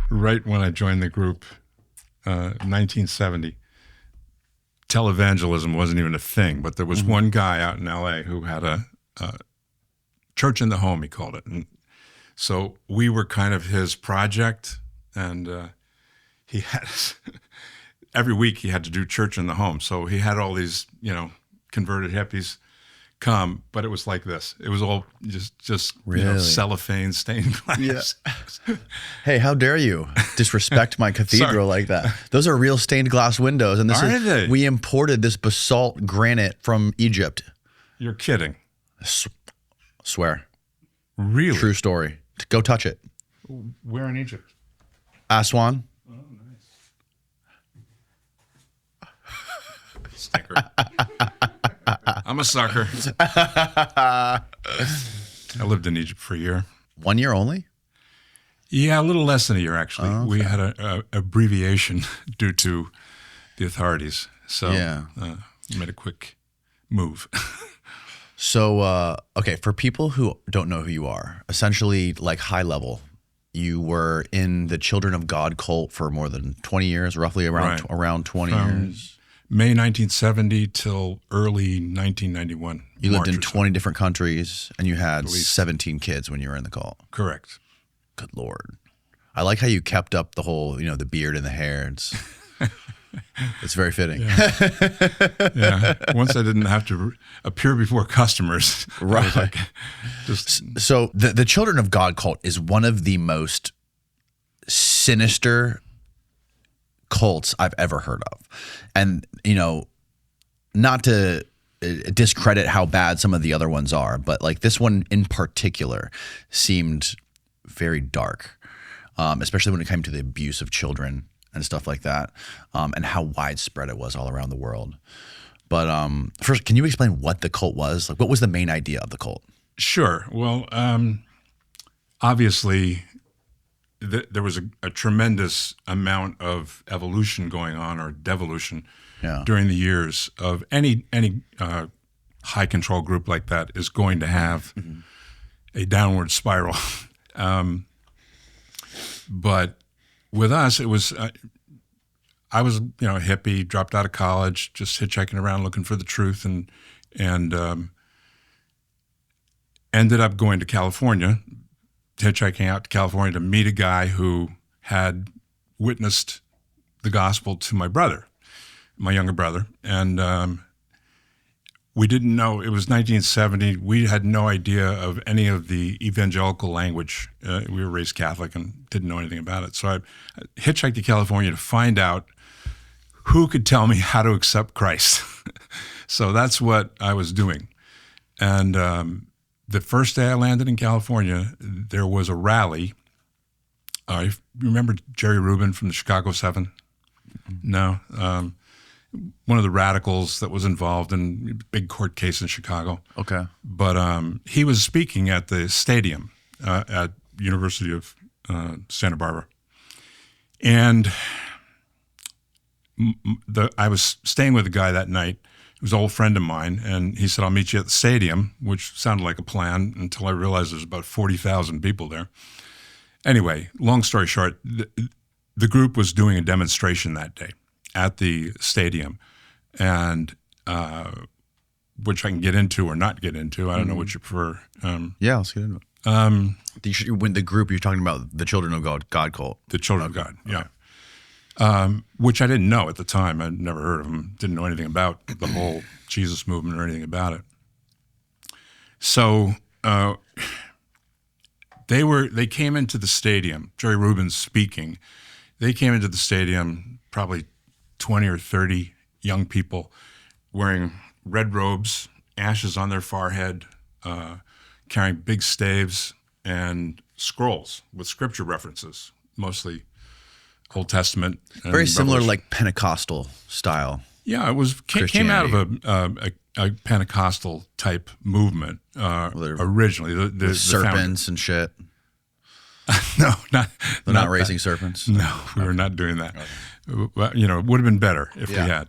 Right when I joined the group, 1970, televangelism wasn't even a thing, but there was one guy out in LA who had a church in the home, he called it. And so we were kind of his project, and he had, every week he had to do church in the home. So he had all these, converted hippies come, but it was like this. It was all just really? Cellophane, stained glass. Yeah. Hey, how dare you disrespect my cathedral like that? Those are real stained glass windows, and we imported this basalt granite from Egypt. You're kidding. Swear. Really? True story. Go touch it. Where in Egypt? Aswan. Oh, nice. Sticker. I'm a sucker. I lived in Egypt for a year. 1 year only? Yeah, a little less than a year, actually. Oh, okay. We had an abbreviation due to the authorities. So made a quick move. So, okay, for people who don't know who you are, essentially like high level, you were in the Children of God cult for more than 20 years, roughly around 20 years. May 1970 till early 1991. You lived in 20 different countries, and you had 17 kids when you were in the cult. Correct. Good Lord. I like how you kept up the whole, the beard and the hair. It's very fitting. Yeah. Once I didn't have to appear before customers. Right. So the Children of God cult is one of the most sinister cults I've ever heard of. And, not to discredit how bad some of the other ones are, but like this one in particular seemed very dark, especially when it came to the abuse of children and stuff like that, and how widespread it was all around the world. But first, can you explain what the cult was? Like, what was the main idea of the cult? Sure. Well, obviously, there was a tremendous amount of evolution going on, or devolution, during the years of any high control group like that is going to have a downward spiral. But with us, it was, I was, a hippie, dropped out of college, just hitchhiking around looking for the truth, and ended up going to California, hitchhiking out to California to meet a guy who had witnessed the gospel to my brother, my younger brother. And we didn't know, it was 1970. We had no idea of any of the evangelical language. We were raised Catholic and didn't know anything about it. So I hitchhiked to California to find out who could tell me how to accept Christ. So that's what I was doing. And the first day I landed in California, there was a rally. You remember Jerry Rubin from the Chicago 7? No. One of the radicals that was involved in a big court case in Chicago. Okay. But he was speaking at the stadium at University of Santa Barbara. And I was staying with a guy that night. He was an old friend of mine, and he said, I'll meet you at the stadium, which sounded like a plan until I realized there's about 40,000 people there. Anyway, long story short, the group was doing a demonstration that day at the stadium, and which I can get into or not get into. I don't know what you prefer. Yeah, let's get into it. When the group you're talking about, the Children of God cult. The Children of God, yeah. Which I didn't know at the time. I'd never heard of them, didn't know anything about the whole Jesus movement or anything about it. So they came into the stadium, Jerry Rubin's speaking. They came into the stadium, probably 20 or 30 young people wearing red robes, ashes on their forehead, carrying big staves and scrolls with scripture references, mostly Old Testament. Very similar, like Pentecostal style. Yeah, it was came out of a Pentecostal type movement originally. The serpents and shit. No, They're not raising serpents. No, we were not doing that. Okay. It would have been better if we had.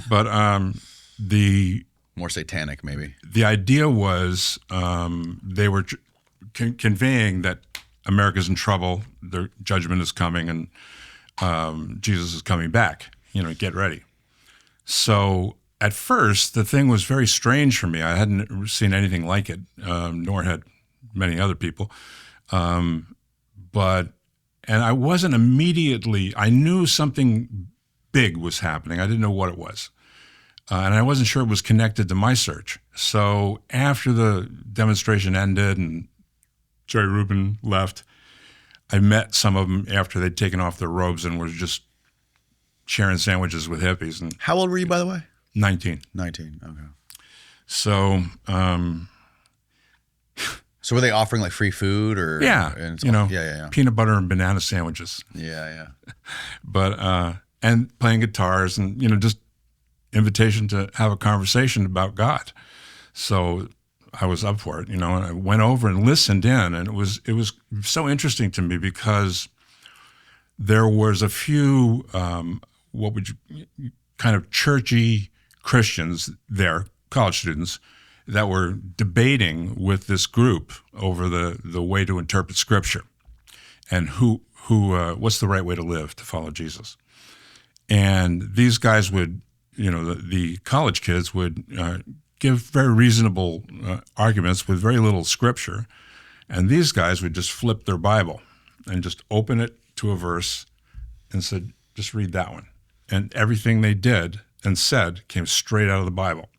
But More satanic, maybe. The idea was they were conveying that America's in trouble, their judgment is coming, and Jesus is coming back. Get ready. So at first, the thing was very strange for me. I hadn't seen anything like it, nor had many other people. And I wasn't immediately, I knew something big was happening. I didn't know what it was. And I wasn't sure it was connected to my search. So after the demonstration ended and Jerry Rubin left, I met some of them after they'd taken off their robes and were just sharing sandwiches with hippies. And How old were you, by the way? 19. 19, okay. So, So were they offering like free food or? yeah, Yeah. peanut butter and banana sandwiches. Yeah. But, and playing guitars and, just invitation to have a conversation about God. So I was up for it, and I went over and listened in, and it was so interesting to me because there was a few, what would you, kind of churchy Christians there, college students, that were debating with this group over the way to interpret Scripture and who what's the right way to live to follow Jesus. And these guys would, the college kids would give very reasonable arguments with very little Scripture, and these guys would just flip their Bible and just open it to a verse and said, just read that one. And everything they did and said came straight out of the Bible.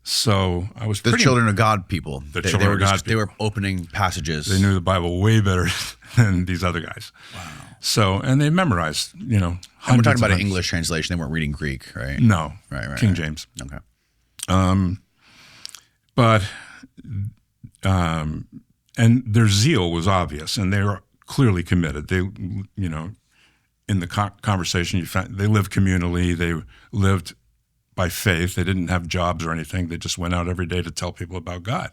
So I was The children of God people. They were opening passages. They knew the Bible way better than these other guys. Wow. So, and they memorized, And we're talking about an English translation. They weren't reading Greek, right? No. Right. King James. Okay. And their zeal was obvious, and they were clearly committed. They, in the conversation, you found they lived communally. They lived by faith. They didn't have jobs or anything. They just went out every day to tell people about God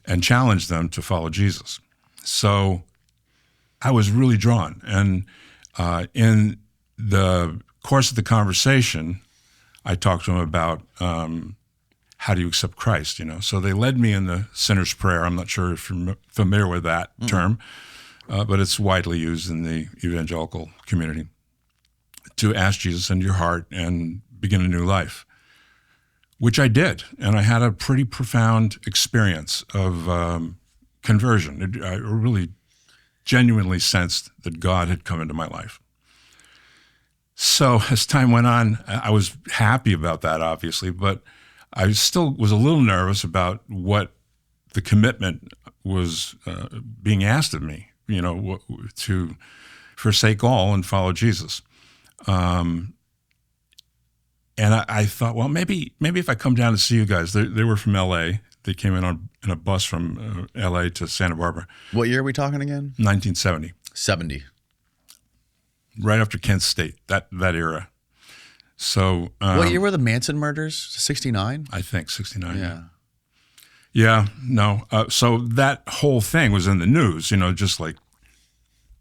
and challenged them to follow Jesus. So I was really drawn. And in the course of the conversation, I talked to them about how do you accept Christ, So they led me in the sinner's prayer. I'm not sure if you're familiar with that term, but it's widely used in the evangelical community, to ask Jesus into your heart and begin a new life, which I did. And I had a pretty profound experience of conversion. I really genuinely sensed that God had come into my life. So as time went on, I was happy about that, obviously, but I still was a little nervous about what the commitment was being asked of me, to forsake all and follow Jesus. And I thought, well, maybe if I come down to see you guys, they were from L.A. They came in a bus from L.A. to Santa Barbara. What year are we talking again? 1970. 70. Right after Kent State, that era. So what year were the Manson murders? 69? I think 69. Yeah. Yeah, no. So that whole thing was in the news, just like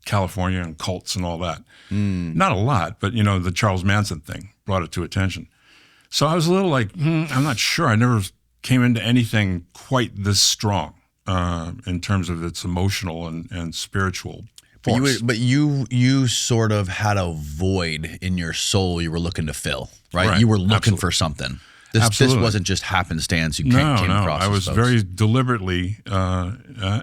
California and cults and all that. Not a lot, but, the Charles Manson thing brought it to attention. So I was a little like, I'm not sure. I never came into anything quite this strong in terms of its emotional and spiritual force. But you sort of had a void in your soul you were looking to fill, right? You were looking for something. This wasn't just happenstance you came across. I was very deliberately, I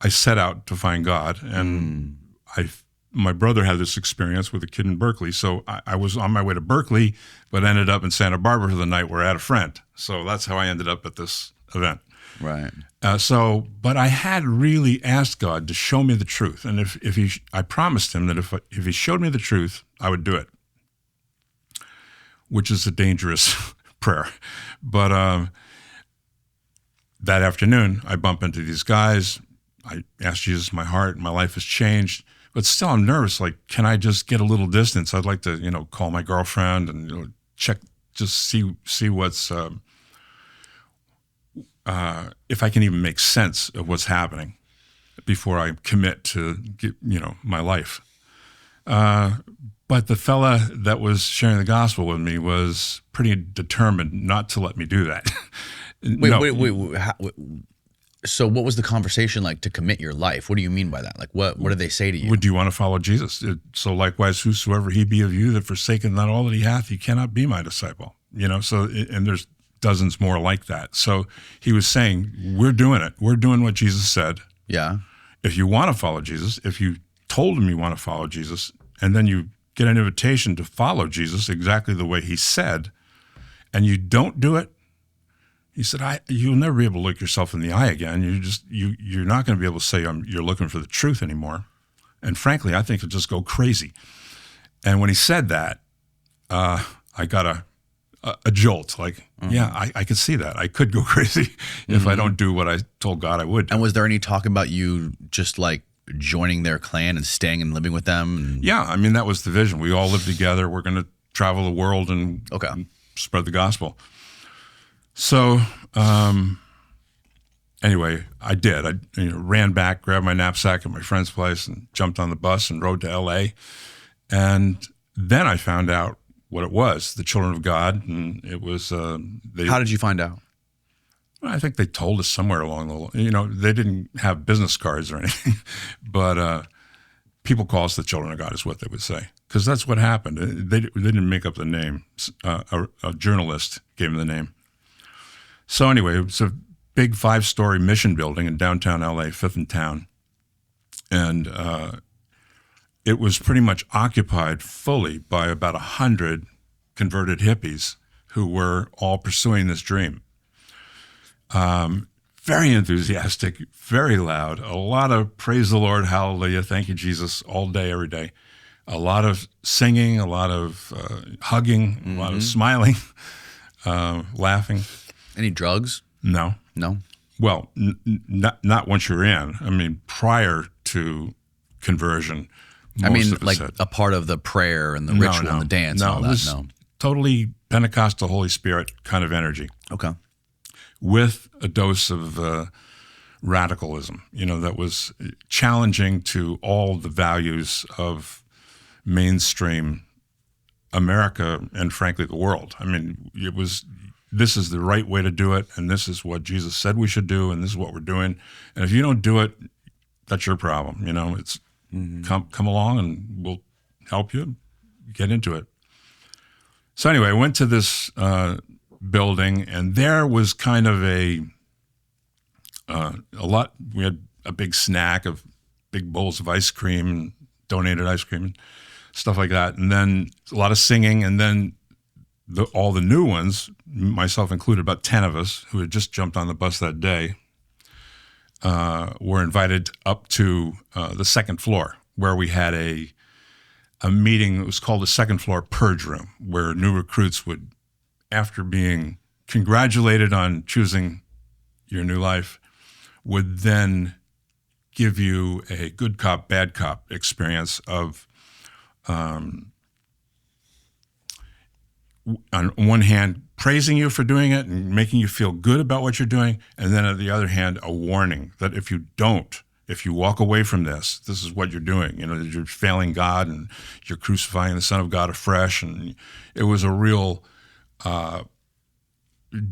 set out to find God, and my brother had this experience with a kid in Berkeley, so I was on my way to Berkeley, but ended up in Santa Barbara for the night where I had a friend. So that's how I ended up at this event. Right. But I had really asked God to show me the truth, and I promised him that if he showed me the truth, I would do it, which is a dangerous prayer. But that afternoon, I bump into these guys. I asked Jesus my heart, and my life has changed. But still, I'm nervous. Like, can I just get a little distance? I'd like to, call my girlfriend and check, just see what's, if I can even make sense of what's happening before I commit to, my life. But But the fella that was sharing the gospel with me was pretty determined not to let me do that. Wait. So what was the conversation like to commit your life? What do you mean by that? Like what did they say to you? Would you want to follow Jesus? So likewise, whosoever he be of you that forsaketh not all that he hath, he cannot be my disciple. And there's dozens more like that. So he was saying, we're doing it. We're doing what Jesus said. Yeah. If you want to follow Jesus, if you told him you want to follow Jesus, and then you get an invitation to follow Jesus exactly the way he said, and you don't do it, he said, you'll never be able to look yourself in the eye again. You're not going to be able to say you're looking for the truth anymore. And frankly, I think you'll just go crazy. And when he said that, I got a jolt. Like, yeah, I could see that. I could go crazy if I don't do what I told God I would do. And was there any talk about you just like joining their clan and staying and living with them? Yeah, I mean, that was the vision. We all live together. We're going to travel the world and spread the gospel. So anyway, I did. I ran back, grabbed my knapsack at my friend's place, and jumped on the bus and rode to L.A. And then I found out what it was, the Children of God, and it was. How did you find out? I think they told us somewhere along the line. They didn't have business cards or anything, but people call us the Children of God is what they would say, because that's what happened. They didn't make up the name. A journalist gave them the name. So anyway, it was a big 5-story mission building in downtown LA, 5th and Town. And it was pretty much occupied fully by about 100 converted hippies who were all pursuing this dream. Very enthusiastic, very loud, a lot of praise the Lord, hallelujah, thank you, Jesus, all day, every day. A lot of singing, a lot of hugging, a lot of smiling, laughing. Any drugs? No. Well, not once you're in. I mean, prior to conversion, like a part of the prayer and the ritual and the dance and all that. It was totally Pentecostal Holy Spirit kind of energy. Okay. With a dose of radicalism, that was challenging to all the values of mainstream America and frankly the world. I mean, this is the right way to do it, and this is what Jesus said we should do, and this is what we're doing. And if you don't do it, that's your problem. It's come along and we'll help you get into it. So anyway, I went to this building, and there was kind of a lot. We had a big snack of big bowls of ice cream, donated ice cream, and stuff like that. And then a lot of singing, and then all the new ones, myself included, about 10 of us who had just jumped on the bus that day, were invited up to the second floor, where we had a meeting. It was called the second floor purge room, where new recruits would, after being congratulated on choosing your new life, would then give you a good cop, bad cop experience of, on one hand, praising you for doing it and making you feel good about what you're doing, and then on the other hand, a warning that if you walk away from this is what you're doing. You're failing God and you're crucifying the Son of God afresh. And it was a real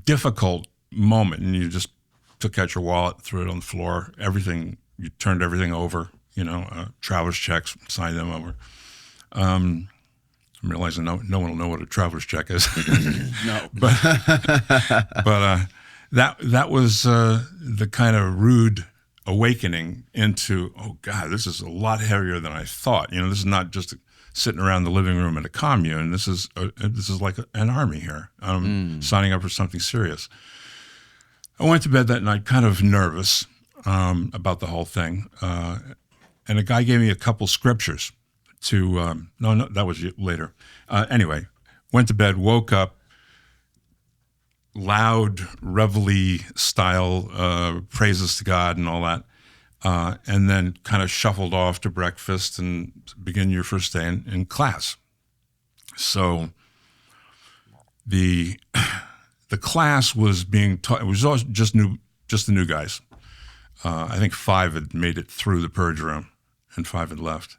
difficult moment. And you just took out your wallet, threw it on the floor, you turned everything over, traveler's checks, signed them over. I'm realizing no one will know what a traveler's check is. No. but that was the kind of rude awakening into, oh God, this is a lot heavier than I thought. This is not just sitting around the living room at a commune. This is like an army here. Signing up for something serious. I went to bed that night kind of nervous about the whole thing, and a guy gave me a couple scriptures to. No, that was later. Anyway, went to bed, woke up. Loud reveille style praises to God and all that, and then kind of shuffled off to breakfast and begin your first day in class. So the class was being taught. It was all just the new guys. I think 5 had made it through the purge room, and 5 had left.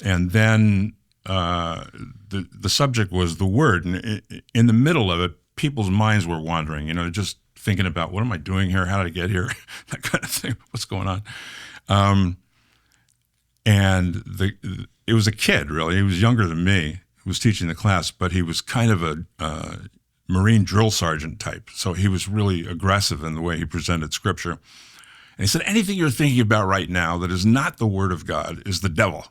And then the subject was the word. And in the middle of it, people's minds were wandering, just thinking about, what am I doing here? How did I get here? That kind of thing. What's going on? And it was a kid, really. He was younger than me, who was teaching the class, but he was kind of a Marine drill sergeant type. So he was really aggressive in the way he presented scripture. And he said, anything you're thinking about right now that is not the word of God is the devil.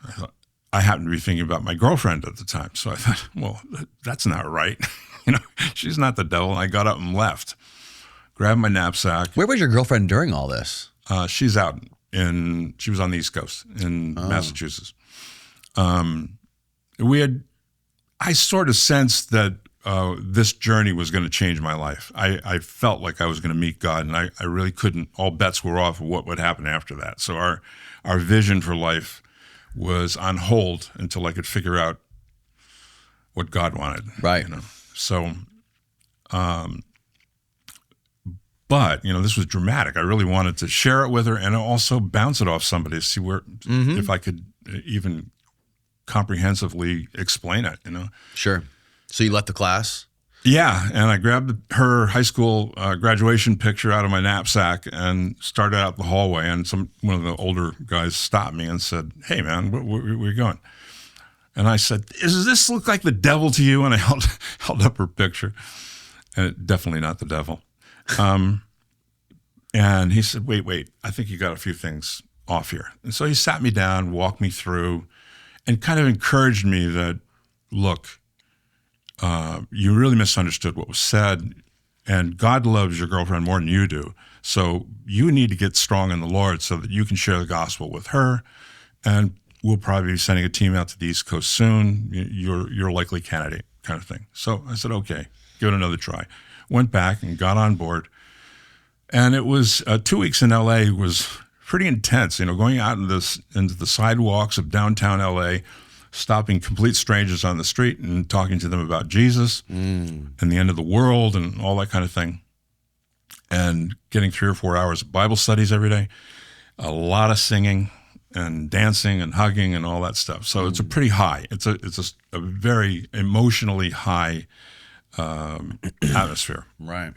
I thought, I happened to be thinking about my girlfriend at the time. So I thought, well, that's not right. She's not the devil. And I got up and left, grabbed my knapsack. Where was your girlfriend during all this? She's out she was on the East Coast in Massachusetts. I sort of sensed that this journey was going to change my life. I felt like I was going to meet God, and I really couldn't. All bets were off of what would happen after that. So our vision for life was on hold until I could figure out what God wanted. Right. So, but this was dramatic. I really wanted to share it with her and also bounce it off somebody to see if I could even comprehensively explain it. Sure. So you left the class? Yeah, and I grabbed her high school graduation picture out of my knapsack and started out the hallway. And one of the older guys stopped me and said, "Hey, man, where are you going?" And I said, "Does this look like the devil to you?" And I held up her picture, and definitely not the devil. And he said, "Wait, I think you got a few things off here." And so he sat me down, walked me through, and kind of encouraged me that, look, you really misunderstood what was said, and God loves your girlfriend more than you do. So you need to get strong in the Lord so that you can share the gospel with her. And we'll probably be sending a team out to the East Coast soon. You're a likely candidate, kind of thing. So I said, okay, give it another try. Went back and got on board. And it was 2 weeks in LA was pretty intense, going out into the sidewalks of downtown LA, stopping complete strangers on the street and talking to them about Jesus and the end of the world and all that kind of thing. And getting 3 or 4 hours of Bible studies every day, a lot of singing and dancing and hugging and all that stuff. So it's a pretty high. It's a very emotionally high atmosphere. Right.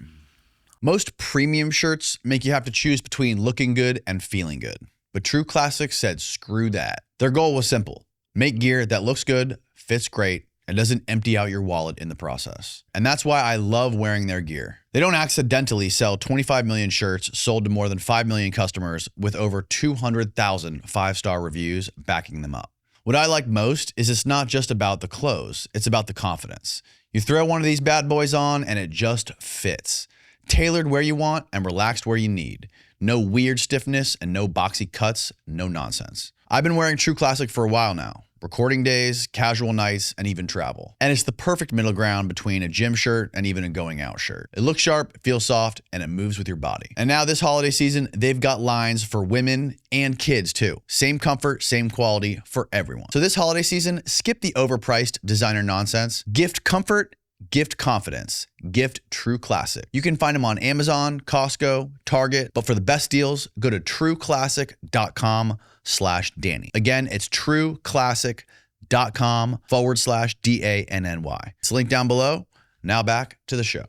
Most premium shirts make you have to choose between looking good and feeling good. But True Classic said screw that. Their goal was simple. Make gear that looks good, fits great, and doesn't empty out your wallet in the process. And that's why I love wearing their gear. They don't accidentally sell 25 million shirts sold to more than 5 million customers with over 200,000 5-star reviews backing them up. What I like most is it's not just about the clothes, it's about the confidence. You throw one of these bad boys on and it just fits. Tailored where you want and relaxed where you need. No weird stiffness and no boxy cuts, no nonsense. I've been wearing True Classic for a while now. Recording days, casual nights, and even travel. And it's the perfect middle ground between a gym shirt and even a going out shirt. It looks sharp, it feels soft, and it moves with your body. And now this holiday season, they've got lines for women and kids too. Same comfort, same quality for everyone. So this holiday season, skip the overpriced designer nonsense. Gift comfort, gift confidence, gift True Classic. You can find them on Amazon, Costco, Target, but for the best deals, go to trueclassic.com/Danny. Again, it's trueclassic.com/DANNY. It's linked down below. Now back to the show.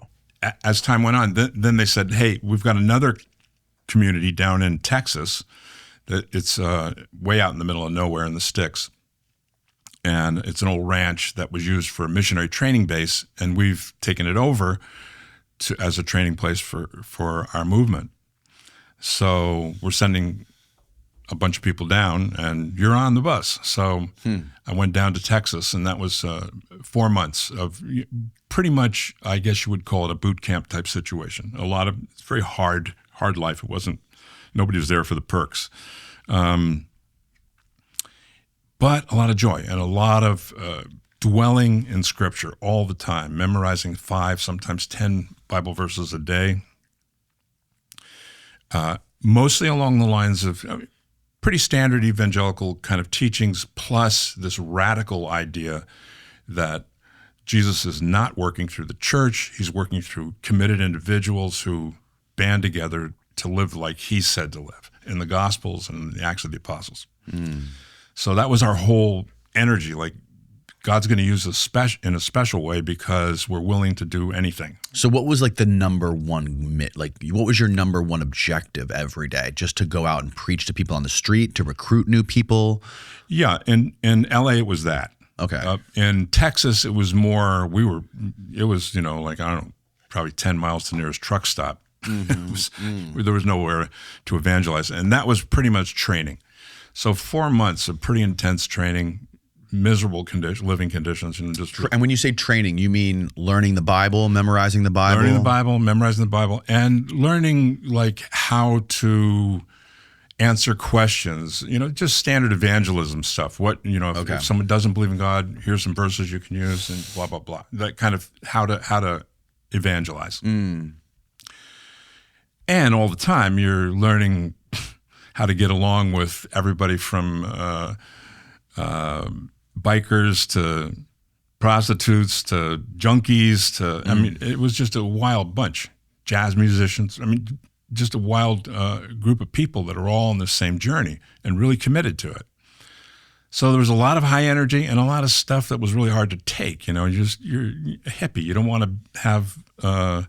As time went on, then they said, hey, we've got another community down in Texas that it's way out in the middle of nowhere in the sticks. And it's an old ranch that was used for a missionary training base, and we've taken it over as a training place for our movement. So we're sending a bunch of people down, and you're on the bus. So I went down to Texas, and that was 4 months of pretty much, I guess you would call it a boot camp type situation. It's very hard life. Nobody was there for the perks. But a lot of joy and a lot of dwelling in Scripture all the time, memorizing 5, sometimes 10 Bible verses a day, mostly along the lines of pretty standard evangelical kind of teachings, plus this radical idea that Jesus is not working through the church. He's working through committed individuals who band together to live like he said to live in the Gospels and the Acts of the Apostles. So that was our whole energy. Like, God's going to use us in a special way because we're willing to do anything. So what was like the number one, what was your number one objective every day? Just to go out and preach to people on the street, to recruit new people? Yeah, in LA it was that. Okay. In Texas it was more, it was, like, I don't know, probably 10 miles to the nearest truck stop. There was nowhere to evangelize. And that was pretty much training. So 4 months of pretty intense training, miserable living conditions, and just. And when you say training, you mean learning the Bible, memorizing the Bible? Learning the Bible, memorizing the Bible, and learning like how to answer questions. Just standard evangelism stuff. What if someone doesn't believe in God, here's some verses you can use, and blah blah blah. That kind of how to evangelize. And all the time you're learning how to get along with everybody from bikers to prostitutes to junkies to, I mean, it was just a wild bunch. Jazz musicians. I mean, just a wild group of people that are all on the same journey and really committed to it. So there was a lot of high energy and a lot of stuff that was really hard to take. You're a hippie. You don't want to have a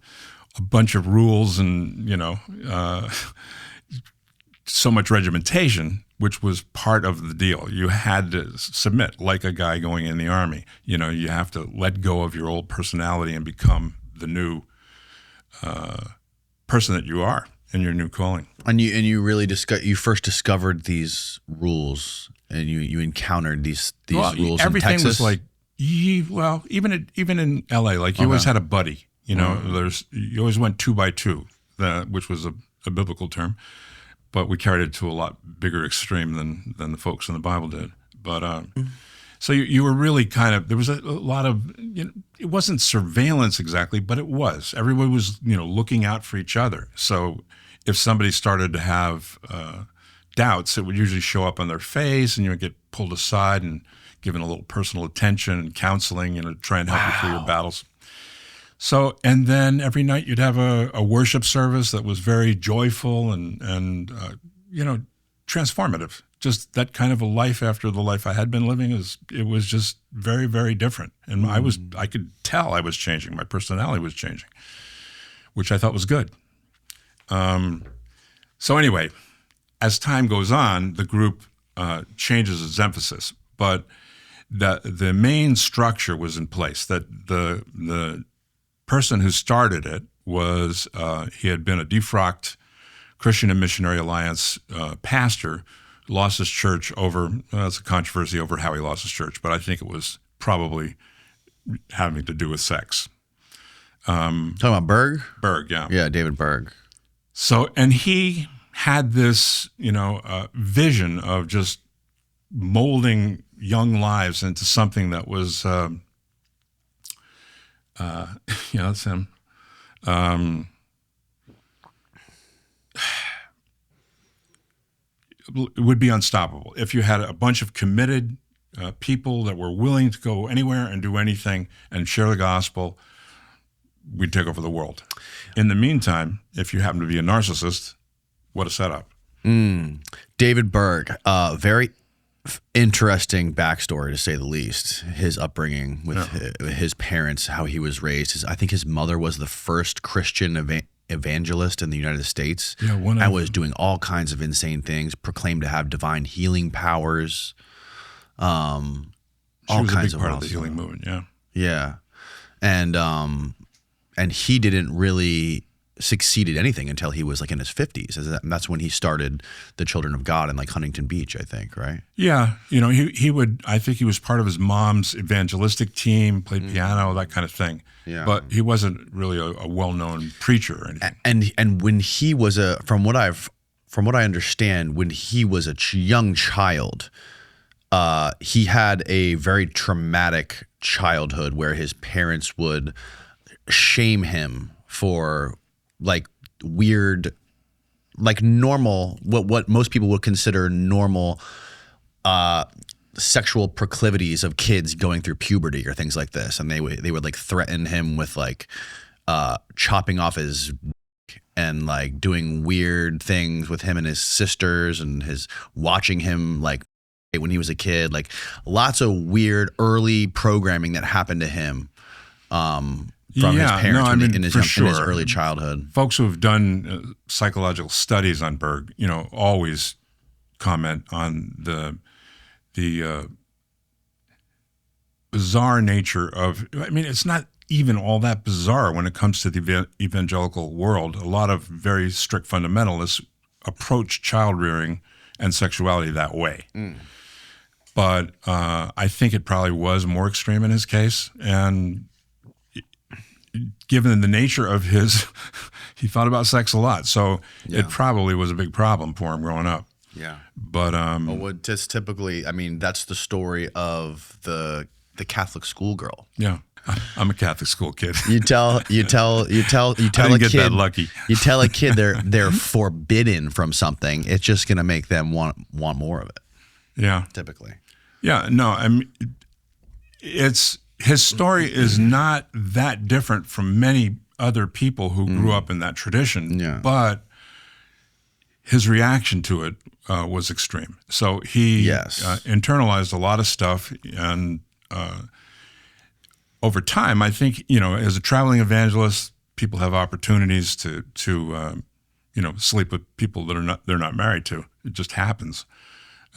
bunch of rules and, so much regimentation, which was part of the deal. You had to submit like a guy going in the army. You have to let go of your old personality and become the new person that you are in your new calling. And you really you first discovered these rules, and you encountered these rules in Texas. Everything was like, even in LA, like you always had a buddy. You always went 2 by 2, which was a biblical term. But we carried it to a lot bigger extreme than the folks in the Bible did. But so you were really kind of, there was a lot of, it wasn't surveillance exactly, but it was. Everybody was, looking out for each other. So if somebody started to have doubts, it would usually show up on their face, and you would get pulled aside and given a little personal attention and counseling, try and help you through your battles. So, and then every night you'd have a worship service that was very joyful and transformative. Just that kind of a life after the life I had been living it was just very, very different. And I could tell I was changing. My personality was changing, which I thought was good. So anyway, as time goes on, the group changes its emphasis, but the main structure was in place. That the person who started it was he had been a defrocked Christian and Missionary Alliance pastor, lost his church over, it's a controversy over how he lost his church, but I think it was probably having to do with sex. Talking about Berg? Berg, yeah. Yeah, David Berg. So, and he had this, vision of just molding young lives into something that was, that's him. It would be unstoppable if you had a bunch of committed people that were willing to go anywhere and do anything and share the gospel. We'd take over the world. In the meantime, if you happen to be a narcissist, what a setup. David Berg, very interesting backstory to say the least. His upbringing with his parents, how he was raised. I think his mother was the first Christian evangelist in the United States. Yeah, and was doing all kinds of insane things, proclaimed to have divine healing powers. She was a big part of the healing movement, yeah. Yeah. And he didn't really succeed at anything until he was like in his 50s. That's when he started the Children of God in like Huntington Beach, I think, right? Yeah. I think he was part of his mom's evangelistic team, played piano, that kind of thing. Yeah. But he wasn't really a well-known preacher or anything. And when he was from what I understand, when he was a young child, he had a very traumatic childhood where his parents would shame him for like weird, like normal, what most people would consider normal sexual proclivities of kids going through puberty or things like this. And they would like threaten him with like chopping off his and like doing weird things with him and his sisters and watching him like when he was a kid, like lots of weird early programming that happened to him from his parents in his early childhood. Folks who have done psychological studies on Berg, always comment on the bizarre nature of, it's not even all that bizarre when it comes to the evangelical world. A lot of very strict fundamentalists approach child rearing and sexuality that way. But I think it probably was more extreme in his case. And given the nature of he thought about sex a lot. So it probably was a big problem for him growing up. Yeah. But just typically, that's the story of the Catholic schoolgirl. Yeah. I'm a Catholic school kid. You tell a kid that lucky. You tell a kid they're forbidden from something. It's just going to make them want more of it. Yeah. Typically. Yeah. No. His story is not that different from many other people who grew up in that tradition. Yeah. But his reaction to it was extreme. So he internalized a lot of stuff, and over time, I think, as a traveling evangelist, people have opportunities to sleep with people that they're not married to. It just happens.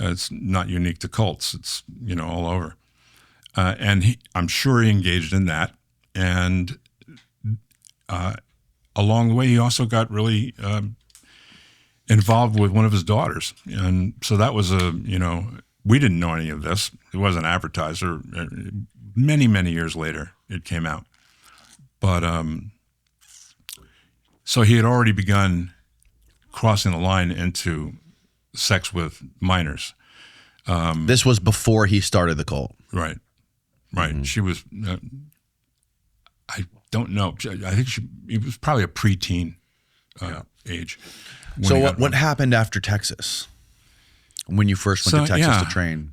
It's not unique to cults. It's, all over. And I'm sure he engaged in that. And along the way, he also got really involved with one of his daughters. And so that was we didn't know any of this. It wasn't advertised. Or many, many years later, it came out. But so he had already begun crossing the line into sex with minors. This was before he started the cult. Right. Mm-hmm. She was, I don't know. I think he was probably a preteen age. So what happened after Texas? When you first went to Texas to train?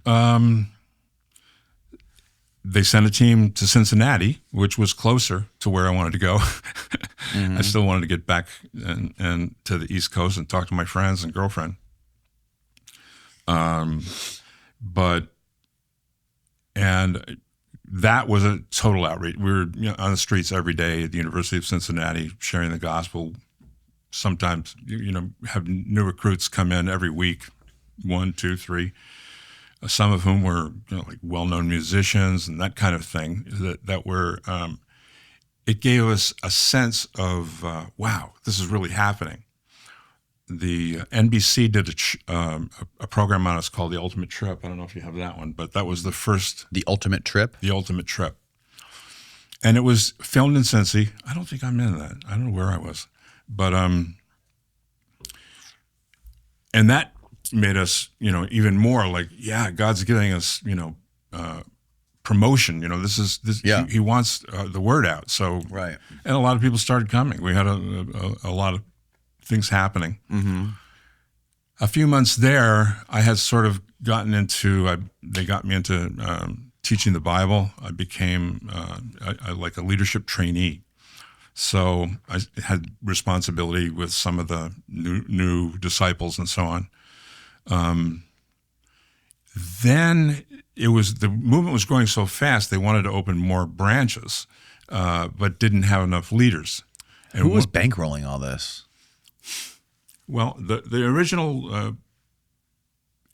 They sent a team to Cincinnati, which was closer to where I wanted to go. I still wanted to get back and to the East Coast and talk to my friends and girlfriend. And that was a total outreach. We were on the streets every day at the University of Cincinnati sharing the gospel. Sometimes, have new recruits come in every week, 1, 2, 3. Some of whom were like well-known musicians and that kind of thing. That were, it gave us a sense of wow, this is really happening. The NBC did a program on us called The Ultimate Trip. I don't know if you have that one, but that was the first. The Ultimate Trip? The Ultimate Trip. And it was filmed in Cincy. I don't think I'm in that. I don't know where I was. But, and that made us, even more like, God's giving us, promotion. This. He wants the word out. So, right. And a lot of people started coming. We had a lot of things happening. Mm-hmm. A few months there, I had sort of gotten into. They got me into teaching the Bible. I became like a leadership trainee. So I had responsibility with some of the new disciples and so on. Then the movement was growing so fast, they wanted to open more branches, but didn't have enough leaders. And who was bankrolling all this? Well, the original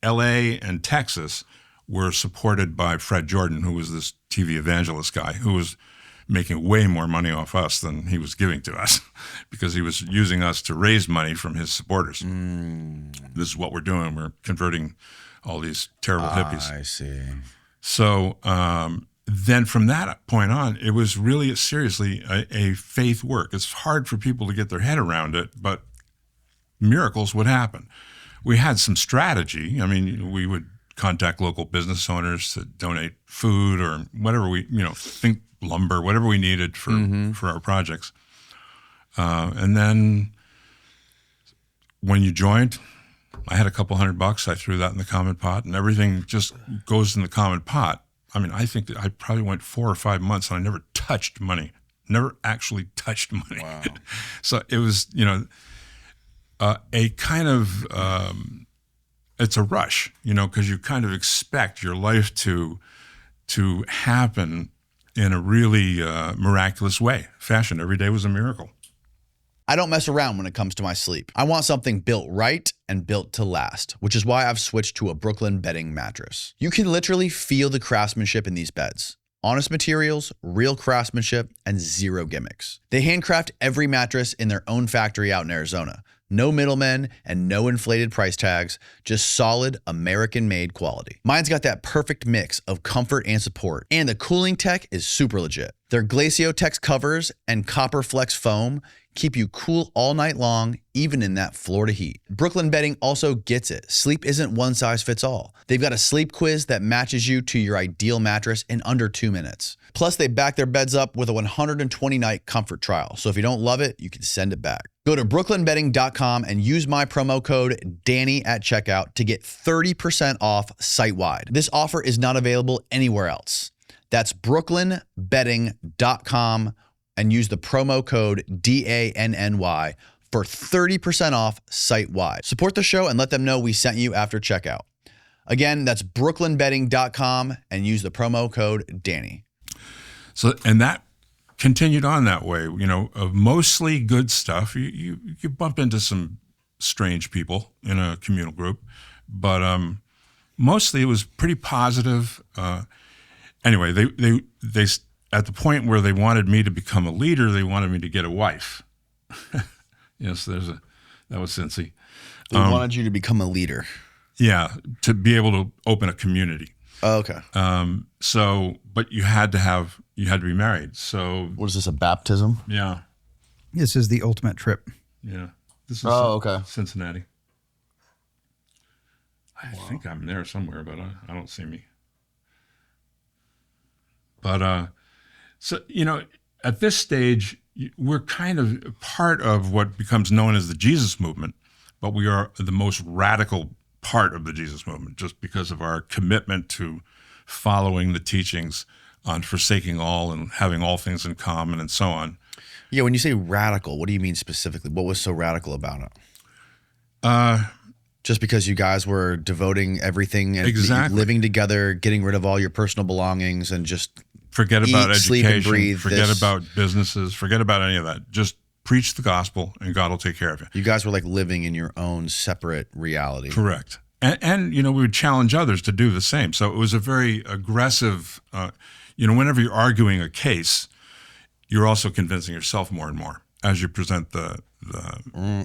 L.A. and Texas were supported by Fred Jordan, who was this TV evangelist guy who was making way more money off us than he was giving to us because he was using us to raise money from his supporters. This is what we're doing. We're converting all these terrible hippies. I see. So then from that point on, it was really seriously a faith work. It's hard for people to get their head around it, but miracles would happen. We had some strategy. I mean, we would contact local business owners to donate food or whatever think lumber, whatever we needed for our projects. And then when you joined, I had a couple $100. I threw that in the common pot, and everything just goes in the common pot. I mean, I think that I probably went 4 or 5 months and I never touched money, never actually touched money. Wow. So it was, a kind of it's a rush, because you kind of expect your life to happen in a really miraculous fashion. Every day was a miracle. I don't mess around when it comes to my sleep. I want something built right and built to last, which is why I've switched to a Brooklyn bedding mattress. You can literally feel the craftsmanship in these beds. Honest materials, real craftsmanship, and zero gimmicks. They handcraft every mattress in their own factory out in Arizona. No middlemen and no inflated price tags, just solid American-made quality. Mine's got that perfect mix of comfort and support, and the cooling tech is super legit. Their Glaciotex covers and Copper Flex foam keep you cool all night long, even in that Florida heat. Brooklyn Bedding also gets it. Sleep isn't one size fits all. They've got a sleep quiz that matches you to your ideal mattress in under 2 minutes. Plus, they back their beds up with a 120-night comfort trial. So if you don't love it, you can send it back. Go to brooklynbedding.com and use my promo code Danny at checkout to get 30% off site-wide. This offer is not available anywhere else. That's brooklynbedding.com and use the promo code DANNY for 30% off site-wide. Support the show and let them know we sent you after checkout. Again, that's brooklynbedding.com and use the promo code Danny. So, and that continued on that way, of mostly good stuff. You bump into some strange people in a communal group, but mostly it was pretty positive. Anyway, they at the point where they wanted me to become a leader, they wanted me to get a wife. Yes, that was Cincy. They wanted you to become a leader. Yeah, to be able to open a community. Oh, okay. But you had to be married. So what is this, a baptism? Yeah. This is the ultimate trip. Yeah. This is okay. Cincinnati. I think I'm there somewhere, but I don't see me. But so at this stage, we're kind of part of what becomes known as the Jesus movement, but we are the most radical part of the Jesus movement just because of our commitment to following the teachings on forsaking all and having all things in common and so on. Yeah, when you say radical, what do you mean specifically? What was so radical about it? Just because you guys were devoting everything and exactly. living together, getting rid of all your personal belongings and just forget about education, sleep and breathe, forget about businesses, forget about any of that. Just preach the gospel and God will take care of you. You guys were like living in your own separate reality. Correct. And we would challenge others to do the same. So it was a very aggressive, whenever you're arguing a case, you're also convincing yourself more and more as you present the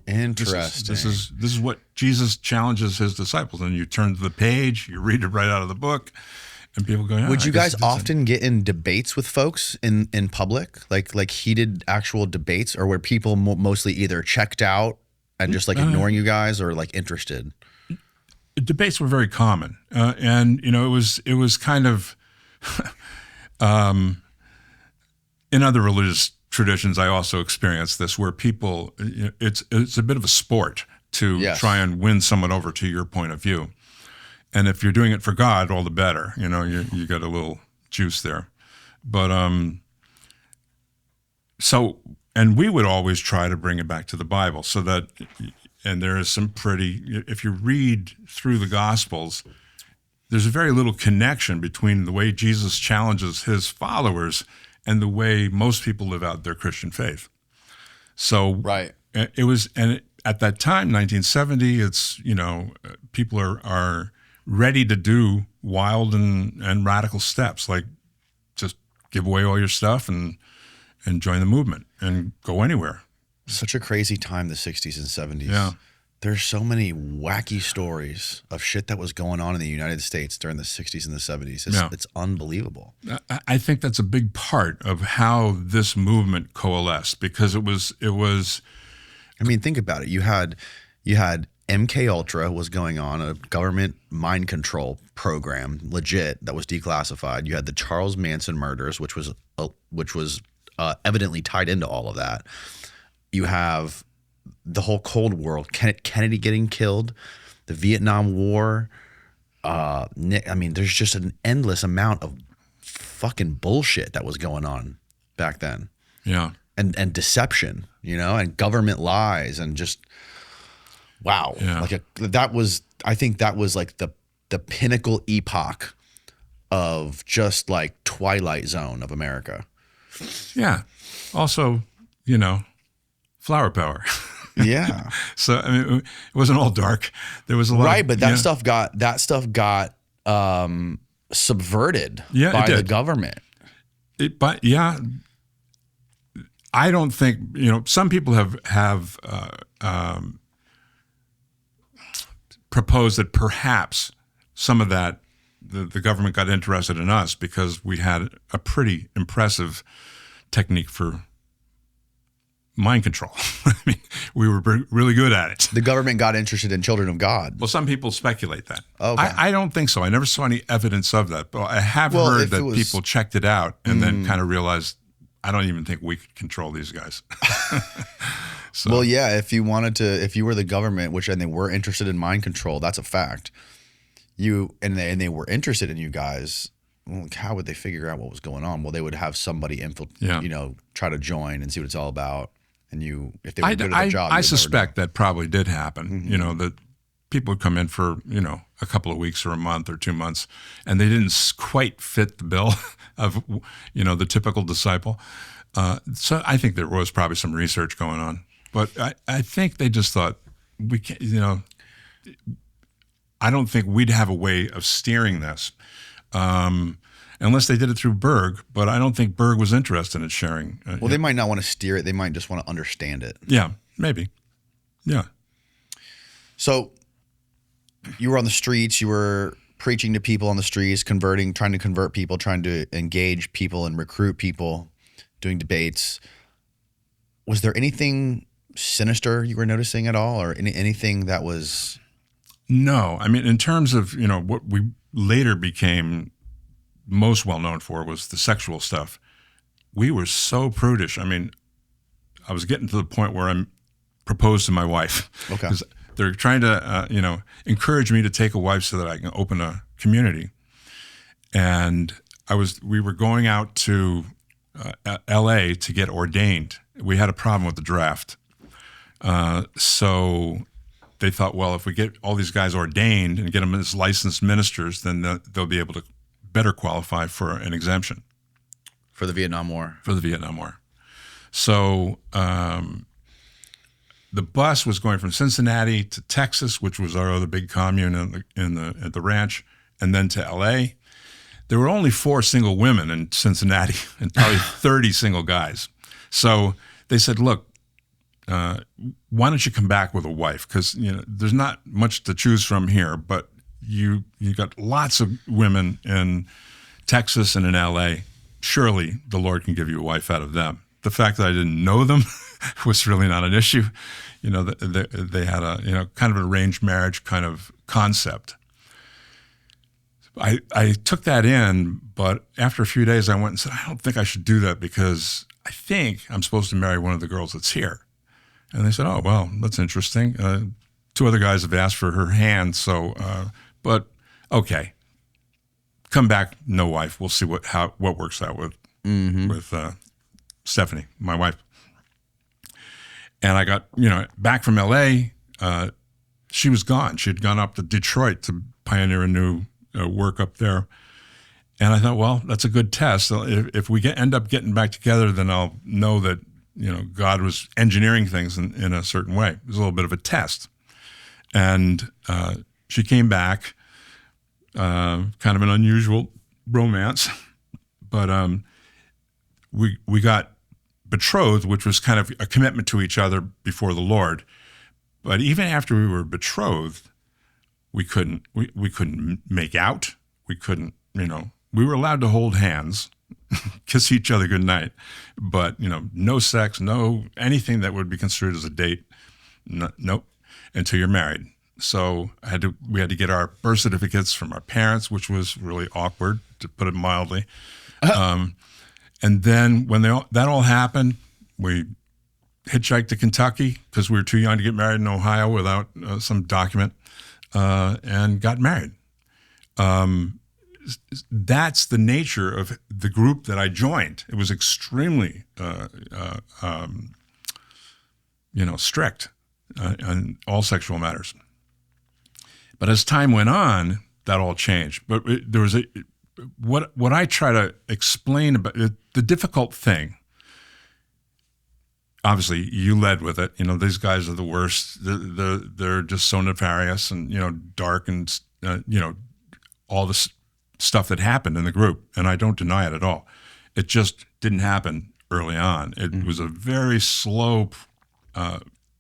interesting. This is what Jesus challenges his disciples. And you turn to the page, you read it right out of the book, and people go, would you guys often get in debates with folks in public, like heated actual debates, or were people mostly either checked out and just like ignoring you guys, or like interested? Debates were very common, and it was kind of in other religious traditions. I also experienced this, where people it's a bit of a sport to try and win someone over to your point of view. And if you're doing it for God, all the better. You got a little juice there. But and we would always try to bring it back to the Bible, so that, and there is some if you read through the Gospels, there's a very little connection between the way Jesus challenges his followers and the way most people live out their Christian faith. So right. It was, and at that time, 1970, it's, people are ready to do wild and radical steps, like just give away all your stuff and join the movement and go anywhere. Such a crazy time, the 60s and 70s. Yeah. There's so many wacky stories of shit that was going on in the United States during the 60s and the 70s. It's unbelievable. I think that's a big part of how this movement coalesced, because it was. I mean, think about it. You had MK Ultra was going on, a government mind control program, legit, that was declassified. You had the Charles Manson murders, which was evidently tied into all of that. You have the whole Cold War, Kennedy getting killed, the Vietnam War. There's just an endless amount of fucking bullshit that was going on back then. Yeah. And deception, and government lies, and just Wow. Yeah. I think that was like the pinnacle epoch of just like Twilight Zone of America. Yeah. Also, flower power. Yeah. So I mean, it wasn't all dark. There was a lot. Right, but that stuff got subverted Yeah, it by the did. government. But yeah, I don't think some people have proposed that perhaps some of that the government got interested in us because we had a pretty impressive technique for mind control. I mean, we were really good at it. The government got interested in children of God. Well, some people speculate that. Okay. I don't think so. I never saw any evidence of that, but I have heard that people checked it out and then kind of realized, I don't even think we could control these guys. So. Well, yeah, if you were the government, and they were interested in mind control, that's a fact. They were interested in you guys. Well, how would they figure out what was going on? Well, they would have somebody try to join and see what it's all about. And if they were good at the job, I suspect that probably did happen. Mm-hmm. That people would come in for a couple of weeks or a month or 2 months, and they didn't quite fit the bill of the typical disciple. So I think there was probably some research going on, but I think they just thought we can't. I don't think we'd have a way of steering this. Unless they did it through Berg, but I don't think Berg was interested in sharing. They might not want to steer it. They might just want to understand it. Yeah, maybe. Yeah. So you were on the streets. You were preaching to people on the streets, trying to convert people, trying to engage people and recruit people, doing debates. Was there anything sinister you were noticing at all, or anything that was? No. I mean, in terms of, what we later became most well known for was the sexual stuff. We were so prudish. I mean, I was getting to the point where I proposed to my wife. Okay. Because they're trying to, encourage me to take a wife so that I can open a community. And we were going out to LA to get ordained. We had a problem with the draft. So they thought, well, if we get all these guys ordained and get them as licensed ministers, then they'll be able to better qualify for an exemption. For the Vietnam War. For the Vietnam War. So the bus was going from Cincinnati to Texas, which was our other big commune at the ranch, and then to LA. There were only 4 single women in Cincinnati and probably 30 single guys. So they said, look, why don't you come back with a wife? Because there's not much to choose from here, but you got lots of women in Texas and in LA. Surely the Lord can give you a wife out of them. The fact that I didn't know them was really not an issue. They had a kind of an arranged marriage kind of concept. I took that in, but after a few days I went and said, I don't think I should do that because I think I'm supposed to marry one of the girls that's here. And they said, oh, well, that's interesting. 2 other guys have asked for her hand, so, but okay, come back, no wife. We'll see what works out with Stephanie, my wife. And I got, back from LA. She was gone. She had gone up to Detroit to pioneer a new work up there. And I thought, well, that's a good test. So if we end up getting back together, then I'll know that, God was engineering things in a certain way. It was a little bit of a test. And she came back, kind of an unusual romance, but we got betrothed, which was kind of a commitment to each other before the Lord. But even after we were betrothed, we couldn't make out. We couldn't, we were allowed to hold hands, kiss each other goodnight, but no sex, no anything that would be considered as a date. Nope, until you're married. So we had to get our birth certificates from our parents, which was really awkward, to put it mildly. And then when that all happened, we hitchhiked to Kentucky because we were too young to get married in Ohio without some document, and got married. That's the nature of the group that I joined. It was extremely, strict. on all sexual matters. But as time went on, that all changed. But there was what I try to explain about the difficult thing. Obviously, you led with it. These guys are the worst. They're just so nefarious and dark and all this stuff that happened in the group. And I don't deny it at all. It just didn't happen early on. It was a very slow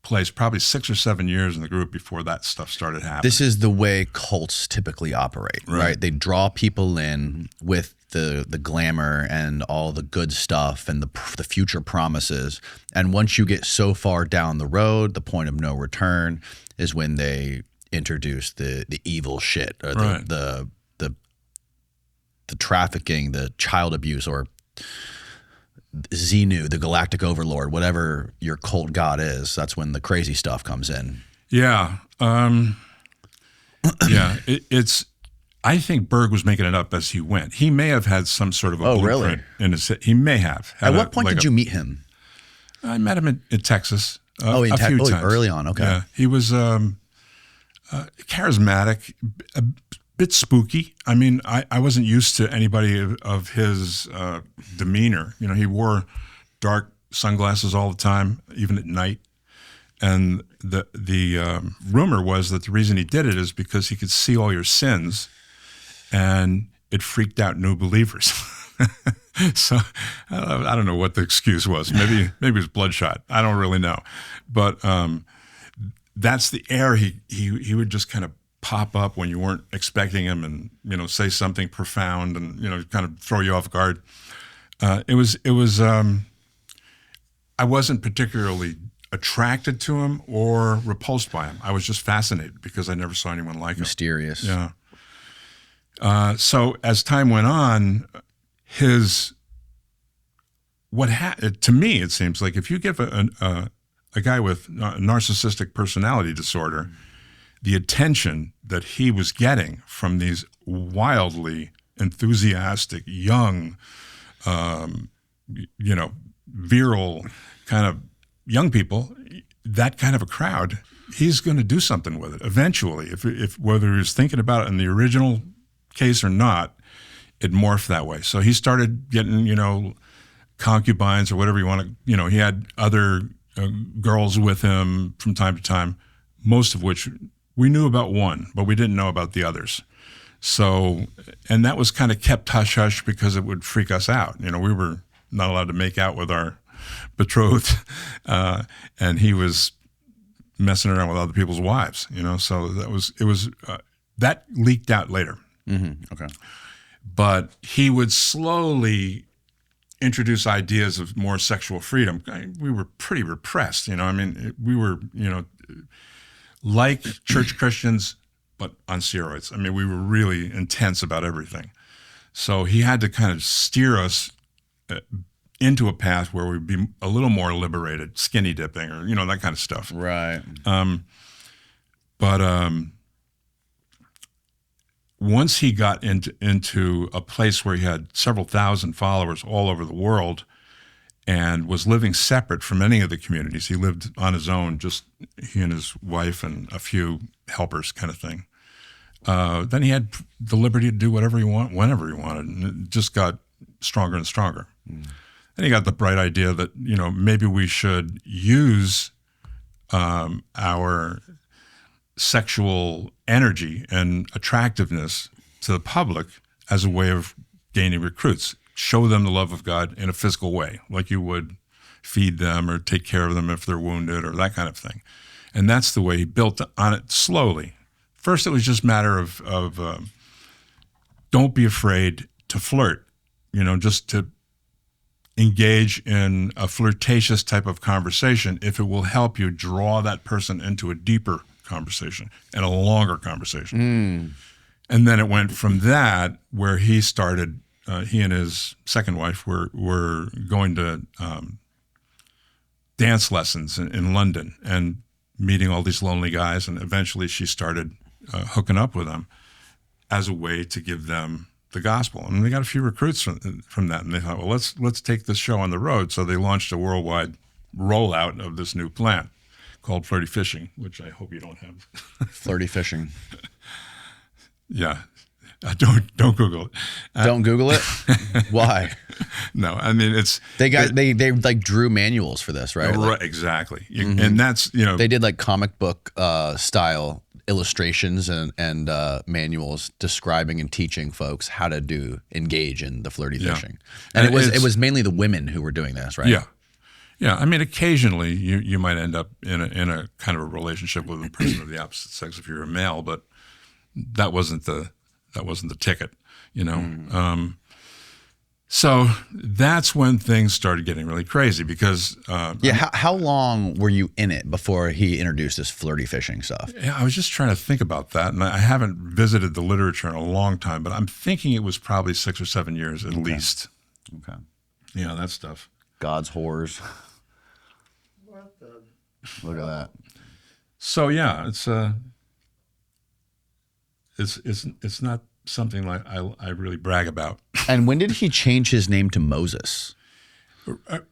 place, probably 6 or 7 years in the group before that stuff started happening. This is the way cults typically operate, right? They draw people in with the glamour and all the good stuff and the future promises. And once you get so far down the road, the point of no return is when they introduce the evil shit, or the trafficking, the child abuse, or Xenu, the galactic overlord, whatever your cult god is. That's when the crazy stuff comes in. Yeah. It's. I think Berg was making it up as he went. He may have had some sort of a blueprint in his. He may have. At what point did you meet him? I met him in Texas. In a few times. Early on. Okay. Yeah, he was charismatic, a bit spooky. I mean, I wasn't used to anybody of his demeanor. He wore dark sunglasses all the time, even at night. And the rumor was that the reason he did it is because he could see all your sins, and it freaked out new believers. So I don't know what the excuse was. Maybe it was bloodshot. I don't really know, but that's the air he would just kind of pop up when you weren't expecting him, and say something profound, and kind of throw you off guard. It was. I wasn't particularly attracted to him or repulsed by him. I was just fascinated because I never saw anyone like him. Mysterious. Yeah. So as time went on, to me, it seems like if you give a guy with narcissistic personality disorder the attention that he was getting from these wildly enthusiastic, young, virile kind of young people, that kind of a crowd, he's going to do something with it eventually. If whether he was thinking about it in the original case or not, it morphed that way. So he started getting, concubines or whatever you want to, he had other girls with him from time to time, most of which we knew about one, but we didn't know about the others. So, and that was kind of kept hush-hush because it would freak us out. We were not allowed to make out with our betrothed, and he was messing around with other people's wives, so that leaked out later. Mm-hmm. Okay. But he would slowly introduce ideas of more sexual freedom. We were pretty repressed, we were, like church Christians, but on steroids. We were really intense about everything. So he had to kind of steer us into a path where we'd be a little more liberated, skinny dipping, or that kind of stuff. Right. But once he got into a place where he had several thousand followers all over the world and was living separate from any of the communities, he lived on his own, just he and his wife and a few helpers kind of thing. Then he had the liberty to do whatever he wanted, whenever he wanted, and it just got stronger and stronger. Mm. Then he got the bright idea that, maybe we should use our sexual energy and attractiveness to the public as a way of gaining recruits. Show them the love of God in a physical way, like you would feed them or take care of them if they're wounded or that kind of thing. And that's the way he built on it slowly. First, it was just a matter of don't be afraid to flirt, just to engage in a flirtatious type of conversation if it will help you draw that person into a deeper conversation and a longer conversation. Mm. And then it went from that where he started, he and his second wife were going to dance lessons in London and meeting all these lonely guys. And eventually she started hooking up with them as a way to give them the gospel. And they got a few recruits from that. And they thought, well, let's take this show on the road. So they launched a worldwide rollout of this new plan called Flirty Fishing, which I hope you don't have. Flirty fishing. Yeah. Don't Google it. Don't Google it. Why? No, I mean they like drew manuals for this, right? Right, exactly. And that's They did like comic book style illustrations and manuals describing and teaching folks how to engage in the flirty fishing. And it was mainly the women who were doing this, right? Yeah. Yeah, I mean, occasionally you might end up in a kind of a relationship with a person of the opposite sex if you're a male, but that wasn't the ticket, So that's when things started getting really crazy because How long were you in it before he introduced this flirty fishing stuff? Yeah, I was just trying to think about that, and I haven't visited the literature in a long time, but I'm thinking it was probably 6 or 7 years at least. Okay. Yeah, that stuff. God's whores. Look at that. So yeah, it's not something like I really brag about. And when did he change his name to Moses?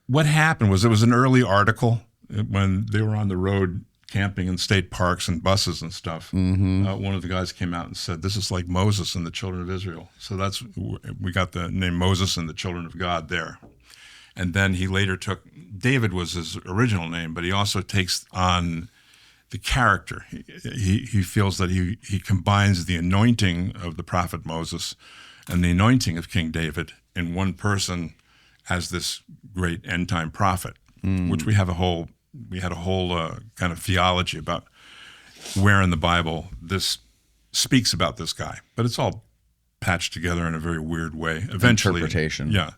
What happened was it was an early article when they were on the road camping in state parks and buses and stuff. One of the guys came out and said, "This is like Moses and the children of Israel." So we got the name Moses and the children of God there. And then he later took, David was his original name, but he also takes on the character. He feels that he combines the anointing of the prophet Moses and the anointing of King David in one person as this great end time prophet, which we had a whole kind of theology about where in the Bible this speaks about this guy, but it's all patched together in a very weird way. Eventually, interpretation. Yeah.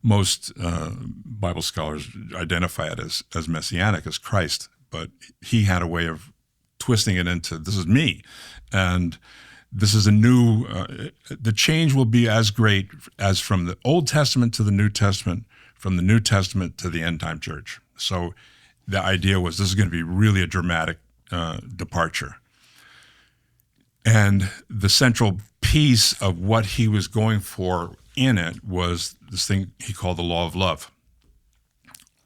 Most Bible scholars identify it as messianic, as Christ, but he had a way of twisting it into, this is me. And this is a new, the change will be as great as from the Old Testament to the New Testament, from the New Testament to the end time church. So the idea was this is going to be really a dramatic departure. And the central piece of what he was going for in it was this thing he called the law of love.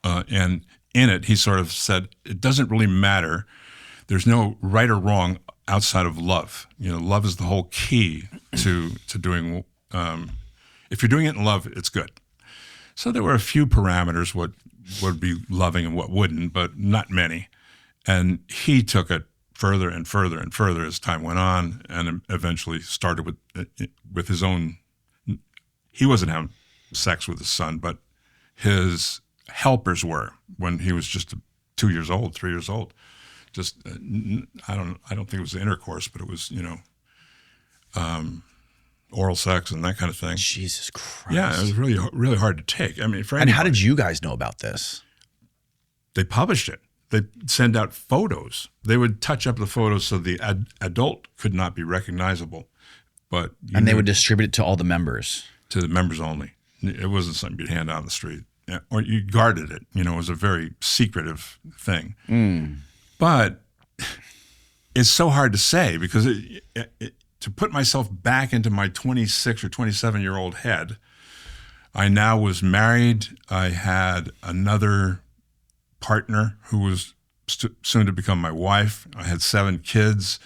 And in it, he sort of said, it doesn't really matter. There's no right or wrong outside of love. Love is the whole key to doing, if you're doing it in love, it's good. So there were a few parameters, what would be loving and what wouldn't, but not many. And he took it further and further and further as time went on, and eventually started with his own. He wasn't having sex with his son, but his helpers were when he was just 2 years old, 3 years old. Just I don't think it was intercourse, but it was oral sex and that kind of thing. Jesus Christ! Yeah, it was really hard to take. I mean, and how did you guys know about this? They published it. They send out photos. They would touch up the photos so the adult could not be recognizable, but they would distribute it to all the members. To the members only. It wasn't something you'd hand out on the street, or you guarded it. It was a very secretive thing. But it's so hard to say because to put myself back into my 26 or 27-year-old head, I now was married. I had another partner who was soon to become my wife. I had 7 kids.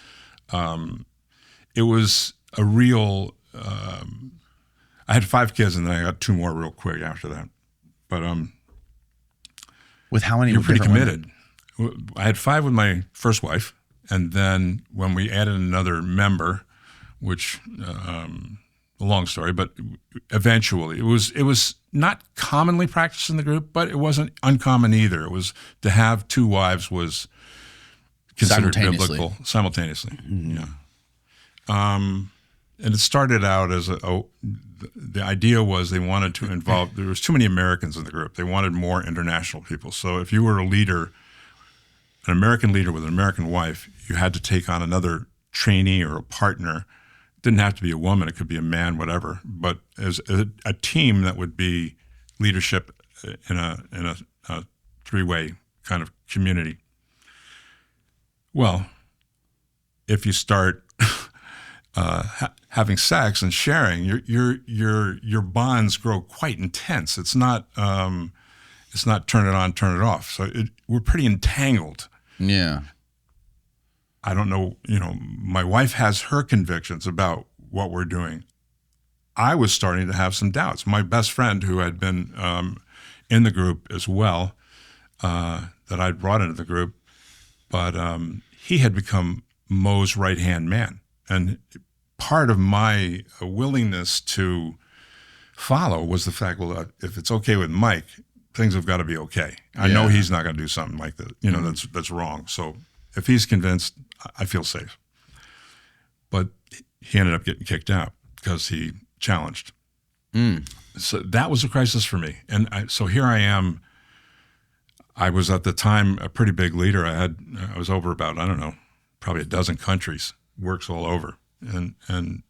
It was a real. I had 5 kids, and then I got 2 more real quick after that. But with how many? You're pretty committed. I had 5 with my first wife, and then when we added another member, which a long story, but eventually it was not commonly practiced in the group, but it wasn't uncommon either. It was to have 2 wives was considered biblical simultaneously. Yeah. And it started out as the idea was they wanted to involve, there was too many Americans in the group. They wanted more international people. So if you were a leader, an American leader with an American wife, you had to take on another trainee or a partner. It didn't have to be a woman. It could be a man, whatever. But as a team that would be leadership in a 3-way kind of community. Well, if you start having sex and sharing, your bonds grow quite intense. It's not turn it on, turn it off. So we're pretty entangled. Yeah. I don't know, my wife has her convictions about what we're doing. I was starting to have some doubts. My best friend, who had been in the group as well, that I'd brought into the group, but he had become Mo's right-hand man. And part of my willingness to follow was the fact, well, if it's okay with Mike, things have got to be okay. I know he's not going to do something like that, that's wrong. So if he's convinced, I feel safe. But he ended up getting kicked out because he challenged. So that was a crisis for me. And so here I am. I was at the time a pretty big leader. I was over about, I don't know, probably a dozen countries, works all over. And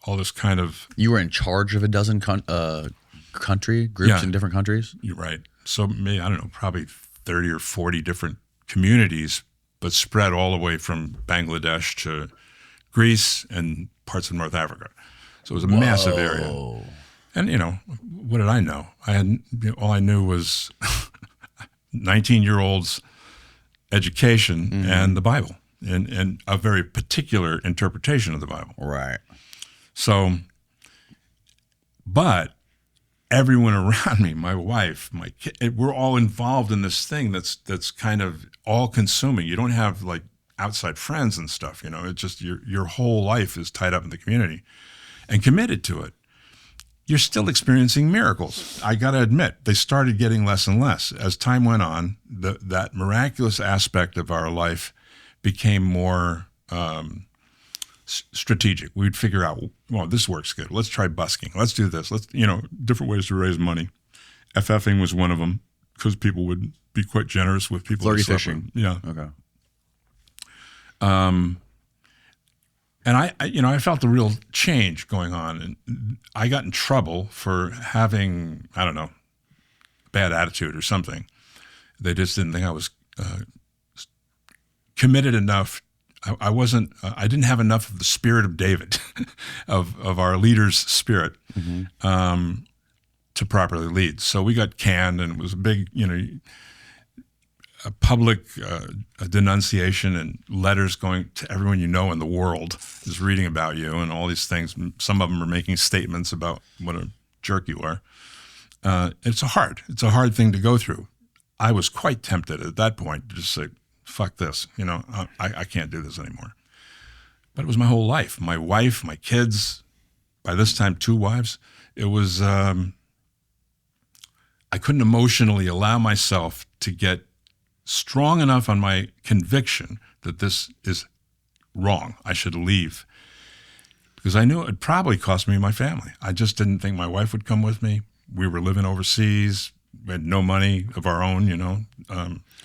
all this kind of... You were in charge of a dozen country groups in different countries? You're right. So maybe, I don't know, probably 30 or 40 different communities, but spread all the way from Bangladesh to Greece and parts of North Africa. So it was a massive area. And, what did I know? All I knew was 19-year-olds' education and the Bible and a very particular interpretation of the Bible. Right. So, but everyone around me, my wife, my kid, we're all involved in this thing that's kind of all-consuming. You don't have like outside friends and stuff, It's just your whole life is tied up in the community and committed to it. You're still experiencing miracles. I got to admit, they started getting less and less. As time went on, that miraculous aspect of our life became more strategic. We'd figure out, well, this works good. Let's try busking. Let's do this. Let's, different ways to raise money. FFing was one of them because people would be quite generous with people. Flirty fishing. Yeah. Okay. And I felt a real change going on, and I got in trouble for having, I don't know, bad attitude or something. They just didn't think I was committed enough. I wasn't. I didn't have enough of the spirit of David, of our leader's spirit, to properly lead. So we got canned, and it was a big, a public denunciation and letters going to everyone in the world is reading about you and all these things. Some of them are making statements about what a jerk you are. It's a hard thing to go through. I was quite tempted at that point to just say, fuck this, I can't do this anymore. But it was my whole life, my wife, my kids, by this time 2 wives. It was, I couldn't emotionally allow myself to get strong enough on my conviction that this is wrong. I should leave. Because I knew it would probably cost me my family. I just didn't think my wife would come with me. We were living overseas. We had no money of our own,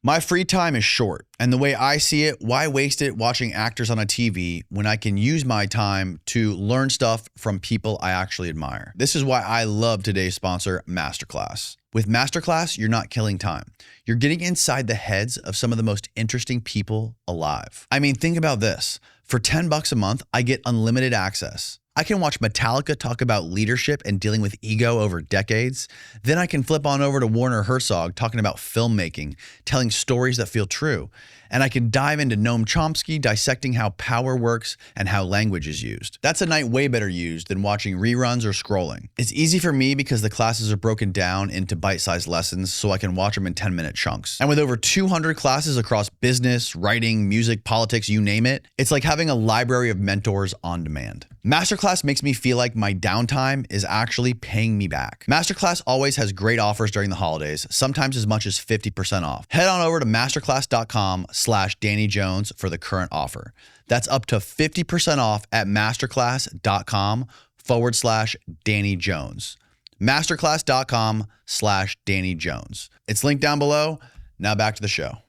My free time is short, and the way I see it, why waste it watching actors on a TV when I can use my time to learn stuff from people I actually admire? This is why I love today's sponsor, Masterclass. With Masterclass, you're not killing time. You're getting inside the heads of some of the most interesting people alive. I mean, think about this. For $10 a month, I get unlimited access. I can watch Metallica talk about leadership and dealing with ego over decades. Then I can flip on over to Werner Herzog talking about filmmaking, telling stories that feel true. And I can dive into Noam Chomsky dissecting how power works and how language is used. That's a night way better used than watching reruns or scrolling. It's easy for me because the classes are broken down into bite-sized lessons so I can watch them in 10-minute chunks. And with over 200 classes across business, writing, music, politics, you name it, it's like having a library of mentors on demand. Masterclass makes me feel like my downtime is actually paying me back. Masterclass always has great offers during the holidays, sometimes as much as 50% off. Head on over to masterclass.com/Danny Jones for the current offer. That's up to 50% off at masterclass.com/Danny Jones. Masterclass.com/Danny Jones. It's linked down below. Now back to the show.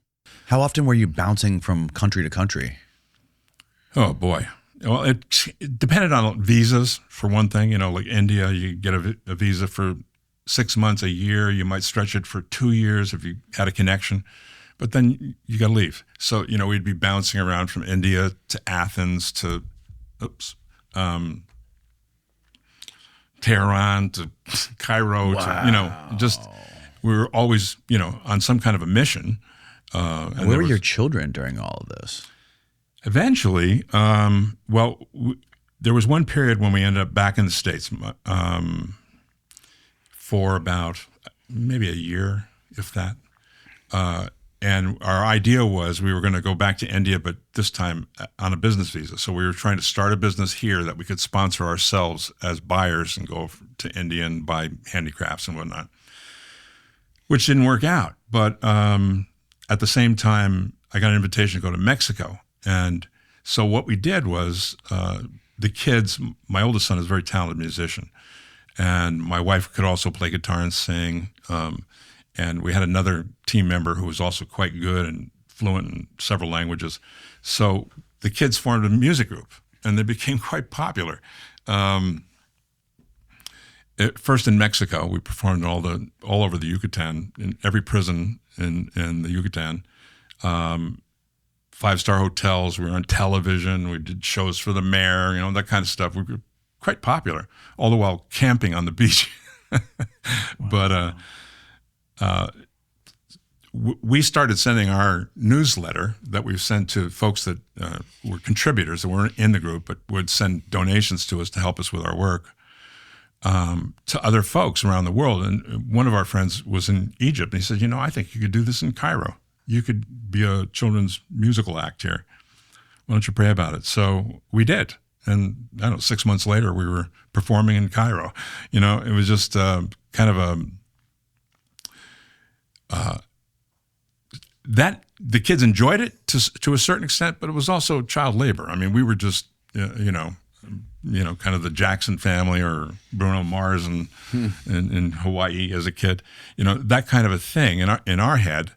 How often were you bouncing from country to country? Oh, boy. Well, it depended on visas, for one thing. Like India, you get a visa for 6 months, a year. You might stretch it for 2 years if you had a connection. But then you got to leave. So, we'd be bouncing around from India to Athens to, Tehran to Cairo. Wow. To, just we were always, on some kind of a mission. And where were your children during all of this? Eventually, there was one period when we ended up back in the States for about maybe a year, if that. And our idea was we were going to go back to India, but this time on a business visa. So we were trying to start a business here that we could sponsor ourselves as buyers and go to India and buy handicrafts and whatnot, which didn't work out. But at the same time, I got an invitation to go to Mexico. And so what we did was the kids, my oldest son is a very talented musician, and my wife could also play guitar and sing. And we had another team member who was also quite good and fluent in several languages. So the kids formed a music group, and they became quite popular. First in Mexico, we performed all over the Yucatan, in every prison in the Yucatan. 5-star hotels. We were on television. We did shows for the mayor, that kind of stuff. We were quite popular, all the while camping on the beach. But we started sending our newsletter that we sent to folks that were contributors that weren't in the group, but would send donations to us to help us with our work, to other folks around the world. And one of our friends was in Egypt, and he said, I think you could do this in Cairo. You could be a children's musical act here. Why don't you pray about it? So we did. And I don't know, 6 months later, we were performing in Cairo. It was just kind of that the kids enjoyed it to a certain extent, but it was also child labor. I mean, we were just, kind of the Jackson family or Bruno Mars in Hawaii as a kid, that kind of a thing in our head.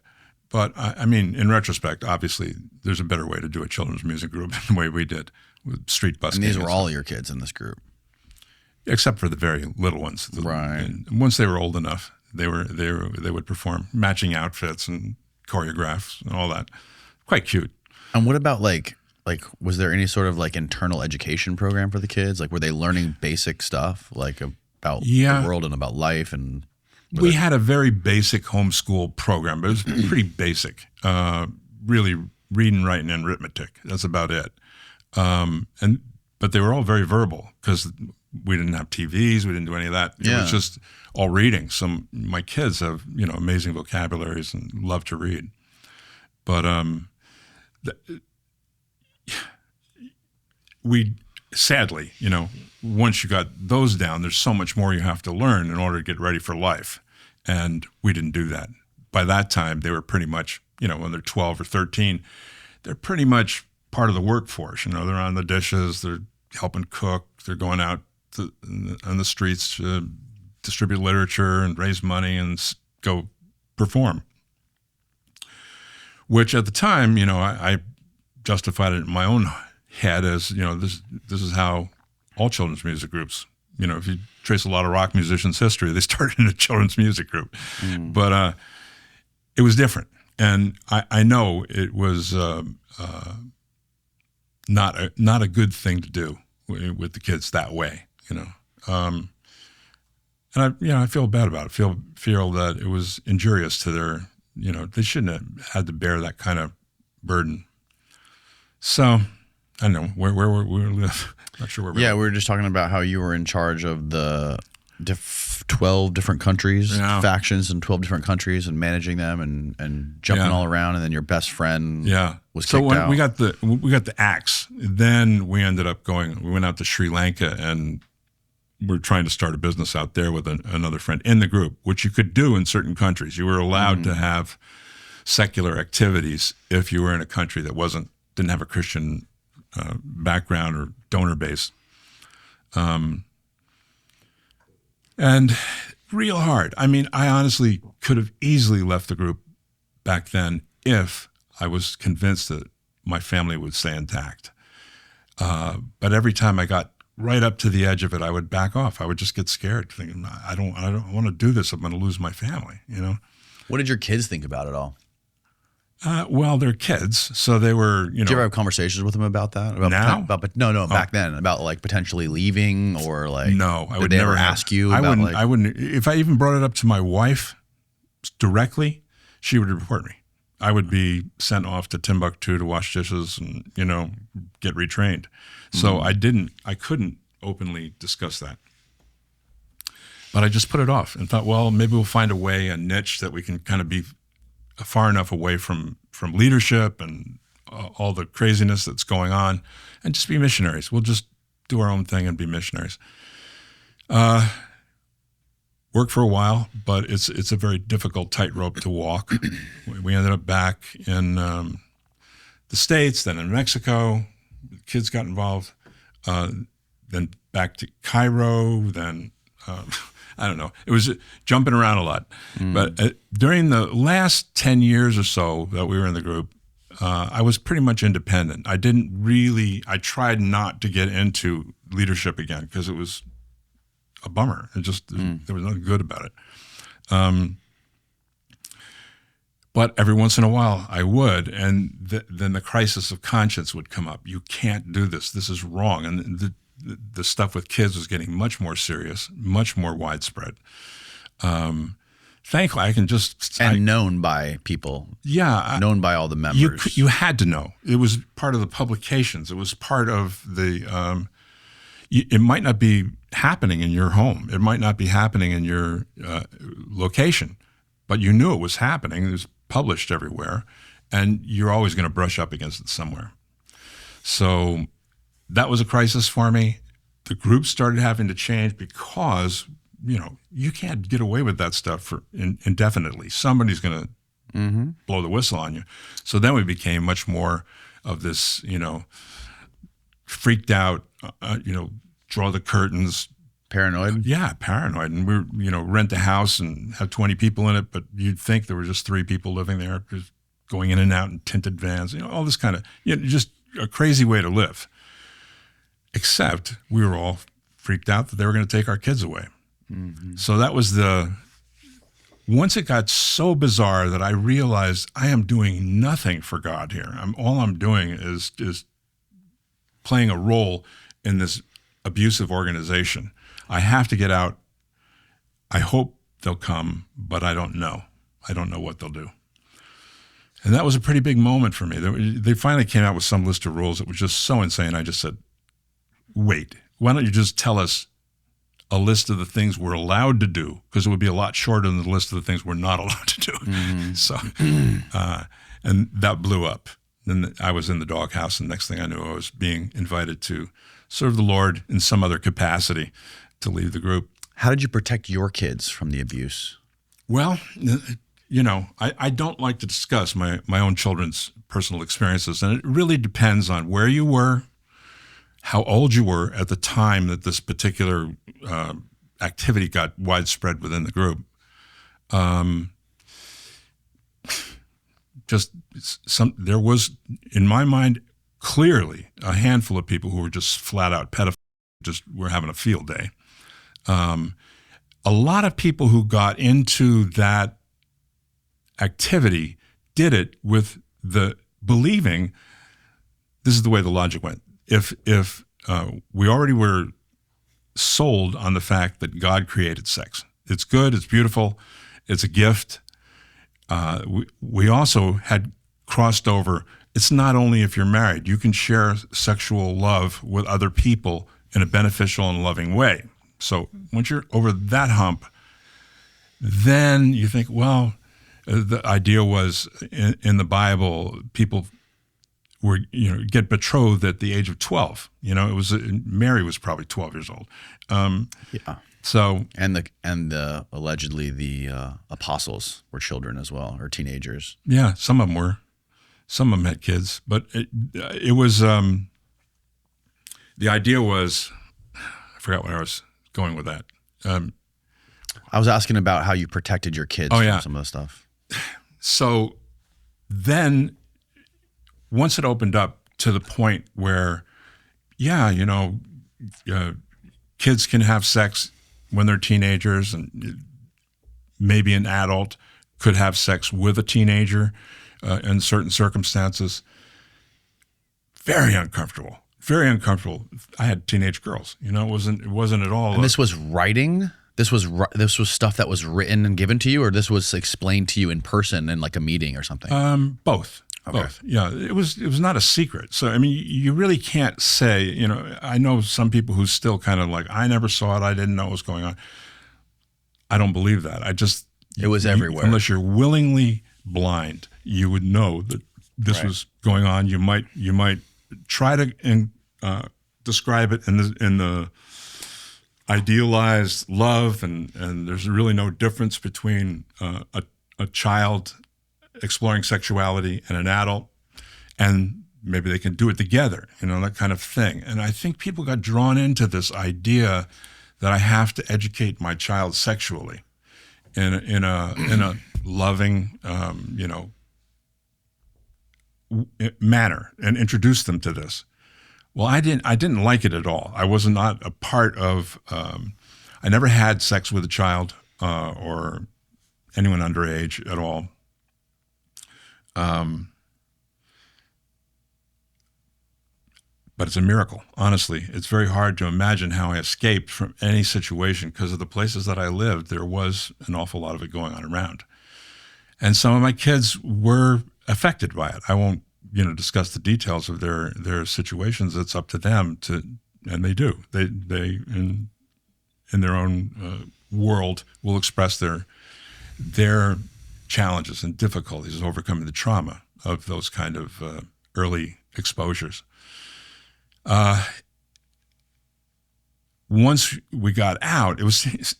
But I mean, in retrospect, obviously, there's a better way to do a children's music group than the way we did with street busking. And these were all your kids in this group, except for the very little ones. Right. And once they were old enough, they would perform matching outfits and choreographs and all that. Quite cute. And what about like was there any sort of like internal education program for the kids? Like, were they learning basic stuff like about the world and about life? And we had a very basic homeschool program, but it was pretty basic. Really reading, writing, and arithmetic. That's about it. But they were all very verbal because we didn't have TVs. We didn't do any of that. It was just all reading. My kids have, amazing vocabularies and love to read. But we sadly, once you got those down, there's so much more you have to learn in order to get ready for life. And we didn't do that. By that time, they were pretty much, when they're 12 or 13, they're pretty much part of the workforce. They're on the dishes, they're helping cook, they're going out on the streets to distribute literature and raise money and go perform. Which at the time, I justified it in my own head as, this is how all children's music groups, if you trace a lot of rock musicians' history, they started in a children's music group. But it was different. And I know it was not a good thing to do with the kids that way, And I feel bad about it. Feel that it was injurious to their, they shouldn't have had to bear that kind of burden. So I don't know where we live. Not sure where. We were just talking about how you were in charge of the 12 different countries, factions in 12 different countries, and managing them and jumping all around. And then your best friend was kicked out. We got the axe. Then we ended up we went out to Sri Lanka, and we're trying to start a business out there with another friend in the group, which you could do in certain countries. You were allowed to have secular activities if you were in a country that didn't have a Christian background or donor base. And real hard. I mean, I honestly could have easily left the group back then if I was convinced that my family would stay intact. But every time I got right up to the edge of it, I would back off. I would just get scared, thinking, I don't want to do this. I'm going to lose my family, What did your kids think about it all? Well, they're kids, so they were, Did you ever have conversations with them about that? Back then, about like potentially leaving or like. No, I would never never ask you. I about wouldn't. like, I wouldn't. If I even brought it up to my wife directly, she would report me. I would be sent off to Timbuktu to wash dishes and, get retrained. So I couldn't openly discuss that. But I just put it off and thought, well, maybe we'll find a niche that we can kind of be far enough away from leadership and all the craziness that's going on, and just be missionaries. We'll just do our own thing and be missionaries. Worked for a while, but it's a very difficult tightrope to walk. We ended up back in the States, then in Mexico. The kids got involved. Then back to Cairo. Then I don't know. It was jumping around a lot. But during the last 10 years or so that we were in the group, I was pretty much independent. I tried not to get into leadership again because it was a bummer. There was nothing good about it. But every once in a while I would, and then the crisis of conscience would come up. You can't do this. This is wrong. And the stuff with kids was getting much more serious, much more widespread. Thankfully, I can just... known by people. Yeah. Known by all the members. You had to know. It was part of the publications. It was part of the... it might not be happening in your home. It might not be happening in your location, but you knew it was happening. It was published everywhere, and you're always going to brush up against it somewhere. So that was a crisis for me. The group started having to change because... you can't get away with that stuff for indefinitely. Somebody's going to blow the whistle on you. So then we became much more of this, freaked out, draw the curtains. Paranoid? Yeah, paranoid. And we rent a house and have 20 people in it, but you'd think there were just 3 people living there, just going in and out in tinted vans, all this kind of, just a crazy way to live. Except we were all freaked out that they were going to take our kids away. So that was once it got so bizarre that I realized I am doing nothing for God here. All I'm doing is playing a role in this abusive organization. I have to get out. I hope they'll come, but I don't know. I don't know what they'll do. And that was a pretty big moment for me. They finally came out with some list of rules that was just so insane. I just said, wait, why don't you just tell us a list of the things we're allowed to do, because it would be a lot shorter than the list of the things we're not allowed to do. So, and that blew up. Then I was in the doghouse, and next thing I knew, I was being invited to serve the Lord in some other capacity to leave the group. How did you protect your kids from the abuse? Well, I don't like to discuss my own children's personal experiences, and it really depends on where you were, how old you were at the time that this particular activity got widespread within the group. There was, in my mind, clearly a handful of people who were just flat out pedophiles, just were having a field day. A lot of people who got into that activity did it with the believing, this is the way the logic went. If we already were sold on the fact that God created sex, it's good, it's beautiful, it's a gift. We also had crossed over, it's not only if you're married, you can share sexual love with other people in a beneficial and loving way. So once you're over that hump, then you think, well, the idea was in the Bible, people were, get betrothed at the age of 12. It was Mary was probably 12 years old. Yeah. So and allegedly the apostles were children as well, or teenagers. Yeah, some of them were. Some of them had kids, but it was the idea was, I forgot where I was going with that. I was asking about how you protected your kids from some of the stuff. So then once it opened up to the point where, kids can have sex when they're teenagers, and maybe an adult could have sex with a teenager in certain circumstances. Very uncomfortable. Very uncomfortable. I had teenage girls. It wasn't at all. And this was writing This was stuff that was written and given to you, or this was explained to you in person in like a meeting or something? Both. Okay. Both. Yeah, it was not a secret. So I mean, you really can't say. You know, I know some people who still kind of like, I never saw it. I didn't know what was going on. I don't believe that. It was everywhere. Unless you're willingly blind, you would know that this was going on. You might try to describe it in the idealized love, and there's really no difference between a child exploring sexuality and an adult, and maybe they can do it together, you know, that kind of thing. And I think people got drawn into this idea that I have to educate my child sexually in a loving, manner, and introduce them to this. Well, I didn't like it at all. I was not a part of. I never had sex with a child or anyone underage at all. But it's a miracle, honestly. It's very hard to imagine how I escaped from any situation, because of the places that I lived, there was an awful lot of it going on around. And some of my kids were affected by it. I won't, discuss the details of their situations. It's up to them to, and they do. They in their own world will express their challenges and difficulties overcoming the trauma of those kind of early exposures. Once we got out, it was,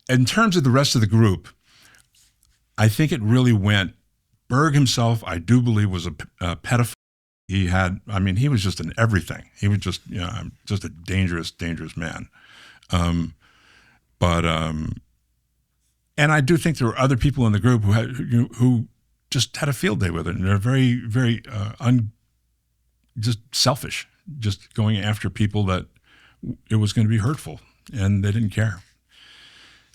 in terms of the rest of the group, I think it really went, Berg himself, I do believe, was a pedophile. He was just an everything. He was just, just a dangerous, dangerous man. And I do think there were other people in the group who just had a field day with it, and they're very, very just selfish, just going after people that it was going to be hurtful, and they didn't care.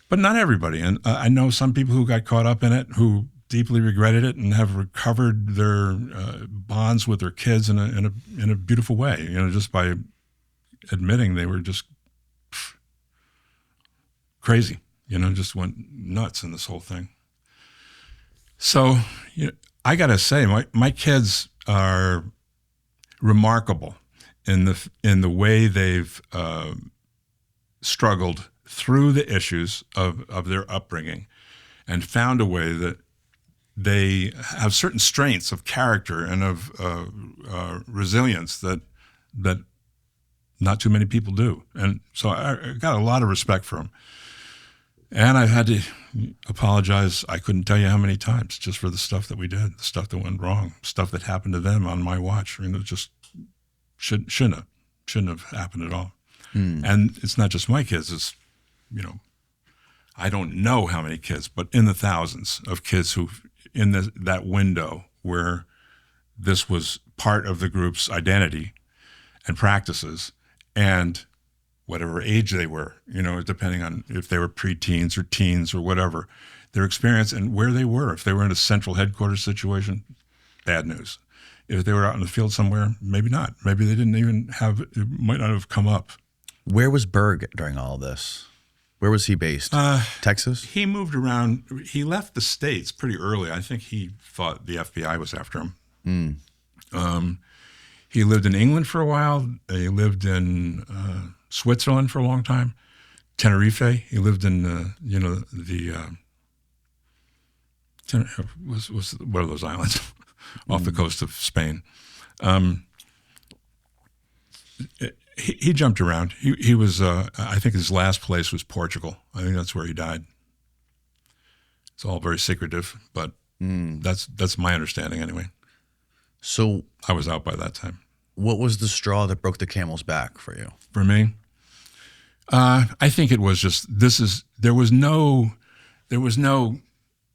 But not everybody, and I know some people who got caught up in it who deeply regretted it and have recovered their bonds with their kids in a beautiful way, just by admitting they were just crazy, just went nuts in this whole thing. So I got to say, my kids are remarkable in the way they've struggled through the issues of their upbringing, and found a way that they have certain strengths of character and of resilience that not too many people do. And so I got a lot of respect for them. And I've had to apologize, I couldn't tell you how many times, just for the stuff that we did, the stuff that went wrong, stuff that happened to them on my watch. It just shouldn't have happened at all. And it's not just my kids, it's, I don't know how many kids, but in the thousands of kids who, in that window where this was part of the group's identity and practices, and whatever age they were, depending on if they were preteens or teens or whatever, their experience and where they were. If they were in a central headquarters situation, bad news. If they were out in the field somewhere, maybe not. Maybe they didn't even it might not have come up. Where was Berg during all of this? Where was he based? Texas? He moved around. He left the States pretty early. I think he thought the FBI was after him. He lived in England for a while. He lived in Switzerland for a long time. Tenerife. He lived in what are those islands off the coast of Spain? He jumped around. He was. I think his last place was Portugal. I think that's where he died. It's all very secretive, but that's my understanding anyway. So I was out by that time. What was the straw that broke the camel's back for you? For me, I think it was just there was no,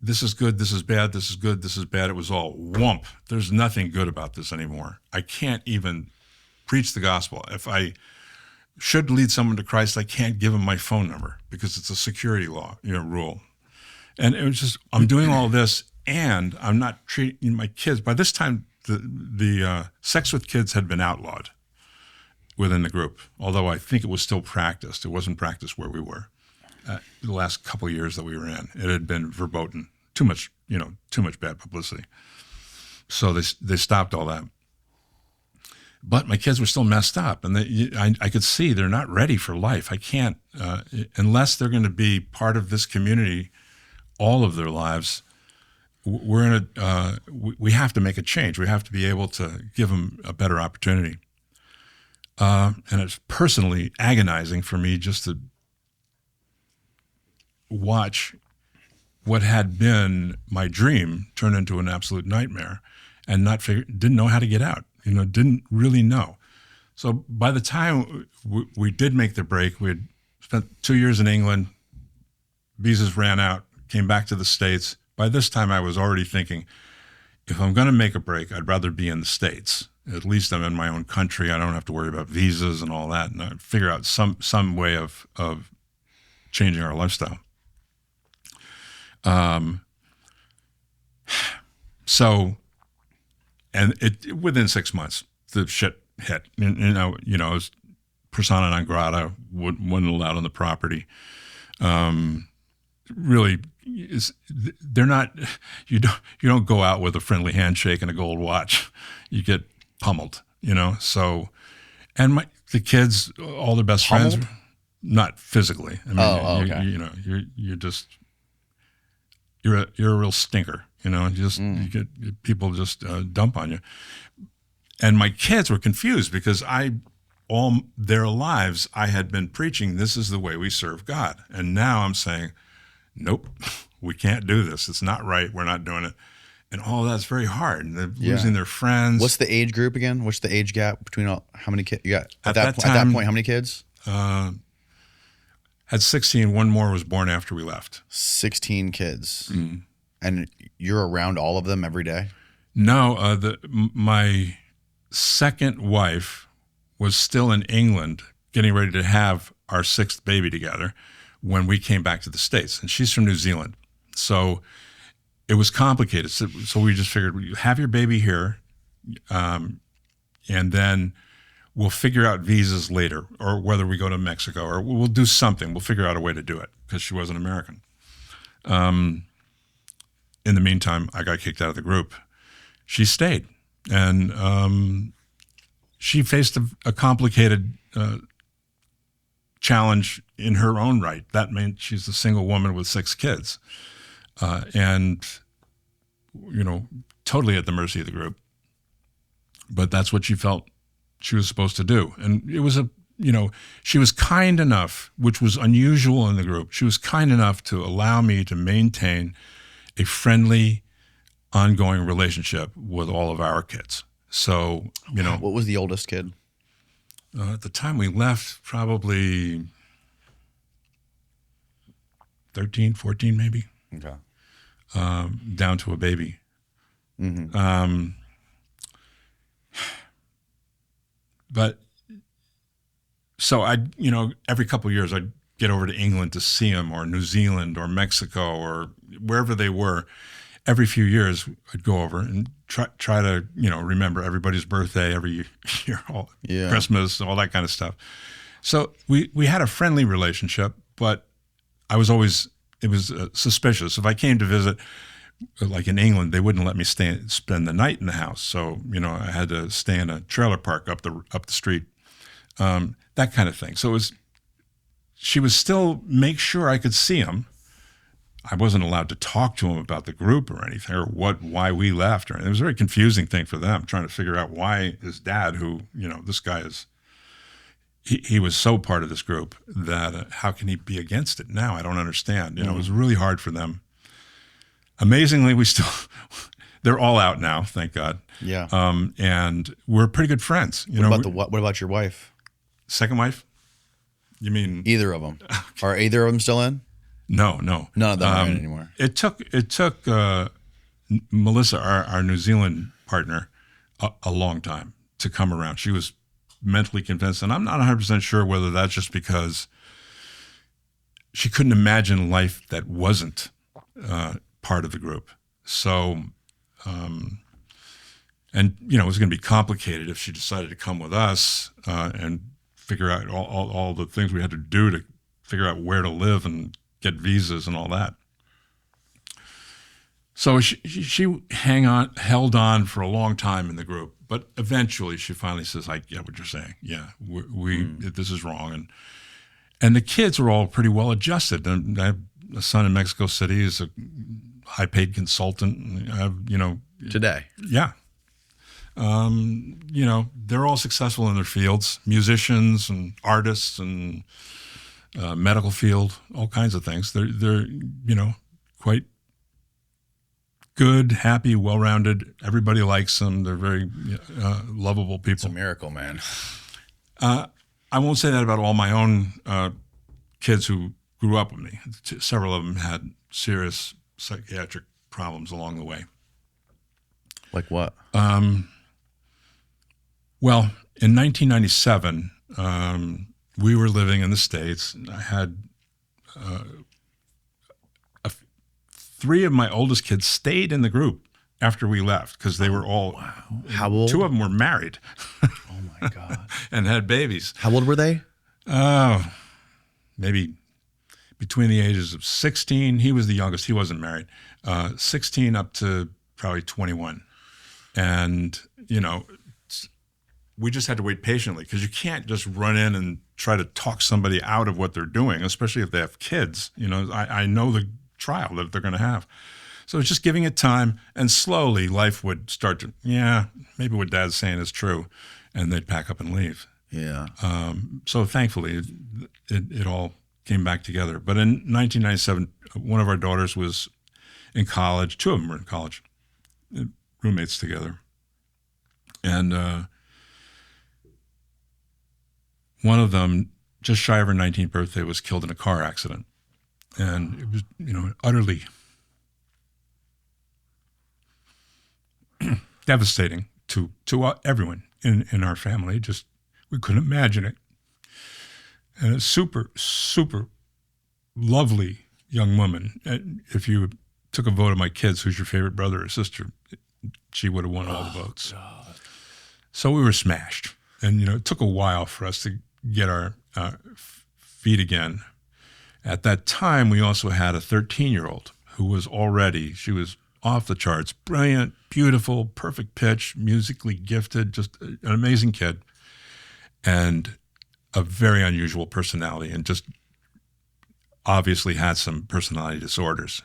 this is good, this is bad, this is good, this is bad. It was all whump. There's nothing good about this anymore. I can't even preach the gospel. If I should lead someone to Christ, I can't give him my phone number because it's a security law, rule. And it was just, I'm doing all this and I'm not treating my kids. By this time, the sex with kids had been outlawed. within the group, although I think it was still practiced. It wasn't practiced where we were. The last couple of years that we were in, it had been verboten. Too much bad publicity. So they stopped all that. But my kids were still messed up, and I could see they're not ready for life. I can't, unless they're going to be part of this community all of their lives. We have to make a change. We have to be able to give them a better opportunity. And it's personally agonizing for me just to watch what had been my dream turn into an absolute nightmare, and didn't know how to get out. Didn't really know. So by the time we did make the break, we had spent 2 years in England, visas ran out, came back to the States. By this time, I was already thinking, if I'm going to make a break, I'd rather be in the States. At least I'm in my own country. I don't have to worry about visas and all that, and I figure out some way of changing our lifestyle. Within 6 months, the shit hit. It was persona non grata, wasn't allowed on the property. Really, they're not. You don't go out with a friendly handshake and a gold watch. You get pummeled. So, and the kids, all their best friends, not physically. I mean, okay. You're a real stinker. You get people just dump on you. And my kids were confused because all their lives I had been preaching, this is the way we serve God. And now I'm saying, nope, we can't do this. It's not right. We're not doing it. And all that's very hard. And they're losing their friends. What's the age group again? What's the age gap between how many kids you got? At that point, how many kids? Had 16. One more was born after we left. 16 kids. Mm. And you're around all of them every day? No, my second wife was still in England getting ready to have our sixth baby together when we came back to the States. And she's from New Zealand. So it was complicated. So we just figured, you have your baby here, and then we'll figure out visas later, or whether we go to Mexico, or we'll do something. We'll figure out a way to do it, because she wasn't American. In the meantime, I got kicked out of the group. She stayed, and she faced a complicated challenge in her own right. That meant she's a single woman with 6 kids, and totally at the mercy of the group. But that's what she felt she was supposed to do. And it was she was kind enough, which was unusual in the group. She was kind enough to allow me to maintain a friendly, ongoing relationship with all of our kids. So, What was the oldest kid? At the time we left, probably 13, 14 maybe. Okay. Down to a baby. Mm-hmm. But so every couple of years I'd get over to England to see them, or New Zealand or Mexico or wherever they were. Every few years I'd go over and try to, remember everybody's birthday every year, Christmas, all that kind of stuff. So we had a friendly relationship, but it was suspicious. If I came to visit, like in England, they wouldn't let me spend the night in the house. So, I had to stay in a trailer park up the street, that kind of thing. So she was still make sure I could see him. I wasn't allowed to talk to him about the group or anything, or why we left. It was a very confusing thing for them, trying to figure out why his dad, who, this guy he was so part of this group that how can he be against it now? I don't understand. It was really hard for them. Amazingly, they're all out now, thank God. Yeah. And we're pretty good friends. What about your wife? Second wife? You mean either of them? Are either of them still in? No. None of them are in anymore. It took Melissa, our New Zealand partner, a long time to come around. She was mentally convinced, and I'm not 100% sure whether that's just because she couldn't imagine life that wasn't part of the group. So, and And, it was going to be complicated if she decided to come with us and figure out all the things we had to do to figure out where to live and get visas and all that. So she held on for a long time in the group, but eventually she finally says, "I get what you're saying. Yeah, this is wrong." And the kids are all pretty well adjusted. And I have a son in Mexico City who's a high-paid consultant. I have, Today. Yeah. They're all successful in their fields, musicians and artists and medical field, all kinds of things. They're quite good, happy, well-rounded. Everybody likes them. They're very lovable people. It's a miracle, man. I won't say that about all my own kids who grew up with me. Several of them had serious psychiatric problems along the way. Like what? Well, in 1997, we were living in the States. I had three of my oldest kids stayed in the group after we left because they were all. Wow. How old? Two of them were married. Oh my God. And had babies. How old were they? Maybe between the ages of 16. He was the youngest. He wasn't married. 16 up to probably 21. And, we just had to wait patiently because you can't just run in and try to talk somebody out of what they're doing, especially if they have kids. I know the trial that they're going to have. So it's just giving it time, and slowly life would start to, maybe what Dad's saying is true, and they'd pack up and leave. Yeah. So thankfully, it all came back together. But in 1997, one of our daughters was in college. Two of them were in college, roommates together. And one of them, just shy of her 19th birthday, was killed in a car accident. And it was, utterly devastating to everyone in our family. Just, we couldn't imagine it. And a super, super lovely young woman. If you took a vote of my kids, who's your favorite brother or sister, she would have won all the votes. God. So we were smashed. And, it took a while for us to get our feet again. At that time, we also had a 13-year-old who was she was off the charts, brilliant, beautiful, perfect pitch, musically gifted, just an amazing kid, and a very unusual personality, and just obviously had some personality disorders.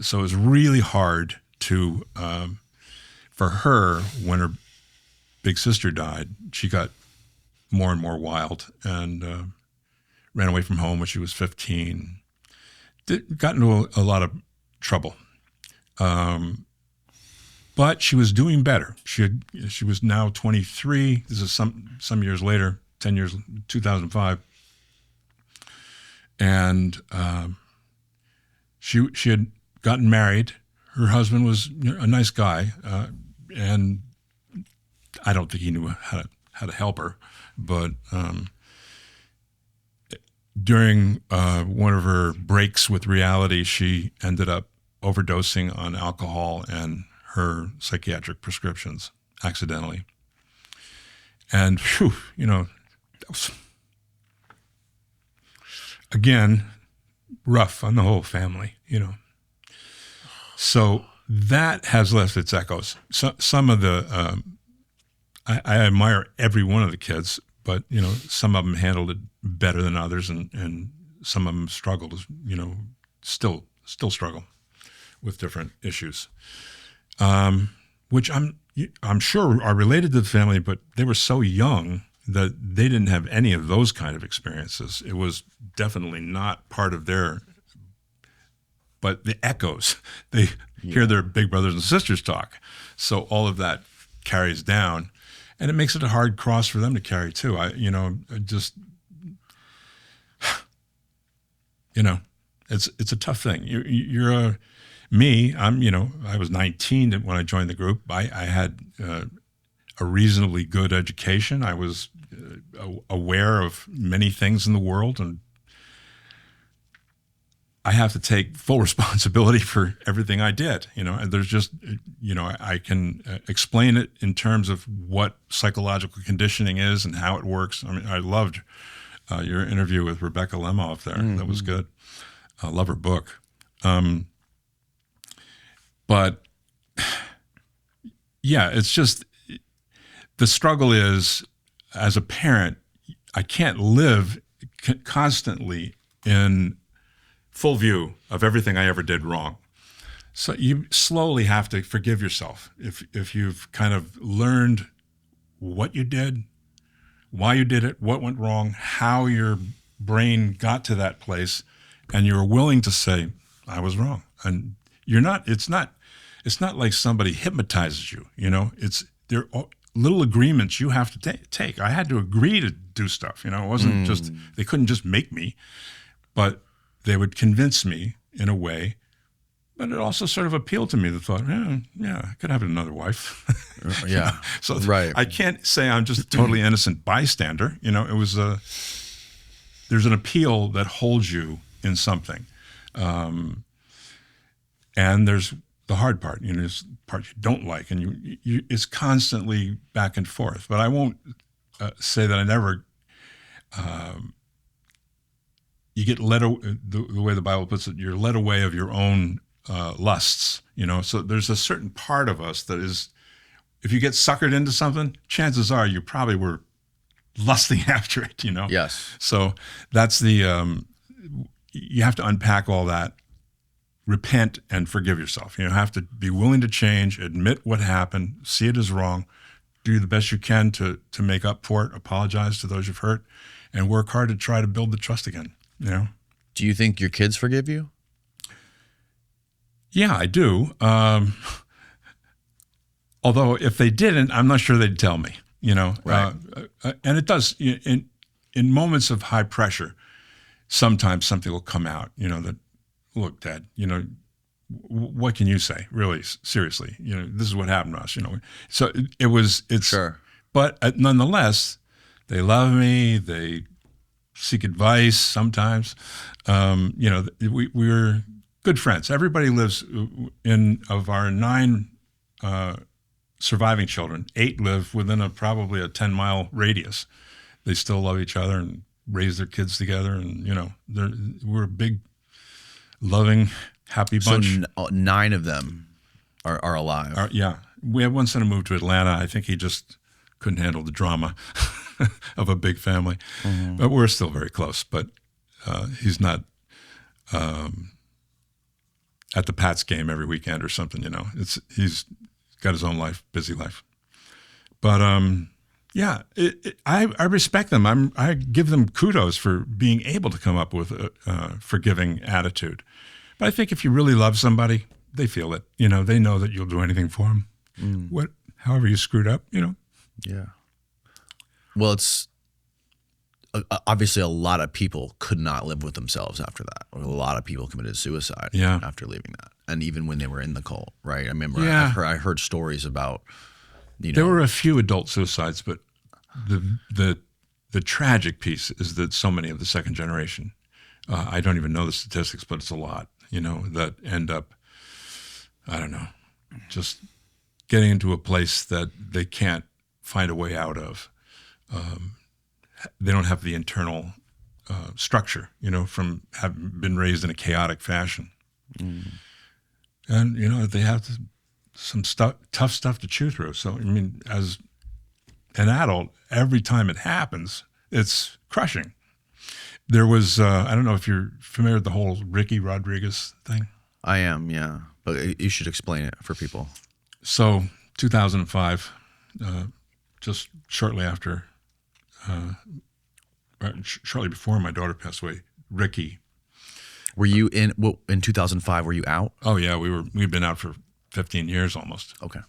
So it was really hard for her, when her big sister died, she got more and more wild and ran away from home when she was 15. Got into a lot of trouble. But she was doing better. She was now 23. This is some years later, 10 years, 2005. And she had gotten married. Her husband was a nice guy, and I don't think he knew how to help her. But during one of her breaks with reality, she ended up overdosing on alcohol and her psychiatric prescriptions accidentally. And that was, again, rough on the whole family, So that has left its echoes. So, some of the, I admire every one of the kids, but, some of them handled it better than others, and some of them struggled, still struggle with different issues, which I'm sure are related to the family, but they were so young that they didn't have any of those kind of experiences. It was definitely not part of but the echoes, they hear their big brothers and sisters talk. So all of that carries down, and it makes it a hard cross for them to carry too. It's a tough thing. I was 19 when I joined the group. I had a reasonably good education. I was aware of many things in the world, and I have to take full responsibility for everything I did. And there's just, I can explain it in terms of what psychological conditioning is and how it works. I mean, I loved your interview with Rebecca Lemoff there. That was good. I love her book. But yeah, it's just, the struggle is, as a parent, I can't live constantly in full view of everything I ever did wrong. So you slowly have to forgive yourself. If you've kind of learned what you did, why you did it, what went wrong, how your brain got to that place, and you're willing to say, I was wrong. And it's not like somebody hypnotizes you, there are little agreements you have to take. I had to agree to do stuff, it wasn't just, they couldn't just make me, but they would convince me in a way, but it also sort of appealed to me, the thought, yeah, I could have another wife. Yeah. So right. I can't say I'm just a totally innocent bystander. It was there's an appeal that holds you in something. And there's the hard part, there's the part you don't like, and it's constantly back and forth. But I won't say that I never, you get led, the way the Bible puts it, you're led away of your own lusts, So there's a certain part of us that is, if you get suckered into something, chances are you probably were lusting after it, Yes. So that's the, you have to unpack all that, repent and forgive yourself. You have to be willing to change, admit what happened, see it as wrong, do the best you can to make up for it, apologize to those you've hurt, and work hard to try to build the trust again. Do you think your kids forgive you? Yeah, I do. Although if they didn't, I'm not sure they'd tell me, Right. And it does, in moments of high pressure, sometimes something will come out, that, look, Dad, what can you say? Really, seriously, this is what happened to us, So it's Sure. But nonetheless, they love me. They seek advice sometimes. We're good friends. Everybody lives of our 9 surviving children, 8 live within probably a 10-mile radius. They still love each other and raise their kids together, and we're a big, loving, happy bunch. So 9 of them are alive. Yeah. We have one son who moved to Atlanta. I think he just couldn't handle the drama of a big family. Mm-hmm. But we're still very close. But he's not at the Pats game every weekend or something, He's got his own life, busy life. But yeah, I respect them. I give them kudos for being able to come up with a forgiving attitude. But I think if you really love somebody, they feel it. They know that you'll do anything for them. However you screwed up, Yeah. Well, it's obviously a lot of people could not live with themselves after that. A lot of people committed suicide after leaving that, and even when they were in the cult, right? I remember I heard stories about. There were a few adult suicides, but the tragic piece is that so many of the second generation, I don't even know the statistics, but it's a lot, that end up, I don't know, just getting into a place that they can't find a way out of. They don't have the internal structure, from having been raised in a chaotic fashion. And, they have some tough stuff to chew through. So, I mean, as an adult, every time it happens, it's crushing. There was, I don't know if you're familiar with the whole Ricky Rodriguez thing. I am, yeah. But you should explain it for people. So, 2005, just shortly after, shortly before my daughter passed away, Ricky. Were you in 2005? Were you out? Oh yeah, we'd been out for 15 years almost. Okay.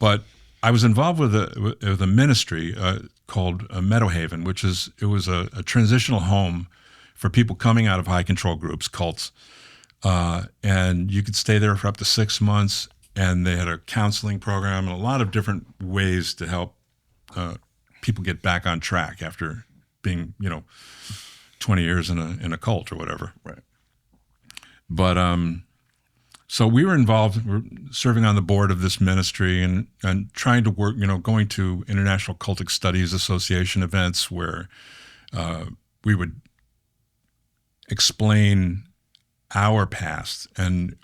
But I was involved with a ministry called Meadow Haven, which was a transitional home for people coming out of high control groups, cults, and you could stay there for up to 6 months. And they had a counseling program and a lot of different ways to help people get back on track after being, 20 years in a cult or whatever. Right. But so we were involved. We're serving on the board of this ministry and trying to work. Going to International Cultic Studies Association events where we would explain our past and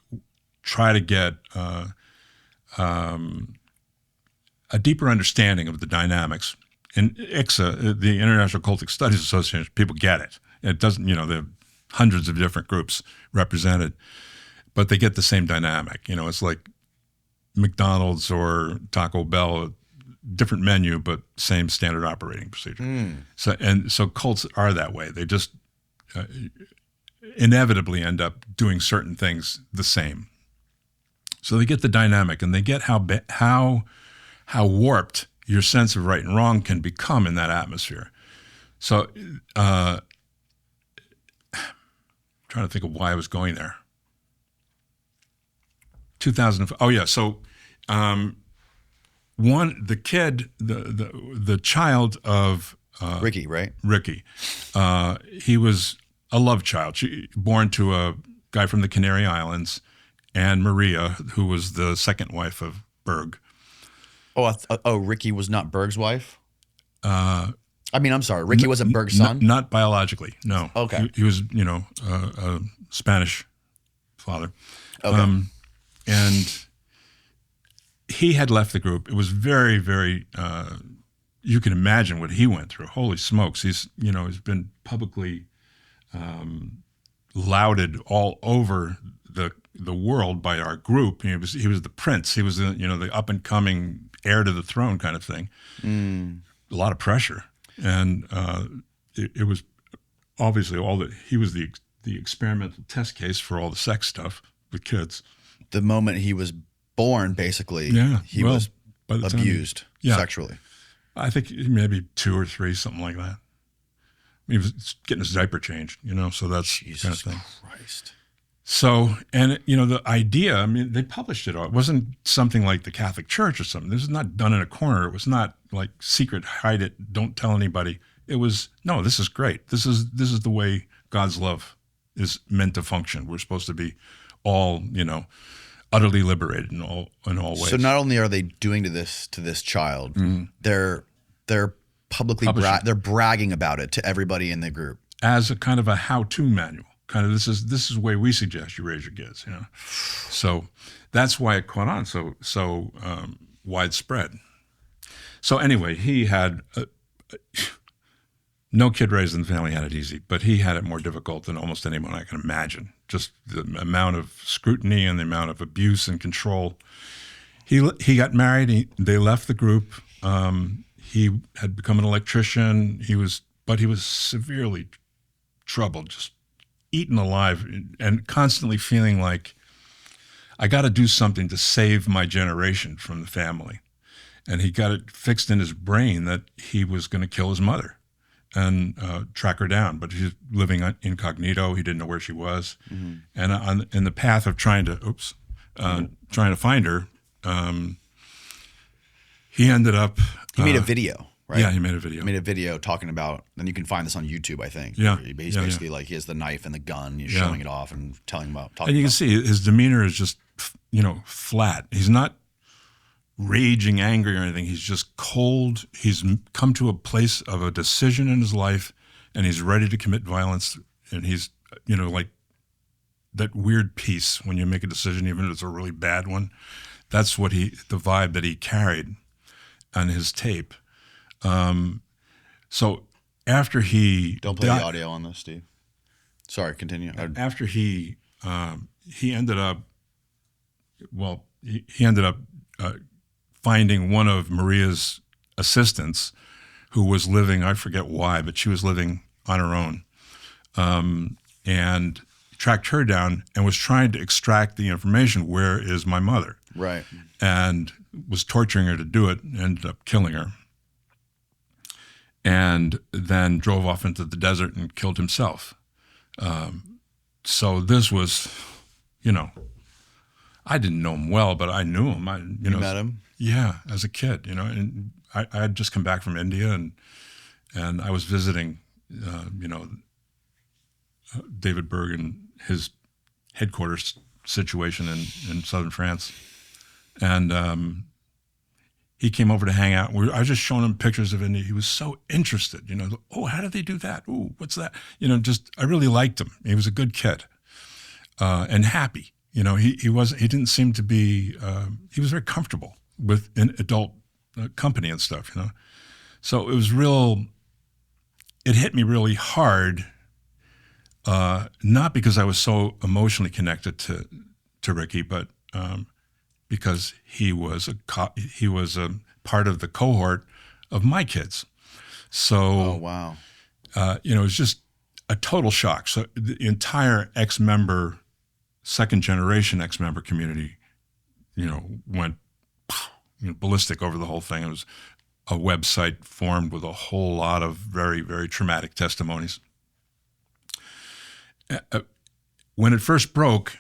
try to get a deeper understanding of the dynamics. In ICSA, the International Cultic Studies Association, people get it. It doesn't, there are hundreds of different groups represented, but they get the same dynamic. It's like McDonald's or Taco Bell, different menu, but same standard operating procedure. So cults are that way. They just inevitably end up doing certain things the same. So they get the dynamic, and they get how warped your sense of right and wrong can become in that atmosphere. So, trying to think of why I was going there. 2005. Oh yeah. So, the child of Ricky, right? Ricky, he was a love child. Born to a guy from the Canary Islands, and Maria, who was the second wife of Berg. Oh, Ricky was not Berg's wife? I'm sorry. Ricky wasn't Berg's son? Not biologically, no. Okay. He was, a Spanish father. Okay. And he had left the group. It was very, very, you can imagine what he went through. Holy smokes. He's been publicly lauded all over the world by our group. He was the prince. He was the up and coming heir to the throne kind of thing. A lot of pressure, and it was obviously he was the experimental test case for all the sex stuff with kids. The moment he was born, basically, he was abused sexually. I think maybe 2 or 3, something like that. He was getting his diaper changed, so that's the kind of thing. Christ. So, and the idea, they published it all. It wasn't something like the Catholic Church or something. This was not done in a corner. It was not like secret, hide it, don't tell anybody. It was, no, this is great. This is the way God's love is meant to function. We're supposed to be all, utterly liberated in all ways. So not only are they doing this child, they're publicly they're bragging about it to everybody in the group as a kind of a how-to manual. Kind of this is the way we suggest you raise your kids, So that's why it caught on so widespread. So anyway, he had no kid raised in the family had it easy, but he had it more difficult than almost anyone I can imagine. Just the amount of scrutiny and the amount of abuse and control. He got married. They left the group. He had become an electrician. But he was severely troubled, just eaten alive, and constantly feeling like, I got to do something to save my generation from the family. And he got it fixed in his brain that he was going to kill his mother and track her down. But he's living incognito. He didn't know where she was. And in the path of trying to find her, he ended up... He made a video, right? Yeah, he made a video. He made a video talking about, and you can find this on YouTube, I think. Yeah. He's basically like, he has the knife and the gun. He's showing it off and talking about. And you can see his demeanor is just, flat. He's not raging, angry or anything. He's just cold. He's come to a place of a decision in his life, and he's ready to commit violence. And he's, like that weird peace when you make a decision, even if it's a really bad one. That's the vibe that he carried on his tape. So after he Don't play the audio on this, Steve. Sorry, continue. After he ended up, he ended up finding one of Maria's assistants who was living, I forget why, but she was living on her own, and tracked her down and was trying to extract the information, where is my mother? Right. And was torturing her to do it, and ended up killing her. And then drove off into the desert and killed himself. So this was, I didn't know him well, but I knew him. You met him? Yeah, as a kid, and I had just come back from India, and I was visiting, David Berg and his headquarters situation in southern France. And he came over to hang out. I was just showing him pictures of it, and he was so interested. Oh, how did they do that? Ooh, what's that? I really liked him. He was a good kid and happy. He didn't seem to be. He was very comfortable with an adult company and stuff. So it was real. It hit me really hard. Not because I was so emotionally connected to Ricky, but because he was a part of the cohort of my kids. So, oh wow, it was just a total shock. So the entire ex-member, second generation ex-member community, went ballistic over the whole thing. It was a website formed with a whole lot of very, very traumatic testimonies. When it first broke,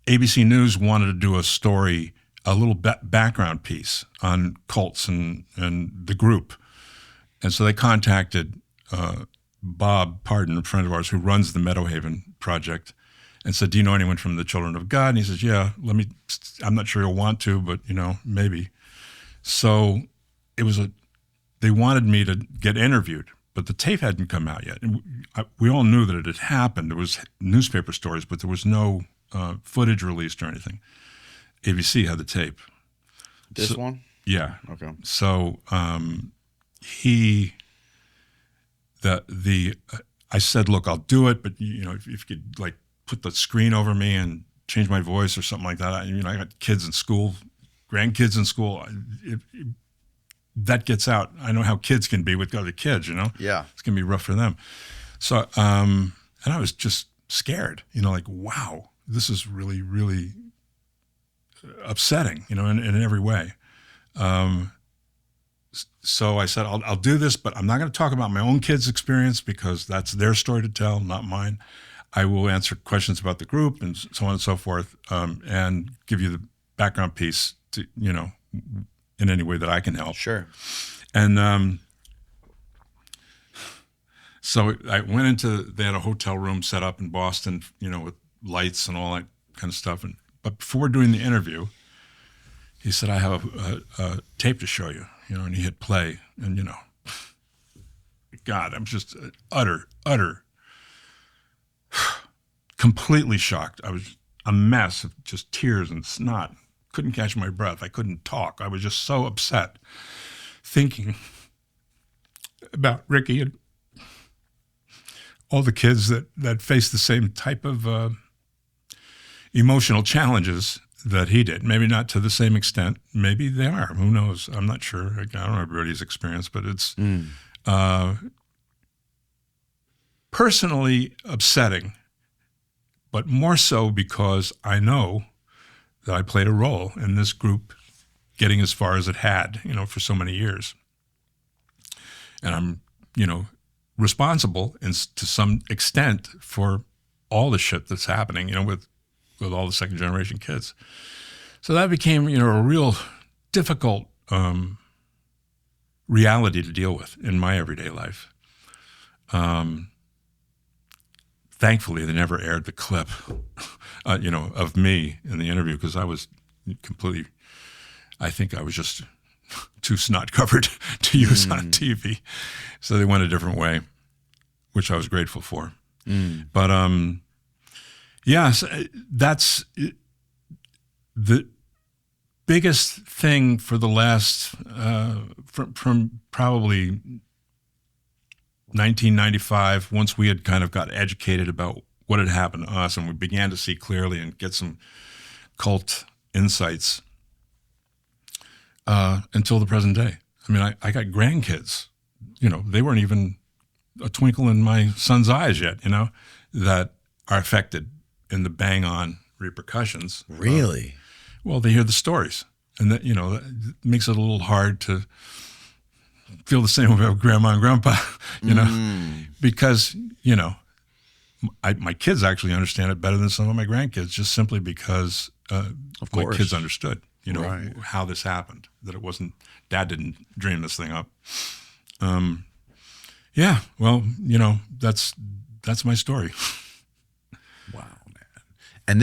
ABC News wanted to do a story, a little background piece on cults and the group. And so they contacted Bob Pardon, a friend of ours who runs the Meadowhaven Project, and said, do you know anyone from the Children of God? And he says, yeah, I'm not sure you'll want to, but, maybe. So they wanted me to get interviewed, but the tape hadn't come out yet. And we all knew that it had happened. There was newspaper stories, but there was no footage released or anything. ABC had the tape. This one? Yeah. Okay. So I said, look, I'll do it, but if you could put the screen over me and change my voice or something like that. I got kids in school, grandkids in school. That gets out. I know how kids can be with other kids. Yeah. It's gonna be rough for them. So and I was just scared. Wow, this is really, really upsetting. In every way. So I said, I'll do this, but I'm not going to talk about my own kids' experience because that's their story to tell, not mine. I will answer questions about the group and so on and so forth, and give you the background piece to, in any way that I can help. Sure. And so I went they had a hotel room set up in Boston, with lights and all that kind of stuff. But before doing the interview, he said, I have a tape to show you, and he hit play. And, God, I'm just utter, completely shocked. I was a mess of just tears and snot. Couldn't catch my breath. I couldn't talk. I was just so upset thinking about Ricky and all the kids that face the same type of emotional challenges that he did. Maybe not to the same extent. Maybe they are. Who knows? I'm not sure. I don't know everybody's experience, but it's personally upsetting, but more so because I know that I played a role in this group getting as far as it had, for so many years. And I'm, responsible to some extent for all the shit that's happening, with all the second generation kids. So that became, a real difficult reality to deal with in my everyday life. Thankfully, they never aired the clip, of me in the interview because I was completely, I think I was just too snot covered to use on TV. So they went a different way, which I was grateful for. But so that's the biggest thing for the last, from probably 1995, once we had kind of got educated about what had happened to us and we began to see clearly and get some cult insights, until the present day. I mean, I got grandkids, they weren't even a twinkle in my son's eyes yet, that are affected in the bang-on repercussions. Really? Well, they hear the stories, and that that makes it a little hard to feel the same way about grandma and grandpa, because my kids actually understand it better than some of my grandkids, just simply because my kids understood, right, how this happened, that it wasn't Dad didn't dream this thing up. Well, that's my story. And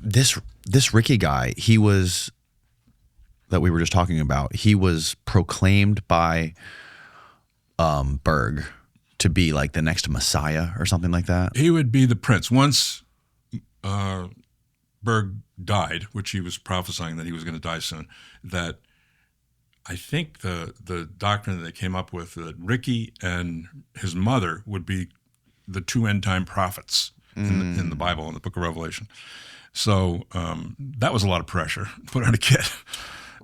this Ricky guy, that we were just talking about, he was proclaimed by Berg to be like the next Messiah or something like that. He would be the prince. Once Berg died, which he was prophesying that he was going to die soon, that I think the doctrine that they came up with, that Ricky and his mother would be the two end-time prophets in the Bible, in the book of Revelation. So that was a lot of pressure put on a kid.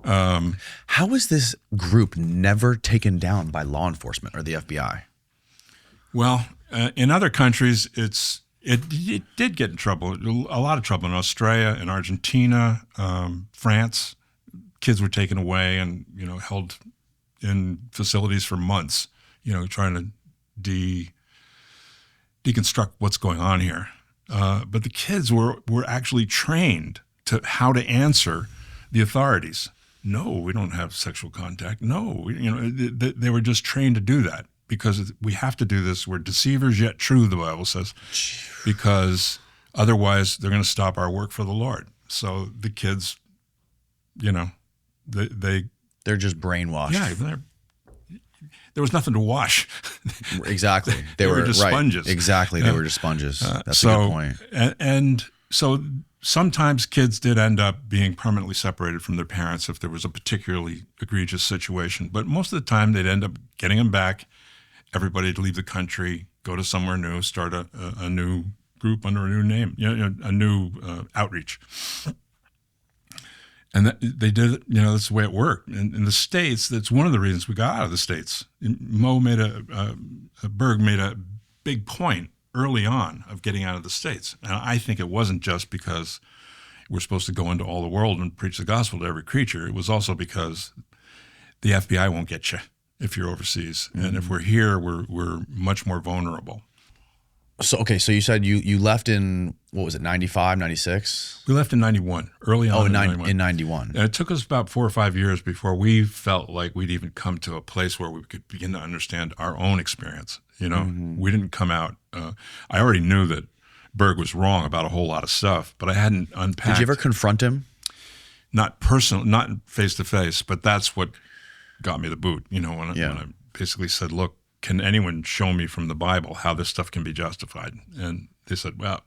How was this group never taken down by law enforcement or the FBI? Well, in other countries, it did get in trouble, a lot of trouble in Australia, in Argentina, France. Kids were taken away and held in facilities for months, trying to deconstruct what's going on here. But the kids were actually trained to how to answer the authorities. No, we don't have sexual contact. No, they were just trained to do that because we have to do this. We're deceivers yet true, the Bible says, because otherwise they're going to stop our work for the Lord. So the kids, they're just brainwashed. Yeah, there was nothing to wash. Exactly. They were just sponges. Exactly. They were just sponges. That's a good point. And so sometimes kids did end up being permanently separated from their parents if there was a particularly egregious situation. But most of the time, they'd end up getting them back, everybody to leave the country, go to somewhere new, start a new group under a new name, a new outreach. And they did it, that's the way it worked. And in the States, that's one of the reasons we got out of the States. Berg made a big point early on of getting out of the States. And I think it wasn't just because we're supposed to go into all the world and preach the gospel to every creature. It was also because the FBI won't get you if you're overseas. Mm-hmm. And if we're here, we're much more vulnerable. So you said you left in, what was it, 95, 96? We left in 91, early on. In 91. And it took us about 4 or 5 years before we felt like we'd even come to a place where we could begin to understand our own experience. Mm-hmm. We didn't come out. I already knew that Berg was wrong about a whole lot of stuff, but I hadn't unpacked. Did you ever confront him? Not personal, not face to face, but that's what got me the boot. When I basically said, look, can anyone show me from the Bible how this stuff can be justified? And they said, well,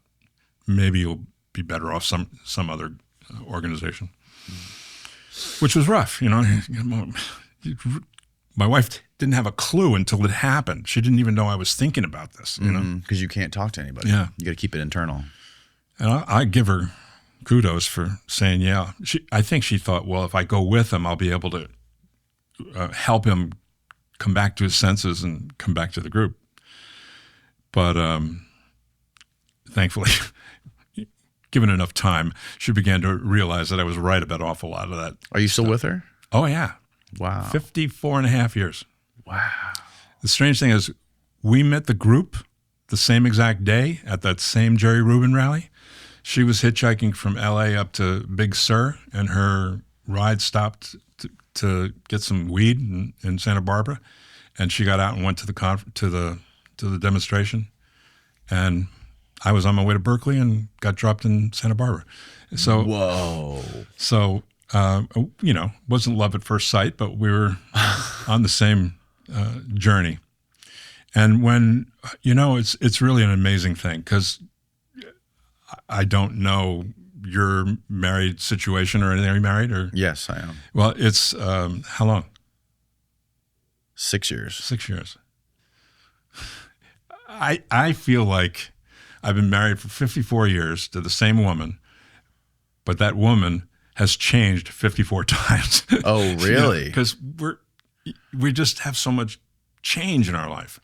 maybe you'll be better off some other organization, which was rough. My wife didn't have a clue until it happened. She didn't even know I was thinking about this. Because you can't talk to anybody. Yeah, you got to keep it internal. And I give her kudos for saying, yeah. I think she thought, well, if I go with him, I'll be able to help him come back to his senses and come back to the group. But thankfully, given enough time, she began to realize that I was right about an awful lot of that. Are you still with her? Oh, yeah. Wow. 54 and a half years. Wow. The strange thing is we met the group the same exact day at that same Jerry Rubin rally. She was hitchhiking from L.A. up to Big Sur, and her ride stopped to get some weed in Santa Barbara, and she got out and went to the demonstration, and I was on my way to Berkeley and got dropped in Santa Barbara. So whoa. So wasn't love at first sight, but we were on the same journey. And when it's really an amazing thing, because I don't know your married situation or anything. Are you married? Or yes, I am. Well, it's how long? 6 years. 6 years. I feel like I've been married for 54 years to the same woman, but that woman has changed 54 times. Oh, really? Because we just have so much change in our life.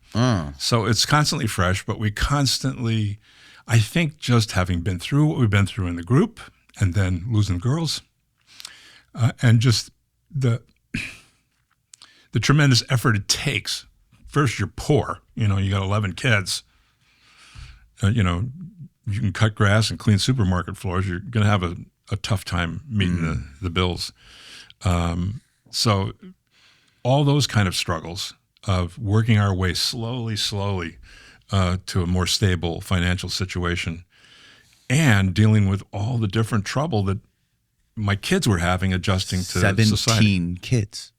So it's constantly fresh, but we constantly, I think, just having been through what we've been through in the group and then losing girls and just the tremendous effort it takes. First, you're poor. You got 11 kids. You can cut grass and clean supermarket floors. You're going to have a tough time meeting the bills. So all those kind of struggles of working our way slowly to a more stable financial situation, and dealing with all the different trouble that my kids were having adjusting to 17 society. kids.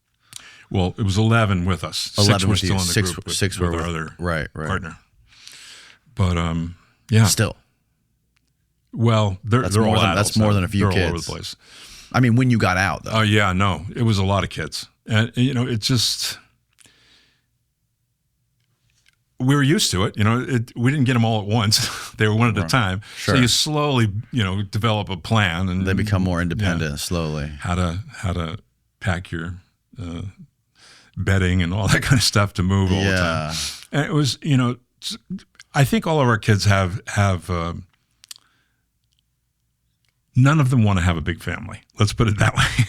Well, it was 11 with us. 11 Six were with still you. in the Six- group with, six with were our with- other right. partner. But yeah. Still, Well, they're That's all more than- adults that's more now. than a few They're all over kids. the place. I mean, when you got out, though. Oh yeah, no, it was a lot of kids, and it just we were used to it. We didn't get them all at once; they were one at a time. Sure. So you slowly, develop a plan, and They become more independent slowly. how to pack your bedding and all that kind of stuff to move all the time. And it was, I think all of our kids have. None of them want to have a big family. Let's put it that way.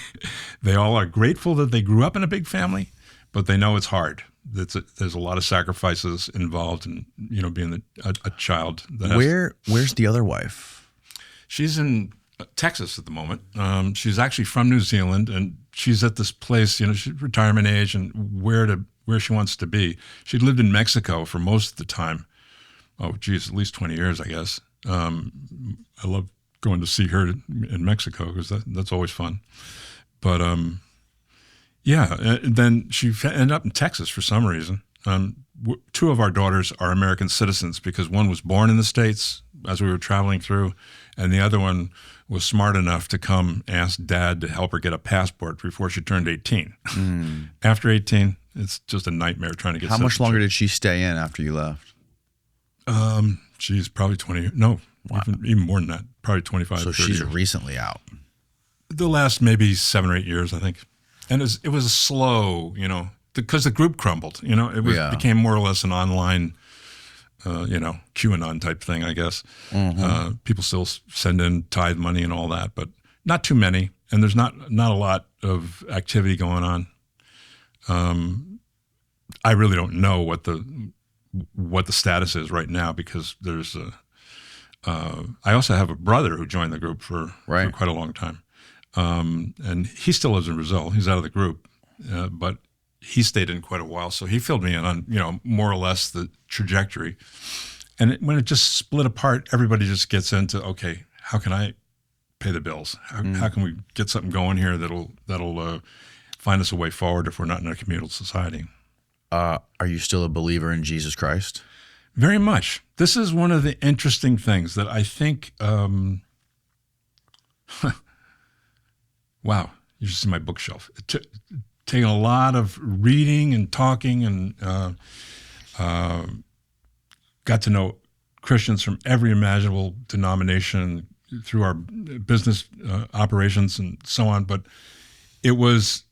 They all are grateful that they grew up in a big family, but they know it's hard. There's a lot of sacrifices involved in being a child. Where's the other wife? She's in Texas at the moment. She's actually from New Zealand, and she's at this place. She's retirement age, and where she wants to be. She'd lived in Mexico for most of the time. Oh, geez, at least 20 years, I guess. I love going to see her in Mexico because that's always fun. But then she ended up in Texas for some reason. Two of our daughters are American citizens because one was born in the States as we were traveling through, and the other one was smart enough to come ask Dad to help her get a passport before she turned 18. After 18, it's just a nightmare trying to get. How much longer did she stay in after you left? She's probably 20. No, even more than that. Probably 25. So 30 she's years. recently out. The last maybe 7 or 8 years, I think. And it was slow, because the group crumbled. It became more or less an online, QAnon type thing, I guess. Mm-hmm. People still send in tithe money and all that, but not too many. And there's not a lot of activity going on. I really don't know what the status is right now because there's I also have a brother who joined the group for quite a long time. And he still lives in Brazil. He's out of the group, but he stayed in quite a while. So he filled me in on, more or less the trajectory. And when it just split apart, everybody just gets into, okay, how can I pay the bills? How can we get something going here that'll find us a way forward if we're not in a communal society? Are you still a believer in Jesus Christ? Very much. This is one of the interesting things that I think, wow, you should see my bookshelf. Taking a lot of reading and talking and got to know Christians from every imaginable denomination through our business operations and so on. But it was,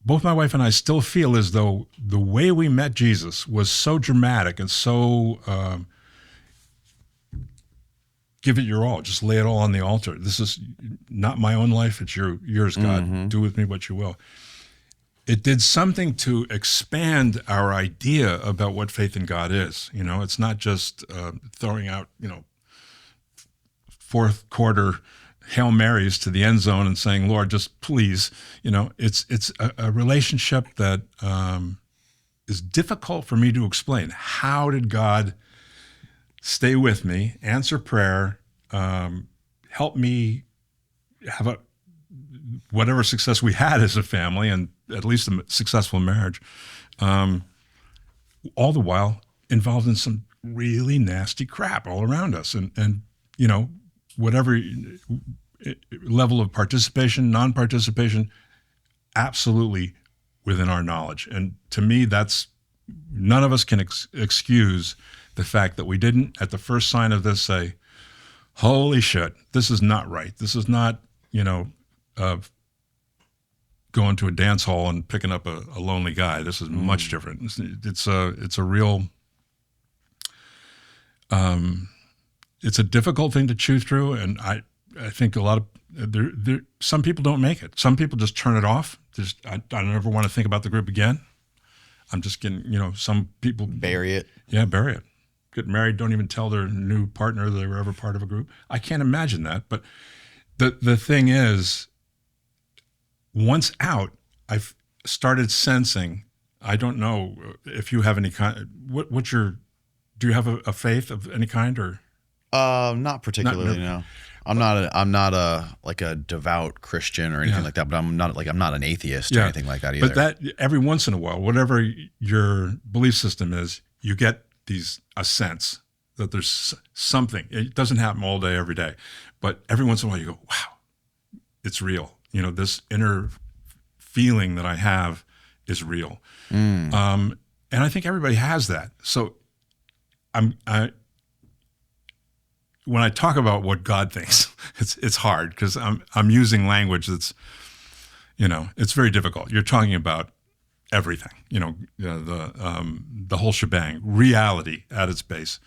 both my wife and I still feel as though the way we met Jesus was so dramatic and so give it your all, just lay it all on the altar. This is not my own life, it's yours, God. Mm-hmm. Do with me what you will. It did something to expand our idea about what faith in God is. It's not just throwing out, fourth quarter Hail Marys to the end zone and saying, Lord, just please, it's a relationship that is difficult for me to explain. How did God stay with me, answer prayer, help me have whatever success we had as a family and at least a successful marriage, all the while involved in some really nasty crap all around us. And whatever level of participation, non-participation, absolutely within our knowledge. And to me, that's none of us can excuse the fact that we didn't, at the first sign of this, say, holy shit, this is not right. This is not, going to a dance hall and picking up a lonely guy. This is much different. It's a real, it's a difficult thing to chew through. And I think a lot of, some people don't make it. Some people just turn it off. I don't ever want to think about the group again. I'm just getting, some people Bury it. Yeah, bury it. Get married, don't even tell their new partner they were ever part of a group. I can't imagine that. But the thing is, once out, I've started sensing I don't know if you have any kind. What's your? Do you have a faith of any kind or? Not particularly. No, I'm not a like a devout Christian or anything like that. But I'm not an atheist or anything like that either. But that every once in a while, whatever your belief system is, you get a sense that there's something. It doesn't happen all day, every day, but every once in a while, you go, "Wow, it's real." This inner feeling that I have is real, and I think everybody has that. So, when I talk about what God thinks, it's hard because I'm using language that's, it's very difficult. You're talking about everything, the whole shebang, reality at its base.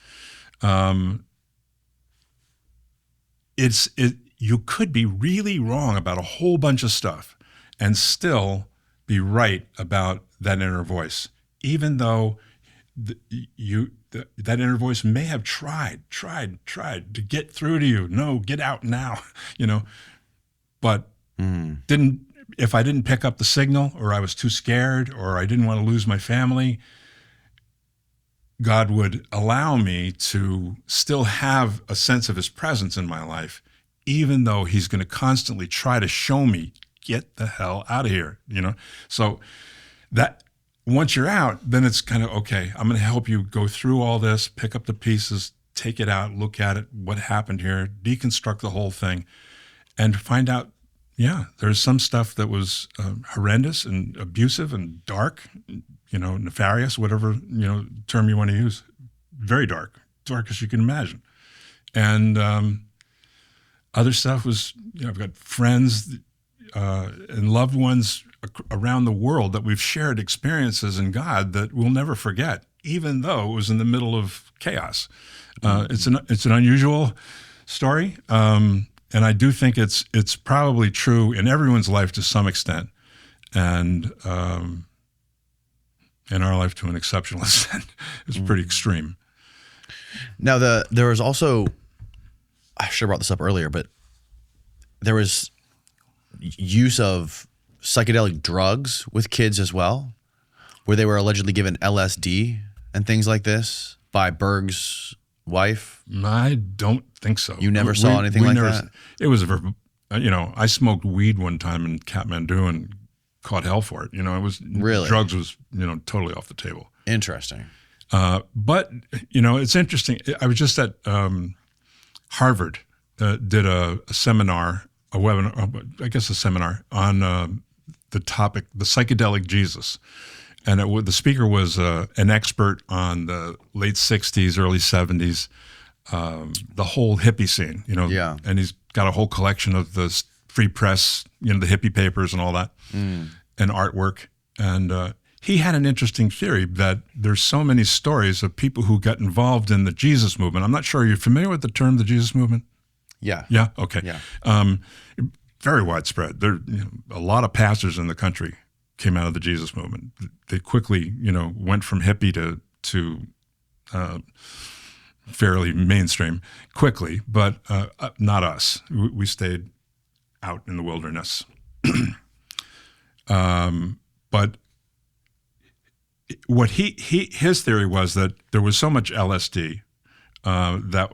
You could be really wrong about a whole bunch of stuff and still be right about that inner voice, even though that inner voice may have tried to get through to you. No, get out now, but didn't. If I didn't pick up the signal, or I was too scared, or I didn't want to lose my family, God would allow me to still have a sense of his presence in my life, even though he's going to constantly try to show me, get the hell out of here, So that once you're out, then it's kind of, okay, I'm going to help you go through all this, pick up the pieces, take it out, look at it, what happened here, deconstruct the whole thing, and find out, there's some stuff that was horrendous and abusive and dark, nefarious, whatever, term you want to use. Very dark as you can imagine. And other stuff was, I've got friends and loved ones around the world that we've shared experiences in God that we'll never forget, even though it was in the middle of chaos. It's an unusual story. And I do think it's probably true in everyone's life to some extent, and in our life to an exceptional extent. It's pretty extreme. Now, there was also, I should have brought this up earlier, but there was use of psychedelic drugs with kids as well, where they were allegedly given LSD and things like this by Berg's wife. I don't think so. You never saw anything like that? It was, I smoked weed one time in Kathmandu and caught hell for it. It was really, drugs was, totally off the table. Interesting. But, it's interesting. I was just at Harvard, did a seminar, a webinar, I guess a seminar on the topic, the Psychedelic Jesus. And the speaker was an expert on the late 60s, early 70s, the whole hippie scene, and he's got a whole collection of the free press, the hippie papers and all that, and artwork. And he had an interesting theory that there's so many stories of people who got involved in the Jesus movement. I'm not sure, are you familiar with the term, the Jesus movement? Yeah. Yeah? Okay. Yeah. Very widespread. There, a lot of pastors in the country came out of the Jesus movement. They quickly, went from hippie to fairly mainstream quickly, but not us. We stayed out in the wilderness. But what his theory was that there was so much LSD that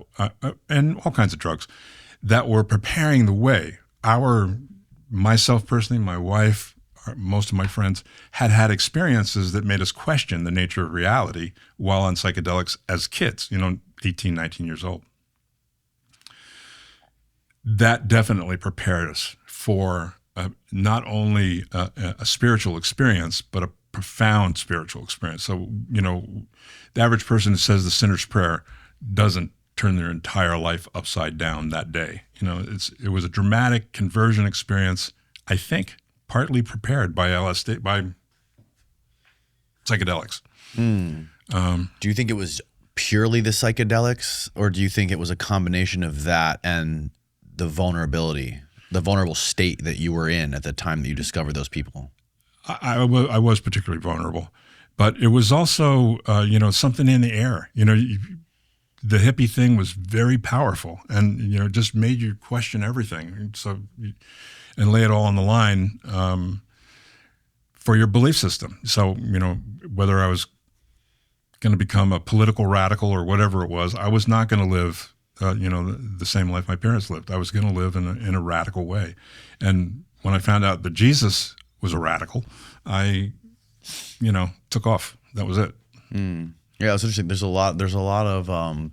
and all kinds of drugs that were preparing the way. Myself personally, my wife, most of my friends had experiences that made us question the nature of reality while on psychedelics as kids, 18, 19 years old. That definitely prepared us for not only a spiritual experience, but a profound spiritual experience. So, the average person who says the sinner's prayer doesn't turn their entire life upside down that day. It was a dramatic conversion experience, I think, partly prepared by LSD, by psychedelics. Do you think it was purely the psychedelics, or do you think it was a combination of that and the vulnerable state that you were in at the time that you discovered those people? I was particularly vulnerable, but it was also, something in the air. The hippie thing was very powerful, and just made you question everything. So, and lay it all on the line for your belief system. So, whether I was going to become a political radical or whatever it was, I was not going to live, the same life my parents lived. I was going to live in a radical way. And when I found out that Jesus was a radical, I, took off. That was it. Yeah, it's interesting. There's a lot of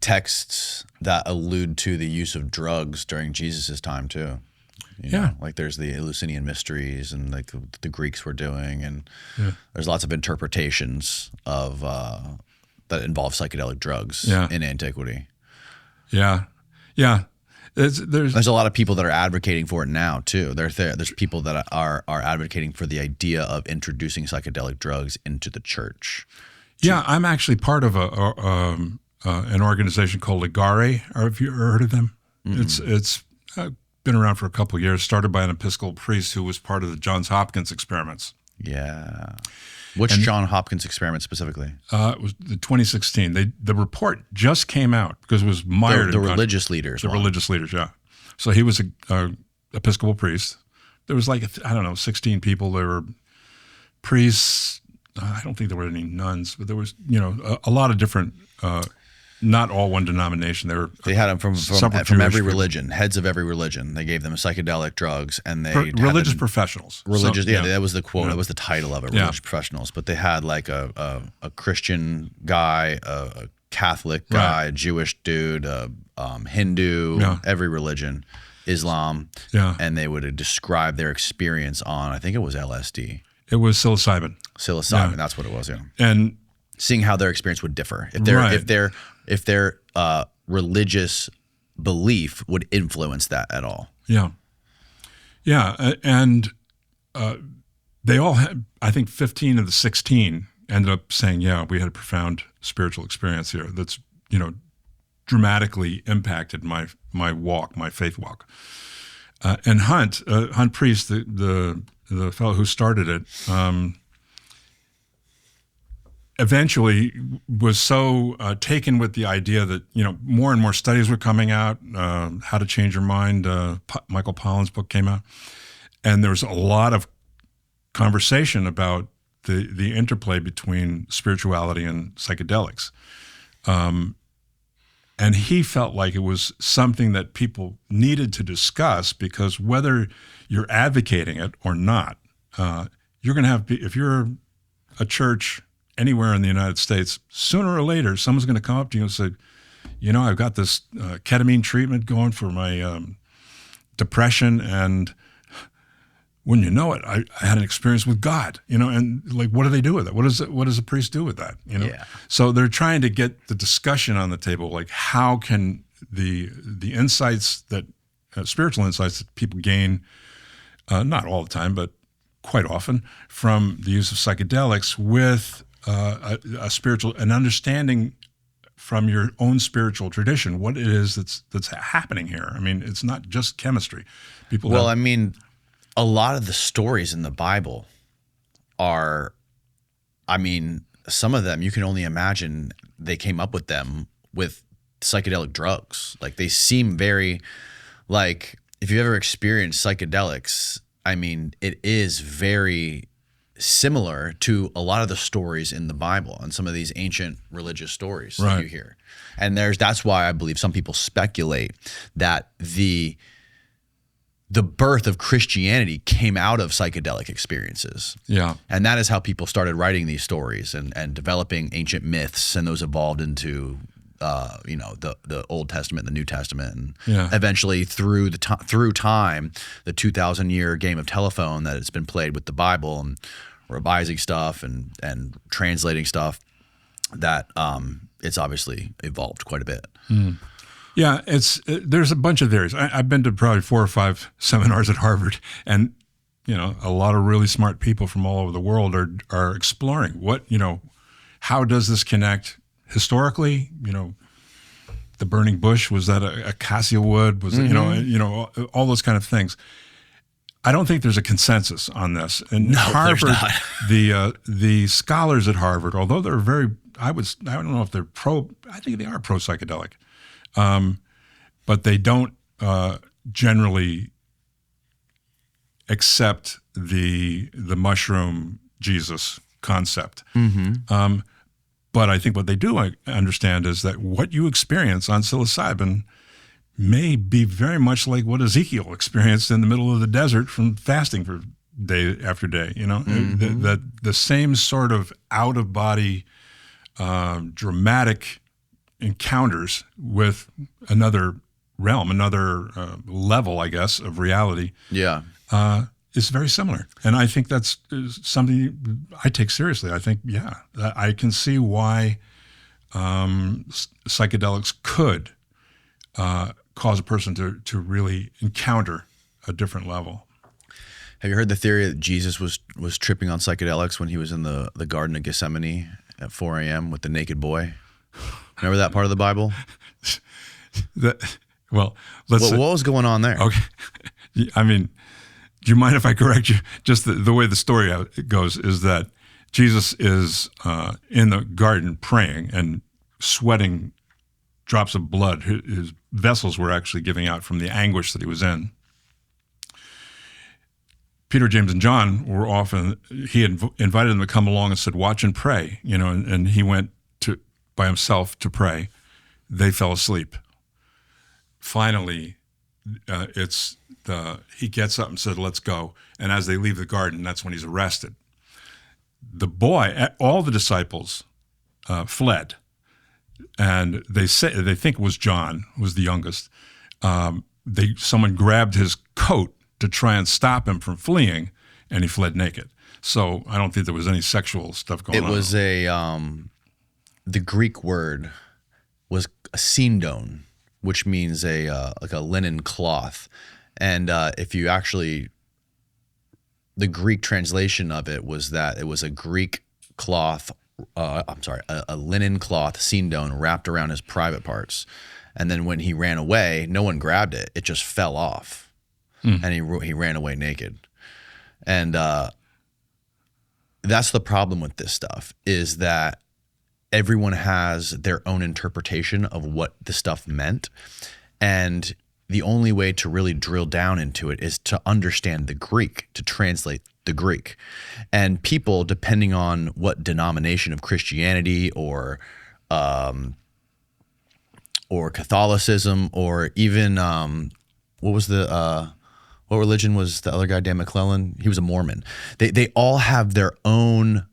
texts that allude to the use of drugs during Jesus's time too. You know, like there's the Eleusinian mysteries and like the Greeks were doing, and there's lots of interpretations of that involve psychedelic drugs in antiquity. Yeah, yeah. There's a lot of people that are advocating for it now too. There's people that are advocating for the idea of introducing psychedelic drugs into the church. Yeah, I'm actually part of an organization called Ligare. Have you ever heard of them? Mm-hmm. It's been around for a couple of years. Started by an Episcopal priest who was part of the Johns Hopkins experiments. Yeah. Which John Hopkins experiment specifically? It was the 2016. The report just came out because it was mired the religious leaders. The religious leaders, yeah. So he was a Episcopal priest. There was 16 people. There were priests. I don't think there were any nuns, but there was, a lot of different. Not all one denomination. They had them from every religion, heads of every religion. They gave them psychedelic drugs, and they religious professionals. Religious, that was the quote. That was the title of it. Religious professionals. But they had like a Christian guy, a Catholic guy, a Jewish dude, a Hindu, every religion, Islam, and they would describe their experience on. I think it was LSD. It was psilocybin. That's what it was. Yeah, and seeing how their experience would differ if their religious belief would influence that at all. And they all had, I think 15 of the 16 ended up saying, we had a profound spiritual experience here that's, dramatically impacted my faith walk. And Hunt Priest, the fellow who started it, eventually was so taken with the idea that, more and more studies were coming out, How to Change Your Mind, Michael Pollan's book came out, and there was a lot of conversation about the interplay between spirituality and psychedelics. And he felt like it was something that people needed to discuss, because whether you're advocating it or not, you're going to have, if you're a church anywhere in the United States, sooner or later, someone's going to come up to you and say, I've got this ketamine treatment going for my depression, and wouldn't you know it, I had an experience with God, and like, what do they do with it? What does a priest do with that? So they're trying to get the discussion on the table, like how can the insights that, spiritual insights that people gain, not all the time, but quite often, from the use of psychedelics with an understanding from your own spiritual tradition, what it is that's happening here. I mean, it's not just chemistry. A lot of the stories in the Bible are, some of them you can only imagine they came up with them with psychedelic drugs. Like, they seem very, like, if you've ever experienced psychedelics, it is very similar to a lot of the stories in the Bible and some of these ancient religious stories that you hear. And that's why I believe some people speculate that the birth of Christianity came out of psychedelic experiences. Yeah. And that is how people started writing these stories and developing ancient myths, and those evolved into the Old Testament, the New Testament, and eventually through time, the 2,000-year game of telephone that has been played with the Bible, and revising stuff and translating stuff, that it's obviously evolved quite a bit. Yeah, there's a bunch of theories. I've been to probably 4 or 5 seminars at Harvard, and a lot of really smart people from all over the world are exploring how does this connect historically. The burning bush, was that a acacia wood? Was it, all those kind of things. I don't think there's a consensus on this. And Harvard, the scholars at Harvard, although they're I don't know if they're I think they are pro psychedelic. But they don't generally accept the mushroom Jesus concept. But I think what they do understand is that what you experience on psilocybin may be very much like what Ezekiel experienced in the middle of the desert from fasting for day after day. The same sort of out of body, dramatic encounters with another realm, another level, I guess, of reality. Yeah. Is very similar. And I think that's something I take seriously. I think, I can see why psychedelics could cause a person to really encounter a different level. Have you heard the theory that Jesus was tripping on psychedelics when he was in the Garden of Gethsemane at 4 a.m. with the naked boy? Remember that part of the Bible? What was going on there? Okay. I mean, do you mind if I correct you? Just the way the story goes is that Jesus is in the garden praying and sweating drops of blood. His vessels were actually giving out from the anguish that he was in. Peter, James, and John were often, he invited them to come along and said, watch and pray, and he went by himself to pray. They fell asleep. Finally, he gets up and said, let's go. And as they leave the garden, that's when he's arrested. The boy, all the disciples fled. And they think it was John, who was the youngest. Someone grabbed his coat to try and stop him from fleeing, and he fled naked. So I don't think there was any sexual stuff going on. It was the Greek word was a sindon, which means like a linen cloth. And if you actually, the Greek translation of it was that it was a Greek cloth, a linen cloth, sindon, wrapped around his private parts. And then when he ran away, no one grabbed it. It just fell off. And he ran away naked. And that's the problem with this stuff, is that everyone has their own interpretation of what the stuff meant. And the only way to really drill down into it is to understand the Greek, to translate the Greek. And people, depending on what denomination of Christianity or Catholicism, or even what religion was the other guy, Dan McClellan? He was a Mormon. They all have their own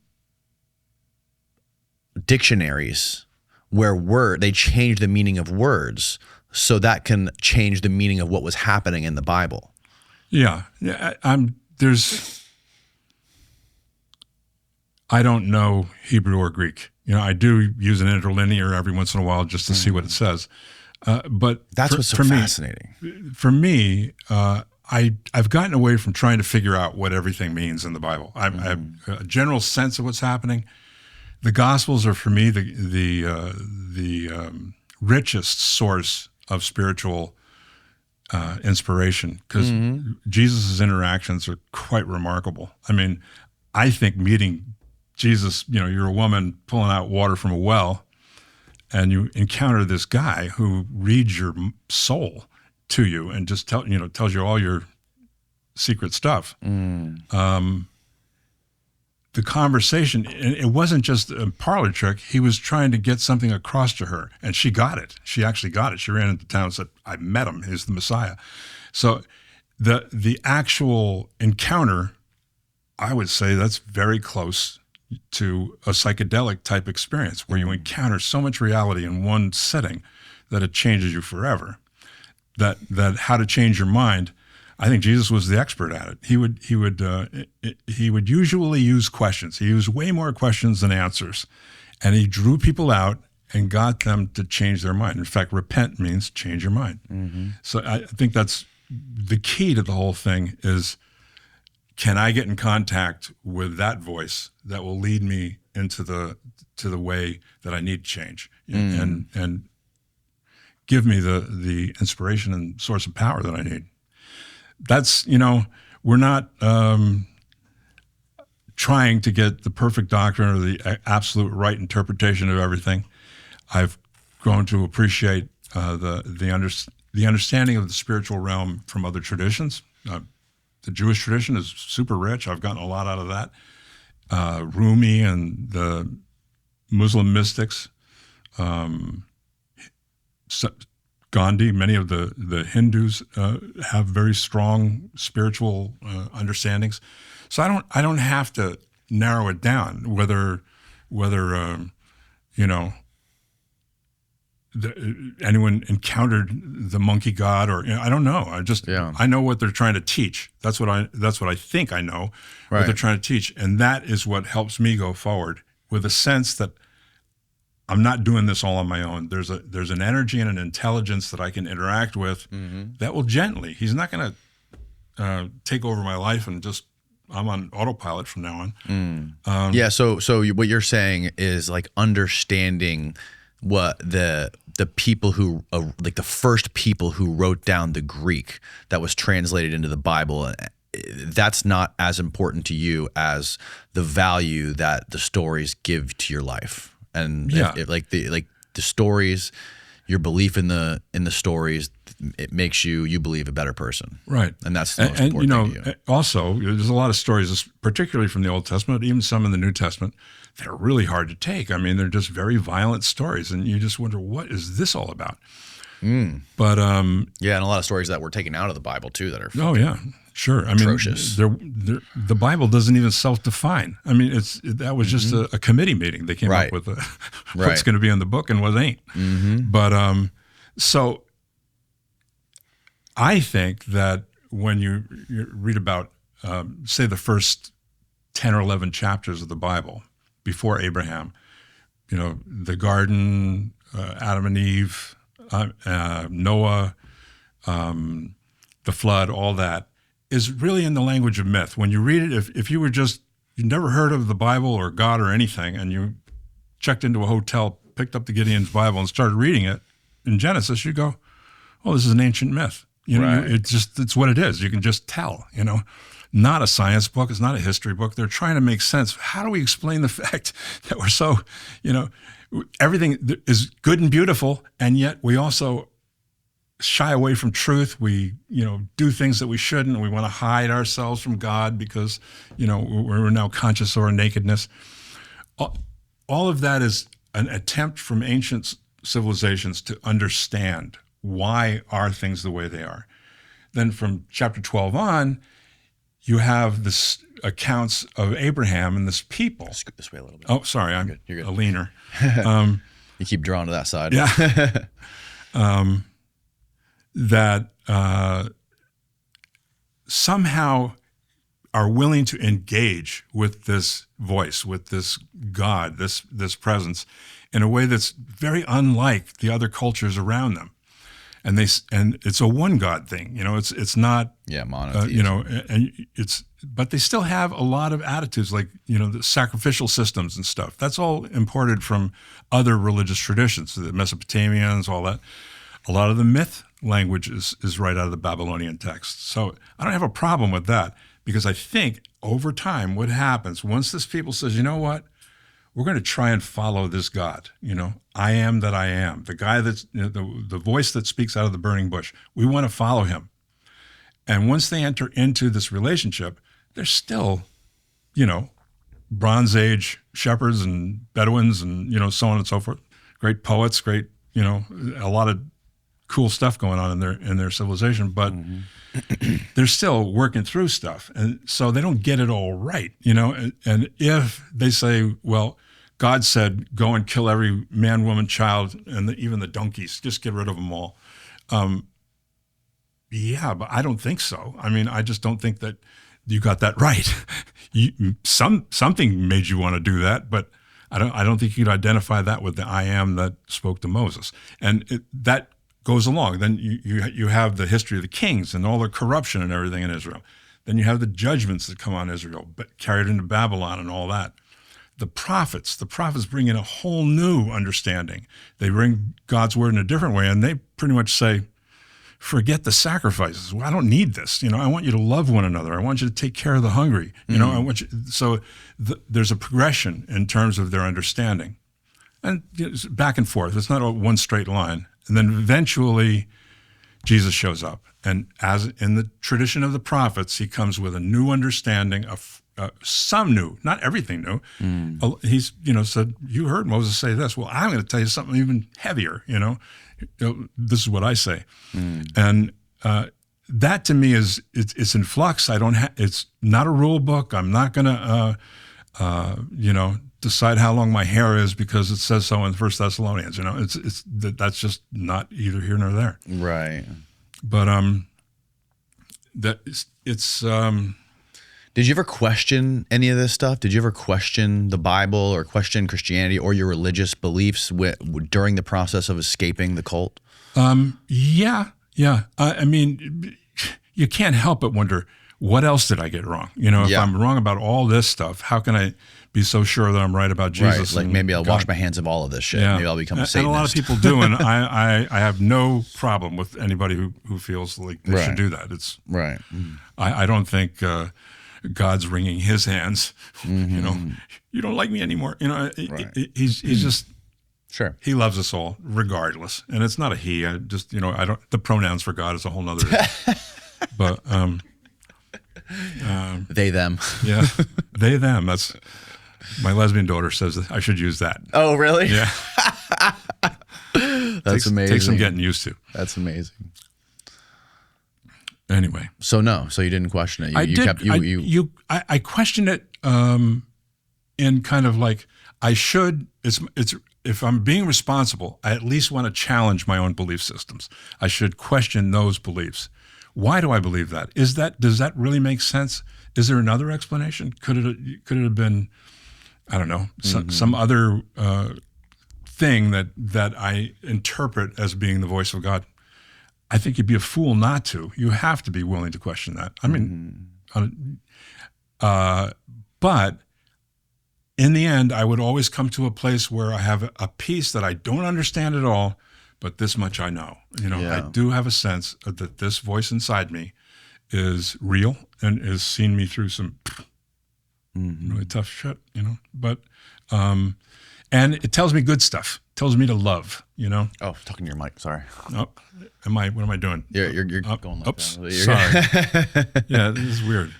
dictionaries where they change the meaning of words, so that can change the meaning of what was happening in the Bible. Yeah. I don't know Hebrew or Greek. I do use an interlinear every once in a while just to see what it says. But that's what's so fascinating. For me, I've gotten away from trying to figure out what everything means in the Bible. I have a general sense of what's happening. The Gospels are, for me, the richest source of spiritual inspiration, because Jesus' interactions are quite remarkable. I mean, I think meeting Jesus, you're a woman pulling out water from a well, and you encounter this guy who reads your soul to you and just tells you all your secret stuff. The conversation, it wasn't just a parlor trick. He was trying to get something across to her, and she got it. She actually got it. She ran into town and said, I met him. He's the Messiah. So the actual encounter, I would say that's very close to a psychedelic type experience, where you encounter so much reality in one setting that it changes you forever. That how to change your mind, I think Jesus was the expert at it. He would usually use questions. He used way more questions than answers, and he drew people out and got them to change their mind. In fact, repent means change your mind. So I think that's the key to the whole thing is, can I get in contact with that voice that will lead me into the way that I need to change, and give me the inspiration and source of power that I need. That's, we're not trying to get the perfect doctrine or the absolute right interpretation of everything. I've grown to appreciate the understanding of the spiritual realm from other traditions. The Jewish tradition is super rich. I've gotten a lot out of that. Rumi and the Muslim mystics, Gandhi, many of the Hindus have very strong spiritual understandings. So I don't have to narrow it down whether anyone encountered the monkey god, or I don't know. I know what they're trying to teach. That's what I think I know. What they're trying to teach, and that is what helps me go forward with a sense that I'm not doing this all on my own. There's an energy and an intelligence that I can interact with that will gently. He's not going to take over my life and just I'm on autopilot from now on. So what you're saying is like understanding what the people who like the first people who wrote down the Greek that was translated into the Bible, that's not as important to you as the value that the stories give to your life. And like the stories, your belief in the stories, it makes you believe a better person, right? And that's the most important thing to you. Also, there's a lot of stories, particularly from the Old Testament, even some in the New Testament, that are really hard to take. I mean, they're just very violent stories, and you just wonder, what is this all about? But and a lot of stories that were taken out of the Bible too that are sure. I atrocious. mean, the Bible doesn't even self-define. I mean, that was just a committee meeting. They came up with what's going to be in the book and what ain't. But so I think that when you read about, say, the first 10 or 11 chapters of the Bible before Abraham, the garden, Adam and Eve, Noah, the flood, all that is really in the language of myth. When you read it, if you never heard of the Bible or God or anything, and you checked into a hotel, picked up the Gideon's Bible and started reading it in Genesis, you go, oh, this is an ancient myth. It's what it is. You can just tell, not a science book. It's not a history book. They're trying to make sense. How do we explain the fact that we're so, everything is good and beautiful, and yet we also shy away from truth. We, do things that we shouldn't. We want to hide ourselves from God because, we're now conscious of our nakedness. All of that is an attempt from ancient civilizations to understand why are things the way they are. Then from chapter 12 on, you have this accounts of Abraham and this people. Scoot this way a little bit. Oh, sorry, I'm You're good. a leaner. You keep drawing to that side. Yeah. That somehow are willing to engage with this voice, with this God, this presence, in a way that's very unlike the other cultures around them. And it's a one God thing, it's not, monotheism. but they still have a lot of attitudes like, the sacrificial systems and stuff. That's all imported from other religious traditions, the Mesopotamians, all that. A lot of the myth language is right out of the Babylonian text. So I don't have a problem with that, because I think over time, what happens once this people says, you know what, we're going to try and follow this God, I am that I am, the guy that's the voice that speaks out of the burning bush. We want to follow him. And once they enter into this relationship, they're still, Bronze Age shepherds and Bedouins and, so on and so forth. Great poets, great, a lot of cool stuff going on in their civilization, but they're still working through stuff. And so they don't get it all right, and if they say, well, God said, go and kill every man, woman, child, and even the donkeys, just get rid of them all. But I don't think so. I mean, I just don't think that you got that right. Something made you want to do that, but I don't think you could identify that with the I am that spoke to Moses. And that goes along. Then you have the history of the kings and all the corruption and everything in Israel. Then you have the judgments that come on Israel, but carried into Babylon and all that. The prophets bring in a whole new understanding. They bring God's word in a different way, and they pretty much say, forget the sacrifices. Well, I don't need this. I want you to love one another. I want you to take care of the hungry. I want you. So there's a progression in terms of their understanding, and back and forth. It's not one straight line. And then eventually, Jesus shows up. And as in the tradition of the prophets, he comes with a new understanding of some new, not everything new. He's, said, you heard Moses say this. Well, I'm going to tell you something even heavier, This is what I say. And that to me it's in flux. It's not a rule book. I'm not going to, decide how long my hair is because it says so in 1 Thessalonians. That's just not either here nor there. Right. But did you ever question any of this stuff? Did you ever question the Bible or question Christianity or your religious beliefs during the process of escaping the cult? Yeah. I mean, you can't help but wonder, what else did I get wrong? If I'm wrong about all this stuff, how can I be so sure that I'm right about Jesus? Right, like maybe I'll wash my hands of all of this shit. Yeah. Maybe I'll become a Satanist. And a lot of people do, and I have no problem with anybody who feels like they should do that. It's right. I don't think God's wringing his hands. You don't like me anymore. He's just sure. He loves us all, regardless, and it's not a he. I just I don't. The pronouns for God is a whole nother. But they them. Yeah, they them. That's my lesbian daughter says that I should use that. Oh, really? Yeah. That's amazing. Takes some getting used to. That's amazing. Anyway, so you didn't question it. I questioned it in kind of like I should. It's if I'm being responsible, I at least want to challenge my own belief systems. I should question those beliefs. Why do I believe that? Does that really make sense? Is there another explanation? Could it have been, I don't know, some other thing that I interpret as being the voice of God? I think you'd be a fool not to. You have to be willing to question that. I mean, but in the end, I would always come to a place where I have a piece that I don't understand at all, but this much I know. I do have a sense that this voice inside me is real and has seen me through some really tough shit, But and it tells me good stuff. It tells me to love, Oh, talking to your mic. Sorry. Oh, what am I doing? You're going like oops, that. Sorry. Yeah, this is weird.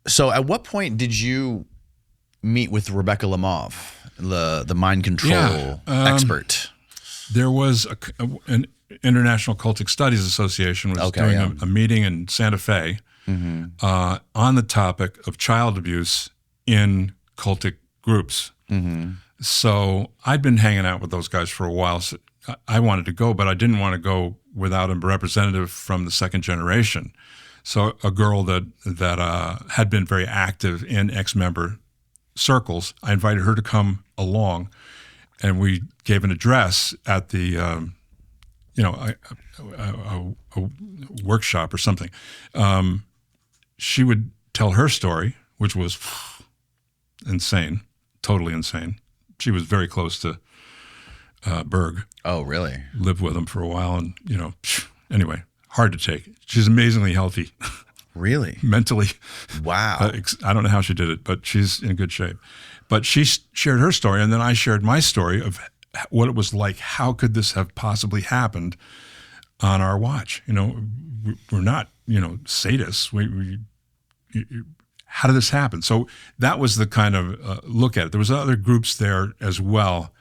So at what point did you meet with Rebecca Lamov, the mind control expert? There was an International Cultic Studies Association was doing a meeting in Santa Fe on the topic of child abuse in cultic groups. So I'd been hanging out with those guys for a while. So I wanted to go, but I didn't want to go without a representative from the second generation. So a girl that had been very active in ex-member circles, I invited her to come along, and we gave an address at the, a workshop or something. She would tell her story, which was insane, totally insane. She was very close to Berg. Oh, really? Lived with him for a while, and anyway, hard to take. She's amazingly healthy. Really? Mentally. Wow. I don't know how she did it, but she's in good shape. But she shared her story, and then I shared my story of what it was like. How could this have possibly happened on our watch? We're not, sadists. How did this happen? So that was the kind of look at it. There was other groups there as well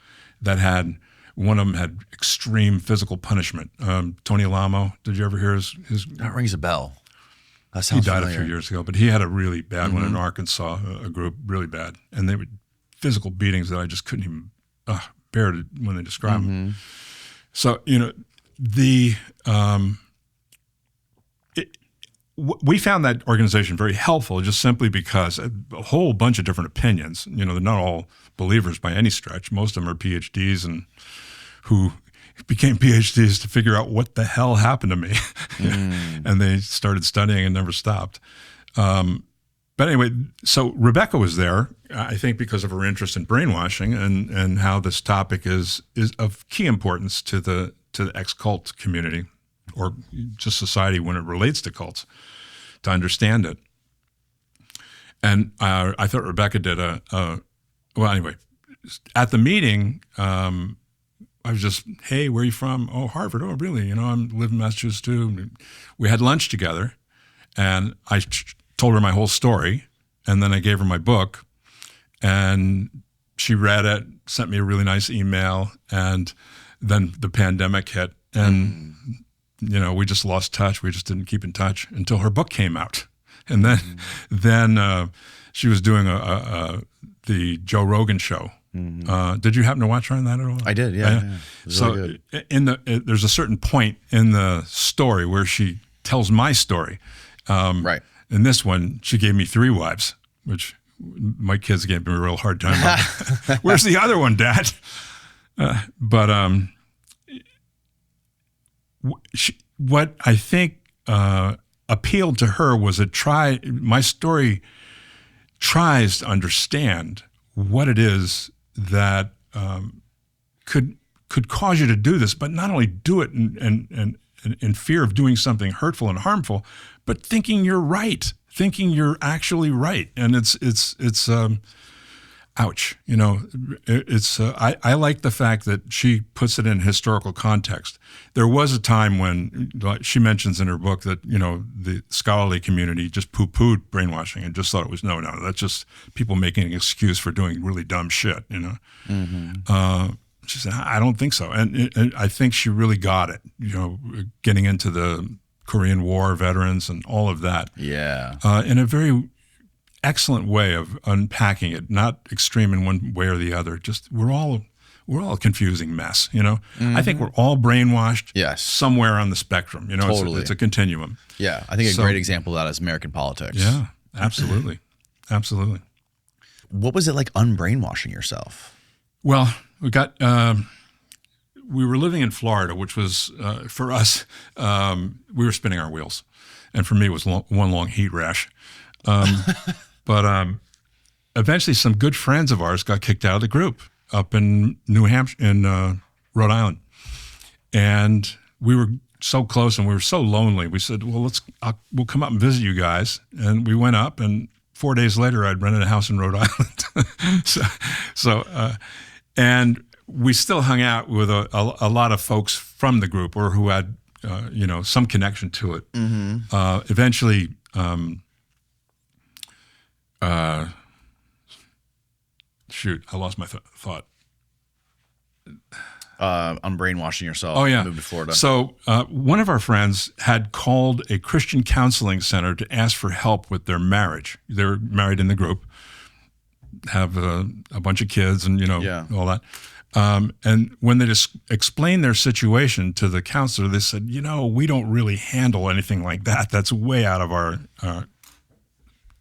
that had, one of them had extreme physical punishment. Tony Alamo, did you ever hear his? That rings a bell. That sounds familiar. He died familiar. a few years ago, but he had a really bad one in Arkansas, a group really bad. And they would physical beatings that I just couldn't even bear when they describe them. So, we found that organization very helpful just simply because a whole bunch of different opinions. They're not all believers by any stretch. Most of them are PhDs and who became PhDs to figure out what the hell happened to me. And they started studying and never stopped. But anyway, so Rebecca was there, I think because of her interest in brainwashing and how this topic is of key importance to the ex-cult community or just society when it relates to cults, to understand it. And I thought Rebecca did well, anyway, at the meeting, I was just, hey, where are you from? Oh, Harvard. Oh, really? You know, I live in Massachusetts too. We had lunch together, and I told her my whole story, and then I gave her my book, and she read it, sent me a really nice email, and then the pandemic hit, and you know, we just lost touch. We just didn't keep in touch until her book came out, and then she was doing the Joe Rogan show. Did you happen to watch her on that at all? I did, yeah. It was So really good. there's a certain point in the story where she tells my story. Right. In this one, she gave me 3 wives, which my kids gave me a real hard time about. Where's the other one, Dad? What I think appealed to her was my story tries to understand what it is that could cause you to do this, but not only do it in fear of doing something hurtful and harmful, but thinking you're right, thinking you're actually right, and it's ouch. You know, I like the fact that she puts it in historical context. There was a time when, like she mentions in her book, that, you know, the scholarly community just poo-pooed brainwashing and just thought it was no, that's just people making an excuse for doing really dumb shit. You know, she said, I don't think so, and I think she really got it. You know, getting into the Korean War veterans and all of that. Yeah. In a very excellent way of unpacking it, not extreme in one way or the other. Just we're all a confusing mess, you know. I think we're all brainwashed. Yes. Somewhere on the spectrum, you know. Totally. It's a continuum. Yeah, I think a great example of that is American politics. Yeah, absolutely, absolutely. What was it like unbrainwashing yourself? Well, we were living in Florida, which was for us, we were spinning our wheels, and for me it was one long heat rash. But eventually some good friends of ours got kicked out of the group up in New Hampshire, in Rhode Island. And we were so close and we were so lonely. We said, well, we'll come up and visit you guys. And we went up, and 4 days later I'd rented a house in Rhode Island. And we still hung out with a lot of folks from the group, or who had, you know, some connection to it. Eventually, shoot, I lost my thought. Unbrainwashing yourself. Oh, yeah. Moved to Florida. So one of our friends had called a Christian counseling center to ask for help with their marriage. They were married in the group, have a bunch of kids, and, you know, all that. And when they just explained their situation to the counselor, they said, you know, we don't really handle anything like that. That's way out of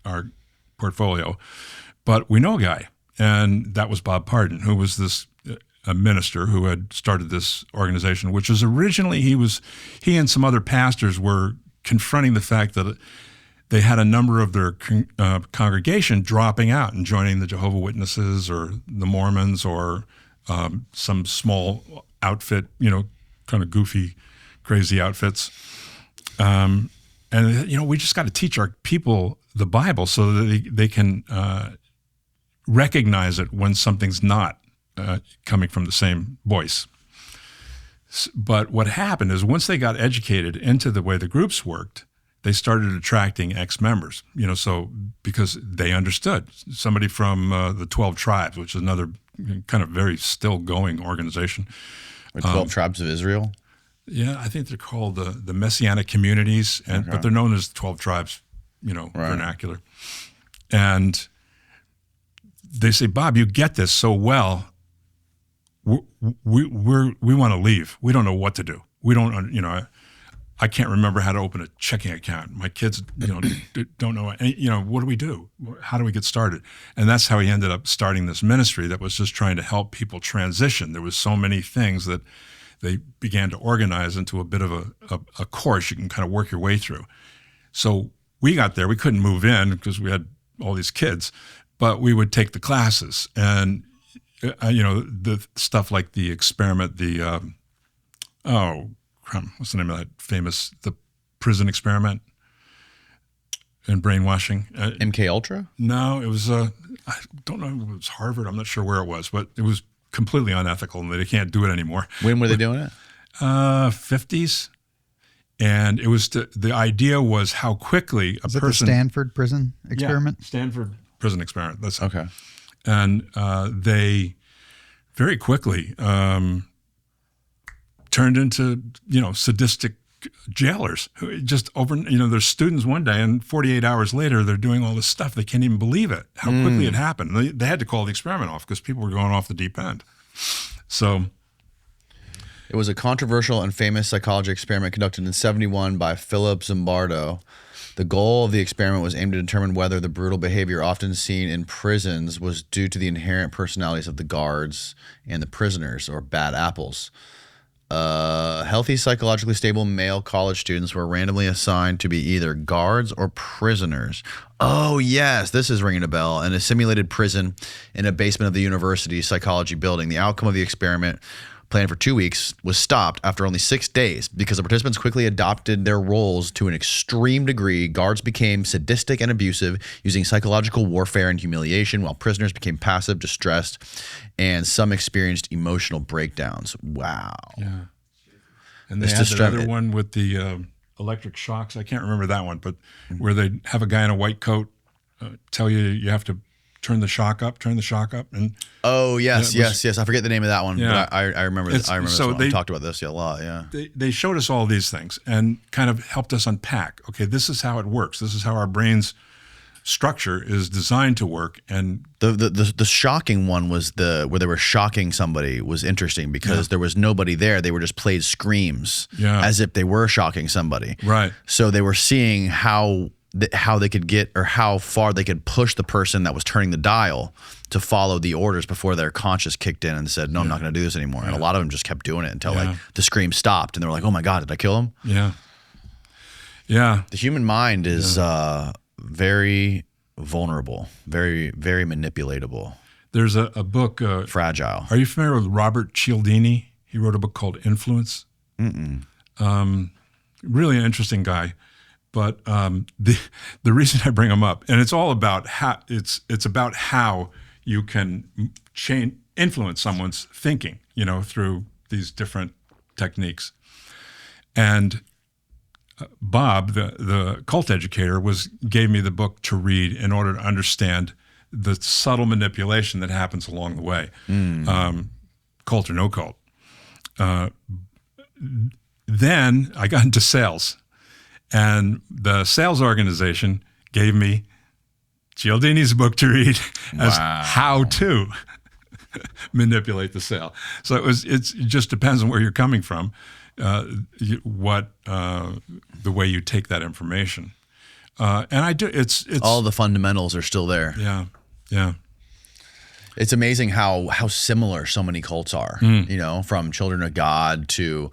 our portfolio. But we know a guy, and that was Bob Pardon, who was a minister who had started this organization, which was originally he and some other pastors were confronting the fact that they had a number of their congregation dropping out and joining the Jehovah's Witnesses or the Mormons or some small outfit, you know, kind of goofy, crazy outfits. And, you know, we just got to teach our people the Bible so that they can recognize it when something's not coming from the same voice. But what happened is, once they got educated into the way the groups worked, they started attracting ex-members, you know, so because they understood. Somebody from the 12 Tribes, which is another kind of very still going organization. Or 12 Tribes of Israel? Yeah, I think they're called the Messianic Communities, but they're known as 12 Tribes, you know, vernacular. And they say, Bob, you get this so well. We want to leave. We don't know what to do. We don't, you know, I can't remember how to open a checking account. My kids, you know, don't know, you know, what do we do? How do we get started? And that's how he ended up starting this ministry that was just trying to help people transition. There was so many things that they began to organize into a bit of a course you can kind of work your way through. So we got there. We couldn't move in because we had all these kids, but we would take the classes. And, you know, the stuff like the experiment, what's the name of that famous, the prison experiment and brainwashing? MK Ultra? No, it was, I don't know if it was Harvard. I'm not sure where it was, but it was completely unethical and they can't do it anymore. When were they doing it? 50s. And it was the idea was how quickly a Is it person. the Stanford prison experiment? Yeah, Stanford prison experiment. That's Okay. And they very quickly turned into, sadistic jailers who just there's students one day and 48 hours later, they're doing all this stuff. They can't even believe it, how quickly it happened. They had to call the experiment off because people were going off the deep end. So it was a controversial and famous psychology experiment conducted in 1971 by Philip Zimbardo. The goal of the experiment was aimed to determine whether the brutal behavior often seen in prisons was due to the inherent personalities of the guards and the prisoners, or bad apples. Healthy, psychologically stable male college students were randomly assigned to be either guards or prisoners. Oh, yes, this is ringing a bell. In a simulated prison in a basement of the university psychology building, the outcome of the experiment, planned for 2 weeks, was stopped after only 6 days because the participants quickly adopted their roles to an extreme degree. Guards became sadistic and abusive, using psychological warfare and humiliation, while prisoners became passive, distressed, and some experienced emotional breakdowns. Wow. yeah, and they had another one with the electric shocks. I can't remember that one, but where they have a guy in a white coat tell you have to turn the shock up, and oh yes, yes. I forget the name of that one, Yeah. but I remember. I remember. So this one. We talked about this a lot. Yeah. They showed us all these things and kind of helped us unpack. Okay, this is how it works. This is how our brain's structure is designed to work. And the shocking one was where they were shocking somebody was interesting because there was nobody there. They were just played screams as if they were shocking somebody. Right. So they were seeing how they could get, or how far they could push the person that was turning the dial to follow the orders before their conscience kicked in and said, no, I'm not going to do this anymore. And a lot of them just kept doing it until like the scream stopped and they were like, oh my God, did I kill him? Yeah. Yeah. The human mind is very vulnerable, very, very manipulatable. There's a book. Fragile. Are you familiar with Robert Cialdini? He wrote a book called Influence. Really an interesting guy. But the reason I bring him up, and it's all about how it's about how you can influence someone's thinking, through these different techniques. And Bob, the cult educator, gave me the book to read in order to understand the subtle manipulation that happens along the way, cult or no cult. Then I got into sales. And the sales organization gave me Cialdini's book to read as how to manipulate the sale. So it just depends on where you're coming from, the way you take that information. And I do. It's all the fundamentals are still there. Yeah, yeah. It's amazing how similar so many cults are. From Children of God to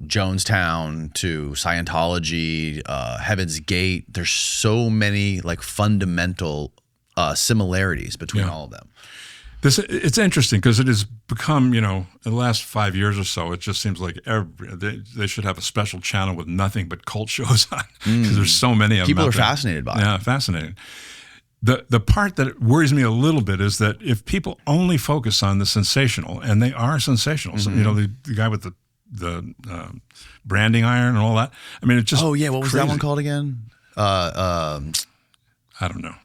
Jonestown to Scientology, Heaven's Gate. There's so many like fundamental similarities between all of them. It's interesting because it has become, in the last 5 years or so, it just seems like they should have a special channel with nothing but cult shows on because there's so many of them. People are fascinated by it. Yeah, fascinating. The part that worries me a little bit is that if people only focus on the sensational, and they are sensational, so, the guy with the branding iron and all that. I mean, it's just what was crazy. that one called again? I don't know.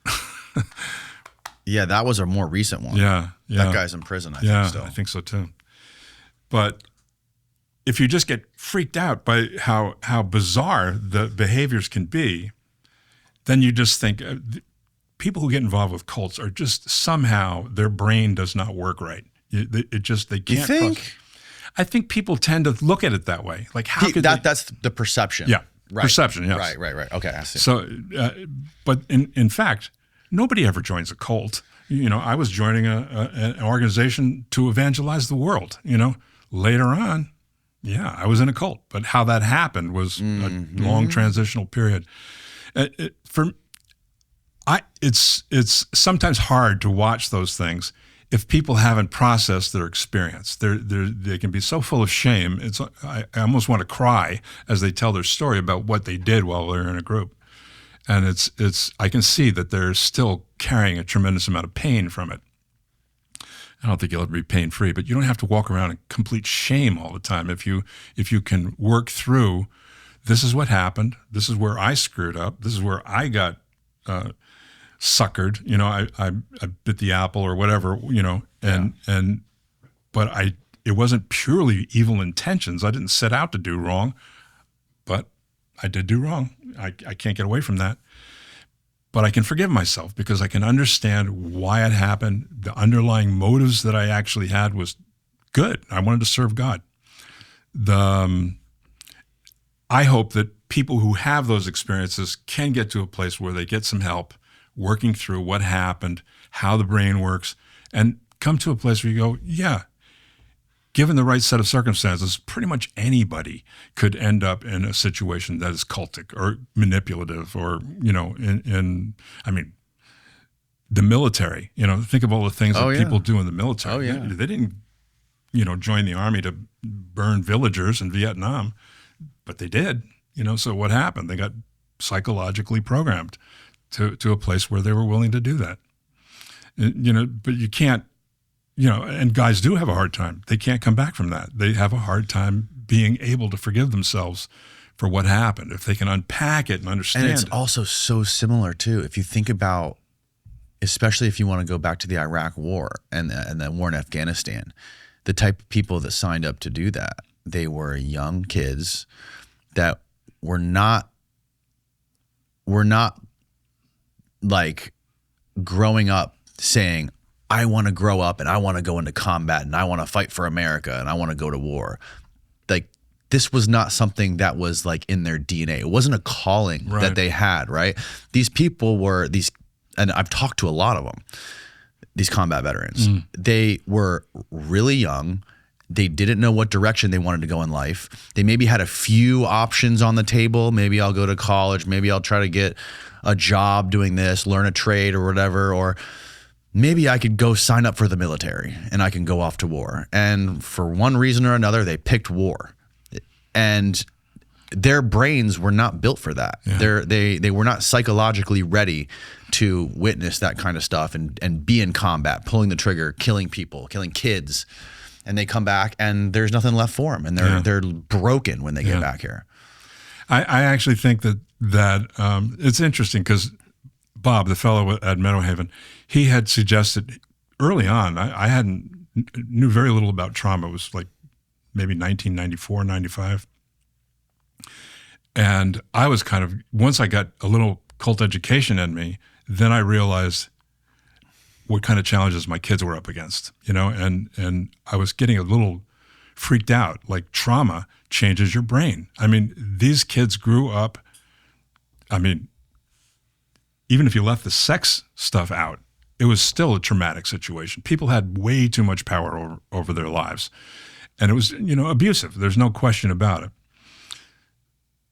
Yeah, that was a more recent one. Yeah. That guy's in prison, I think still. I think so too. But if you just get freaked out by how bizarre the behaviors can be, then you just think people who get involved with cults are just somehow their brain does not work right. They can't. You think? I think people tend to look at it that way. Like how could that's the perception. Yeah, right. Perception. Yes. Right. Okay, I see. So, but in fact, nobody ever joins a cult. I was joining an organization to evangelize the world. Later on, I was in a cult. But how that happened was a long transitional period. It's sometimes hard to watch those things if people haven't processed their experience. They can be so full of shame. I almost want to cry as they tell their story about what they did while they're in a group. And I can see that they're still carrying a tremendous amount of pain from it. I don't think you'll ever be pain-free, but you don't have to walk around in complete shame all the time. If you can work through, this is what happened, this is where I screwed up, this is where I got suckered, I bit the apple or whatever, but it wasn't purely evil intentions. I didn't set out to do wrong, but I did do wrong. I can't get away from that. But I can forgive myself because I can understand why it happened. The underlying motives that I actually had was good. I wanted to serve God. I hope that people who have those experiences can get to a place where they get some help working through what happened, how the brain works, and come to a place where you go, yeah, given the right set of circumstances, pretty much anybody could end up in a situation that is cultic or manipulative or, the military, think of all the things that people do in the military. Oh, yeah. They didn't, join the army to burn villagers in Vietnam, but they did, so what happened? They got psychologically programmed to a place where they were willing to do that. But you can't, and guys do have a hard time. They can't come back from that. They have a hard time being able to forgive themselves for what happened. If they can unpack it and understand it. And it's also so similar too. If you think about, especially if you want to go back to the Iraq war and the war in Afghanistan, the type of people that signed up to do that, they were young kids that were not like growing up saying, I want to grow up and I want to go into combat and I want to fight for America and I want to go to war. Like, this was not something that was like in their DNA. It wasn't a calling that they had, right? These people were and I've talked to a lot of them, these combat veterans. They were really young. They didn't know what direction they wanted to go in life. They maybe had a few options on the table. Maybe I'll go to college. Maybe I'll try to get a job doing this, learn a trade or whatever, or maybe I could go sign up for the military and I can go off to war. And for one reason or another, they picked war. And their brains were not built for that. Yeah. They were not psychologically ready to witness that kind of stuff and be in combat, pulling the trigger, killing people, killing kids. And they come back and there's nothing left for them. And they're broken when they get back here. I actually think that it's interesting because Bob, the fellow at Meadowhaven, he had suggested early on, I knew very little about trauma. It was like maybe 1994, 95. And I was once I got a little cult education in me, then I realized what kind of challenges my kids were up against, and I was getting a little freaked out, like trauma changes your brain. I mean, these kids grew up, even if you left the sex stuff out, it was still a traumatic situation. People had way too much power over their lives. And it was, abusive. There's no question about it.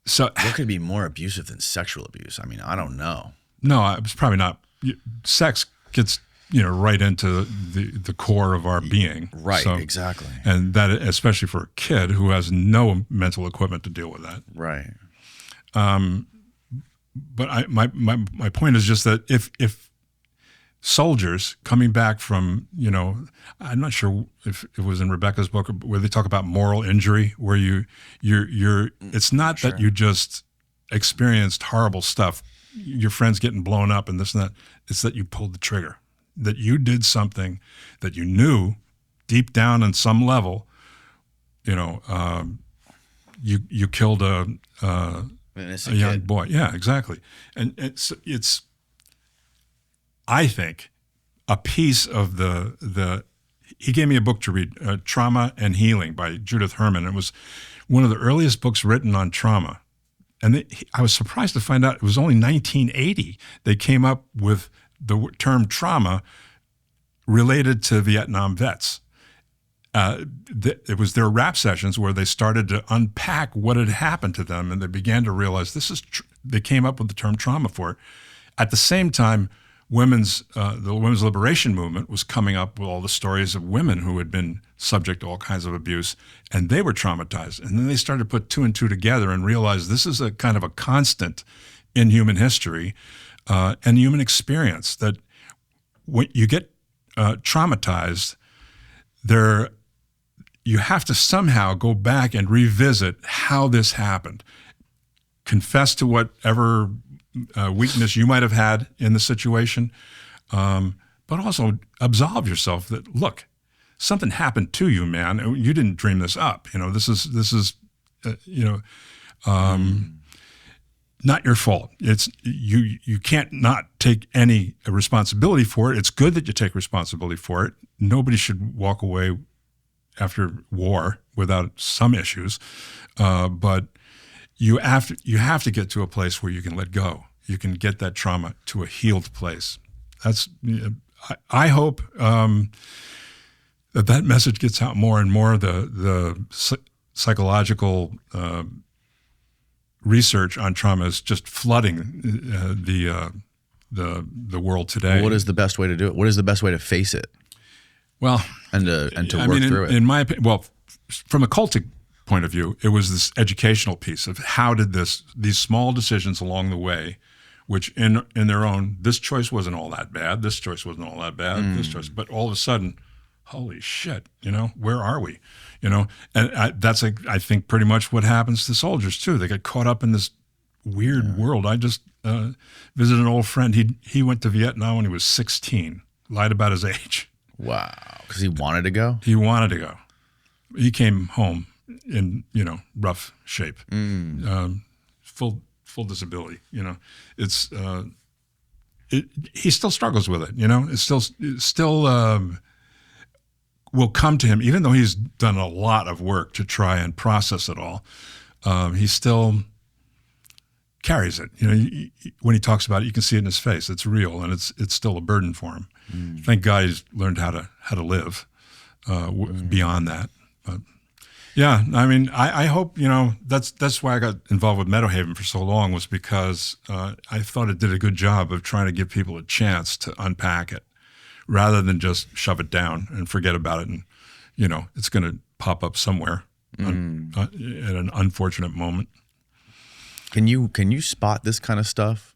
So what could be more abusive than sexual abuse? I don't know. No, it was probably not. Sex gets, right into the core of our being. Right, so, exactly. And that, especially for a kid who has no mental equipment to deal with that. Right. But my point is just that if soldiers coming back from, I'm not sure if it was in Rebecca's book where they talk about moral injury, where you're it's not that you just experienced horrible stuff, your friends getting blown up and this and that, it's that you pulled the trigger, that you did something that you knew deep down on some level, you killed a young boy. Yeah, exactly. And it's I think a piece of he gave me a book to read, Trauma and Healing by Judith Herman. It was one of the earliest books written on trauma. And I was surprised to find out it was only 1980 they came up with the term trauma related to Vietnam vets. It was their rap sessions where they started to unpack what had happened to them, and they began to realize they came up with the term trauma for it. At the same time, the women's liberation movement was coming up with all the stories of women who had been subject to all kinds of abuse, and they were traumatized. And then they started to put two and two together and realize this is a kind of a constant in human history and human experience, that when you get traumatized, you have to somehow go back and revisit how this happened. Confess to whatever weakness you might have had in the situation, but also absolve yourself that, look, something happened to you, man. You didn't dream this up. This is not your fault. It's you can't not take any responsibility for it. It's good that you take responsibility for it. Nobody should walk away after war without some issues, but you have to get to a place where you can let go. You can get that trauma to a healed place. I hope that message gets out more and more. The psychological research on trauma is just flooding the world today. What is the best way to do it? What is the best way to face it? Well, and to work through it. In my opinion, well, from a cultic point of view, it was this educational piece of how did these small decisions along the way, which in their own, this choice wasn't all that bad, this choice wasn't all that bad, this choice, but all of a sudden, holy shit, where are we? And that's I think pretty much what happens to soldiers too. They get caught up in this weird world. I just visited an old friend. He went to Vietnam when he was 16, lied about his age. Wow, because he wanted to go? He wanted to go. He came home in, rough shape, full disability. It's he still struggles with it. It still will come to him, even though he's done a lot of work to try and process it all. He still carries it. When he talks about it, you can see it in his face. It's real, and it's still a burden for him. Thank God he's learned how to live beyond that. But yeah, I mean, I hope that's why I got involved with Meadowhaven for so long, was because I thought it did a good job of trying to give people a chance to unpack it, rather than just shove it down and forget about it, and it's going to pop up somewhere at an unfortunate moment. Can you spot this kind of stuff,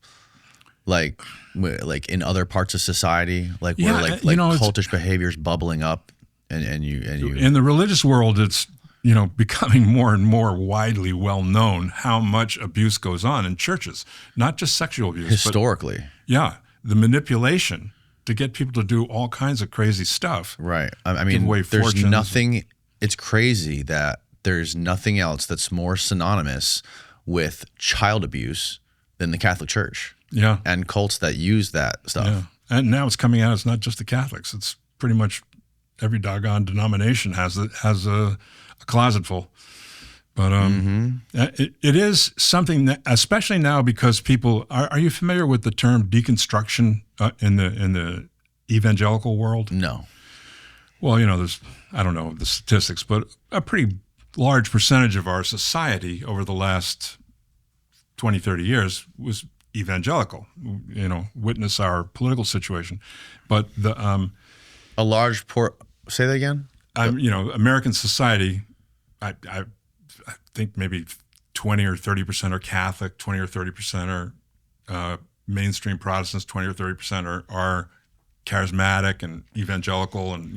like in other parts of society, where cultish behaviors bubbling up, and you in the religious world, it's becoming more and more widely well known how much abuse goes on in churches, not just sexual abuse, historically. But, the manipulation to get people to do all kinds of crazy stuff. Right. I mean, there's nothing. It's crazy that there's nothing else that's more synonymous with child abuse than the Catholic Church. Yeah. And cults that use that stuff. Yeah. And now it's coming out. It's not just the Catholics. It's pretty much every doggone denomination has a closet full. But it is something that, especially now, because people are you familiar with the term deconstruction in the evangelical world? No. Well, there's, I don't know the statistics, but a pretty large percentage of our society over the last 20, 30 years was evangelical, witness our political situation. But a large say that again? American society, I think maybe 20 or 30% are Catholic, 20 or 30% are mainstream Protestants, 20 or 30% are charismatic and evangelical and,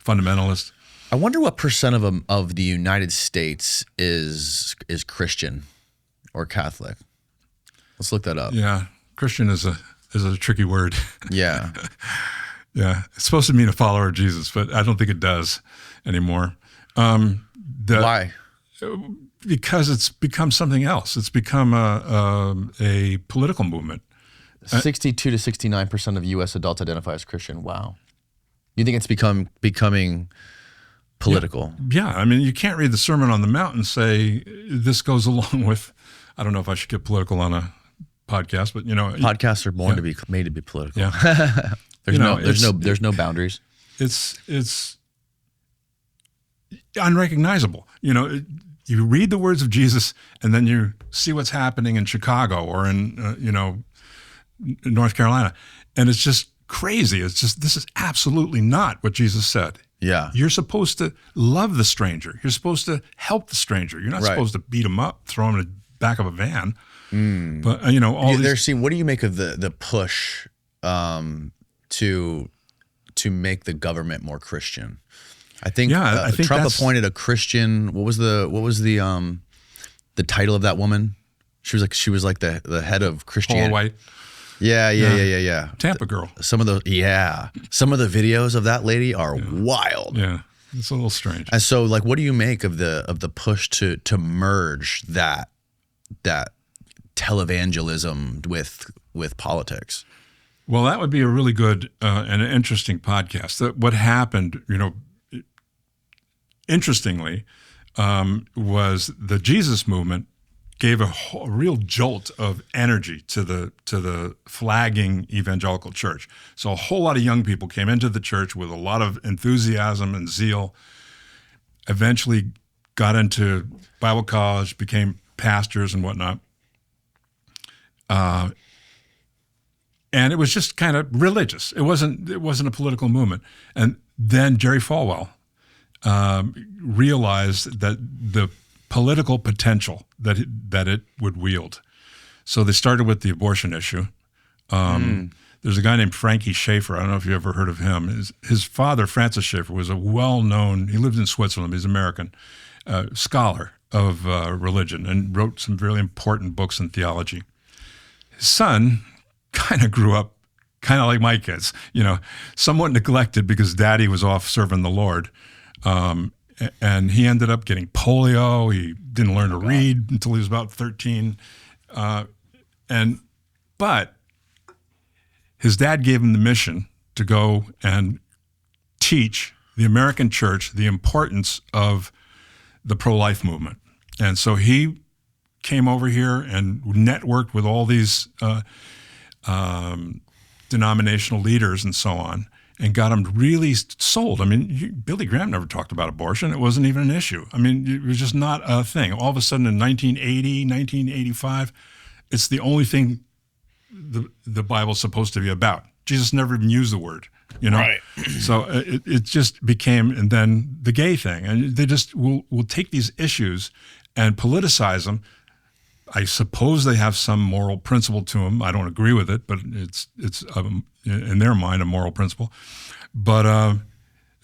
fundamentalist. I wonder what percent of the United States is Christian or Catholic. Let's look that up. Yeah, Christian is a tricky word. Yeah. Yeah, it's supposed to mean a follower of Jesus, but I don't think it does anymore. Why? Because it's become something else. It's become a political movement. 62 to 69% of U.S. adults identify as Christian. Wow. You think it's becoming political? Yeah. I mean, you can't read the Sermon on the Mount and say this goes along with. I don't know if I should get political on a podcast, but podcasts are born to be made to be political. Yeah. There's no boundaries. It's unrecognizable. You read the words of Jesus, and then you see what's happening in Chicago or in North Carolina, and it's just crazy. It's just, this is absolutely not what Jesus said. Yeah. You're supposed to love the stranger. You're supposed to help the stranger. You're not supposed to beat him up, throw him in the back of a van. But what do you make of the push to make the government more Christian? I think, I think Trump that's- appointed a Christian. What was the title of that woman? She was like the head of Christianity. Paula White, Yeah. Tampa girl. Some of the videos of that lady are wild. Yeah, it's a little strange. And so, like, what do you make of the push to merge that televangelism with politics? Well, that would be a really good and an interesting podcast. What happened, interestingly, was the Jesus movement gave a real jolt of energy to the flagging evangelical church. So a whole lot of young people came into the church with a lot of enthusiasm and zeal, eventually got into Bible college, became pastors and whatnot. And it was just kind of religious. It wasn't a political movement. And then Jerry Falwell realized that the political potential that it would wield. So they started with the abortion issue. There's a guy named Frankie Schaeffer. I don't know if you ever heard of him. His father, Francis Schaeffer, was a well-known, he lived in Switzerland, he's American, scholar of religion and wrote some really important books in theology. His son kind of grew up kind of like my kids, somewhat neglected because daddy was off serving the Lord. And he ended up getting polio. He didn't learn to read until he was about 13. But his dad gave him the mission to go and teach the American church the importance of the pro-life movement. And so he came over here and networked with all these denominational leaders and so on, and got them really sold. I mean, Billy Graham never talked about abortion. It wasn't even an issue. I mean, it was just not a thing. All of a sudden in 1980, 1985, it's the only thing the Bible's supposed to be about. Jesus never even used the word, Right. So it just became, and then the gay thing. And they just will take these issues and politicize them. I suppose they have some moral principle to them. I don't agree with it, but it's in their mind a moral principle. But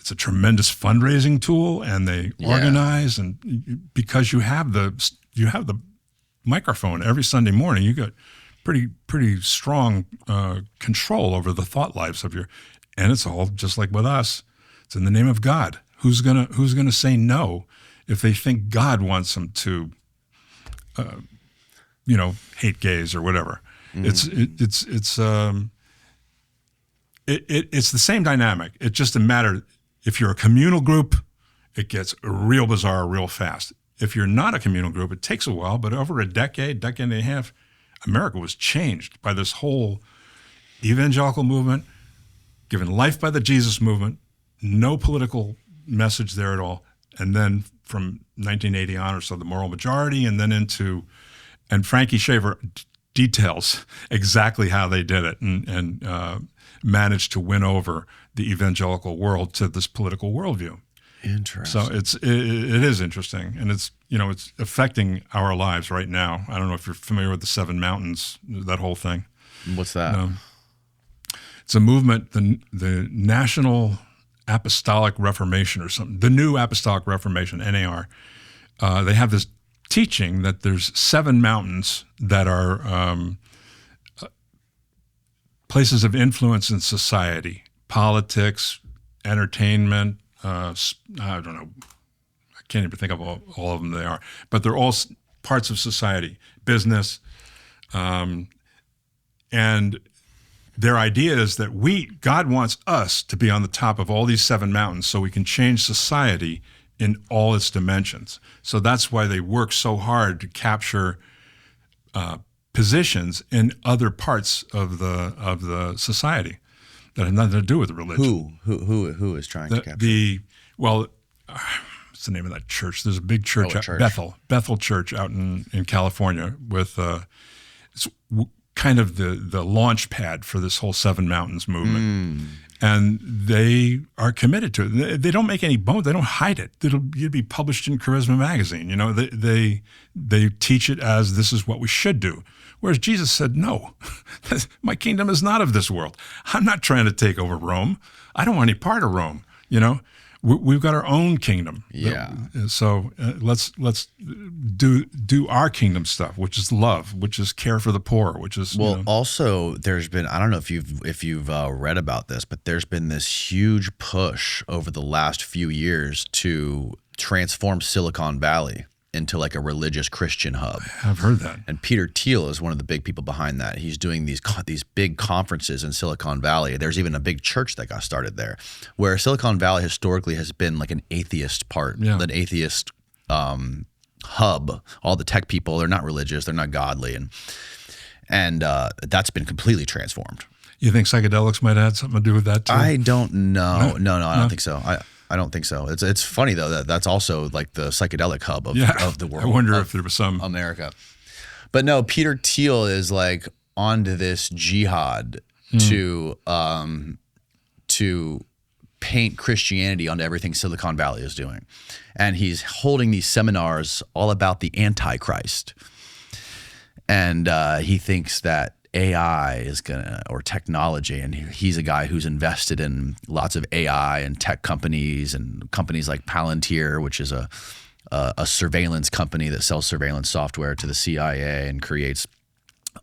it's a tremendous fundraising tool, and they organize, and because you have the microphone every Sunday morning, you got pretty strong control over the thought lives of and it's all just like with us. It's in the name of God. Who's gonna say no if they think God wants them to? Hate gays or whatever. It's the same dynamic. It's just a matter. If you're a communal group, it gets real bizarre real fast. If you're not a communal group, it takes a while. But over a decade and a half, America was changed by this whole evangelical movement, given life by the Jesus movement. No political message there at all. And then from 1980 on or so, the moral majority, and then and Frankie Schaeffer details exactly how they did it and managed to win over the evangelical world to this political worldview. Interesting. So it is interesting, and it's affecting our lives right now. I don't know if you're familiar with the Seven Mountains, that whole thing. What's that? It's a movement, the National Apostolic Reformation or something, the New Apostolic Reformation, NAR. They have this teaching that there's 7 mountains that are places of influence in society: politics, entertainment. I don't know. I can't even think of all of them they are, but they're all parts of society, business, and their idea is that God wants us to be on the top of all these 7 mountains so we can change society in all its dimensions. So that's why they work so hard to capture positions in other parts of the society that have nothing to do with religion. Who is trying to capture? What's the name of that church? There's a big church, church. Bethel Church out in California with it's kind of the launch pad for this whole 7 Mountains movement. And they are committed to it. They don't make any bones. They don't hide it. You'd be published in Charisma magazine. They teach it as this is what we should do. Whereas Jesus said, no, my kingdom is not of this world. I'm not trying to take over Rome. I don't want any part of Rome. we've got our own kingdom. Yeah. So let's do our kingdom stuff, which is love, which is care for the poor, which is Also there's been, I don't know if you've read about this, but there's been this huge push over the last few years to transform Silicon Valley into like a religious Christian hub. I've heard that. And Peter Thiel is one of the big people behind that. He's doing these big conferences in Silicon Valley. There's even a big church that got started there, where Silicon Valley historically has been like an atheist an atheist hub. All the tech people, they're not religious, they're not godly, and that's been completely transformed. You think psychedelics might have had something to do with that too? I don't know. No, I don't think so. I don't think so. It's funny though that's also like the psychedelic hub of the world. I wonder if there was some America. But no, Peter Thiel is like onto this jihad to paint Christianity onto everything Silicon Valley is doing. And he's holding these seminars all about the Antichrist. And he thinks that AI is or technology, and he's a guy who's invested in lots of AI and tech companies and companies like Palantir, which is a surveillance company that sells surveillance software to the CIA and creates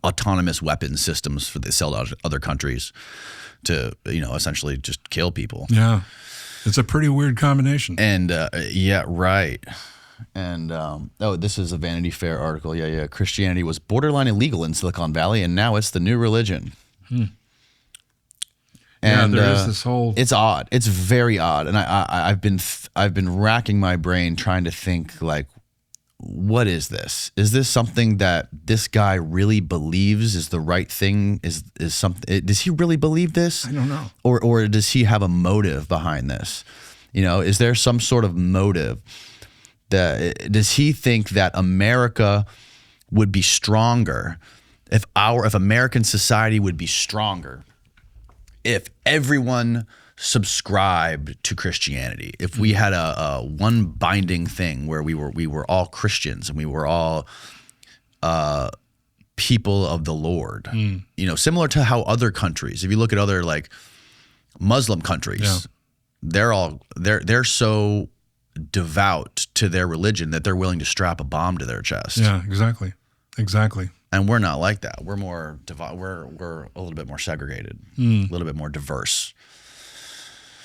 autonomous weapons systems for they sell to other countries to essentially just kill people. Yeah, it's a pretty weird combination. And yeah, right. And this is a Vanity Fair article. Yeah. Christianity was borderline illegal in Silicon Valley, and now it's the new religion. And there is this whole. It's odd. It's very odd. And I've been racking my brain trying to think like, what is this? Is this something that this guy really believes is the right thing? Is something? Does he really believe this? I don't know. Or does he have a motive behind this? Is there some sort of motive? Does he think that America would be stronger if American society would be stronger if everyone subscribed to Christianity? If we had a one binding thing where we were all Christians and we were all people of the Lord, similar to how other countries, if you look at other like Muslim countries, they're so devout to their religion that they're willing to strap a bomb to their chest. Yeah, exactly. And we're not like that. We're more devout. We're a little bit more segregated, a little bit more diverse.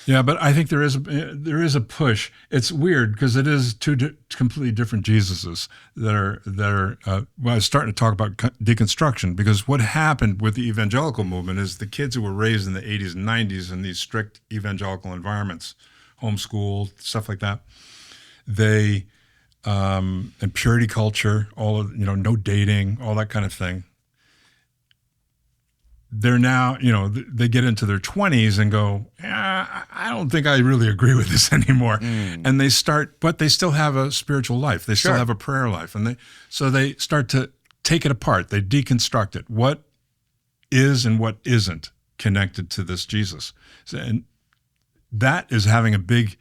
Yeah, but I think there is a push. It's weird because it is two completely different Jesuses that are. I was starting to talk about deconstruction, because what happened with the evangelical movement is the kids who were raised in the 80s and 90s in these strict evangelical environments, homeschool, stuff like that. They and purity culture, all of no dating, all that kind of thing. They're now, they get into their 20s and go, I don't think I really agree with this anymore. And they start, but they still have a spiritual life. They still have a prayer life. And they start to take it apart. They deconstruct it. What is and what isn't connected to this Jesus? And that is having a big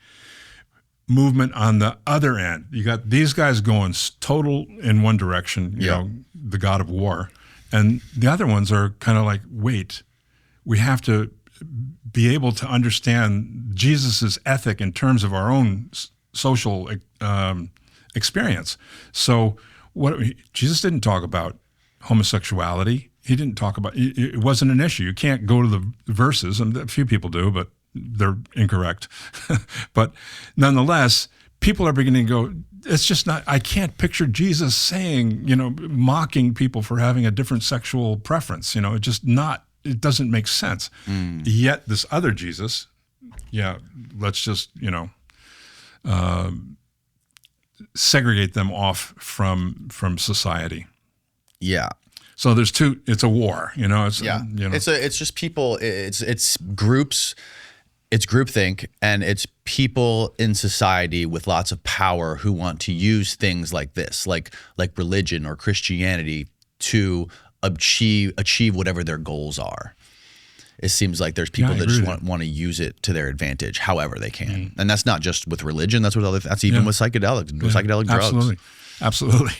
movement on the other end. You got these guys going total in one direction, you know, the God of war. And the other ones are kind of like, wait, we have to be able to understand Jesus's ethic in terms of our own social experience. So Jesus didn't talk about homosexuality. He didn't talk about, it wasn't an issue. You can't go to the verses, and a few people do, but they're incorrect. But nonetheless, people are beginning to go, it's just not, I can't picture Jesus saying, mocking people for having a different sexual preference. It doesn't make sense. Yet this other Jesus, let's just, segregate them off from society. Yeah. So there's two, it's a war, It's just people, it's groups. It's groupthink, and it's people in society with lots of power who want to use things like this, like religion or Christianity, to achieve whatever their goals are. It seems like there's people that just want to use it to their advantage, however they can, and that's not just with religion. That's with that's even with psychedelics, psychedelic drugs. Absolutely.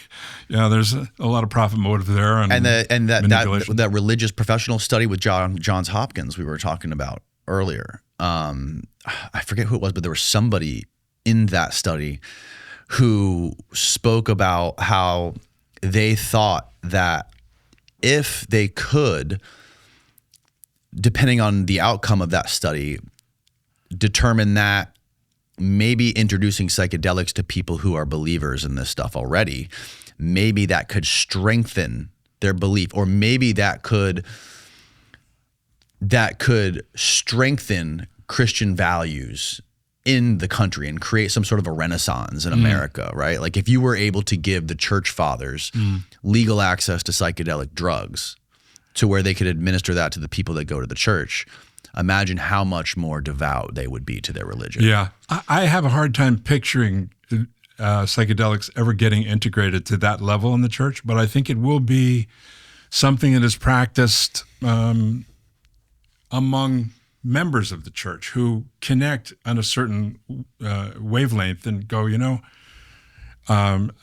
Yeah, there's a lot of profit motive there, and that religious professional study with Johns Hopkins we were talking about earlier. I forget who it was, but there was somebody in that study who spoke about how they thought that if they could, depending on the outcome of that study, determine that maybe introducing psychedelics to people who are believers in this stuff already, maybe that could strengthen their belief, or maybe that could strengthen Christian values in the country and create some sort of a renaissance in America, right? Like if you were able to give the church fathers legal access to psychedelic drugs to where they could administer that to the people that go to the church, imagine how much more devout they would be to their religion. Yeah. I have a hard time picturing psychedelics ever getting integrated to that level in the church, but I think it will be something that is practiced among members of the church who connect on a certain wavelength and go, I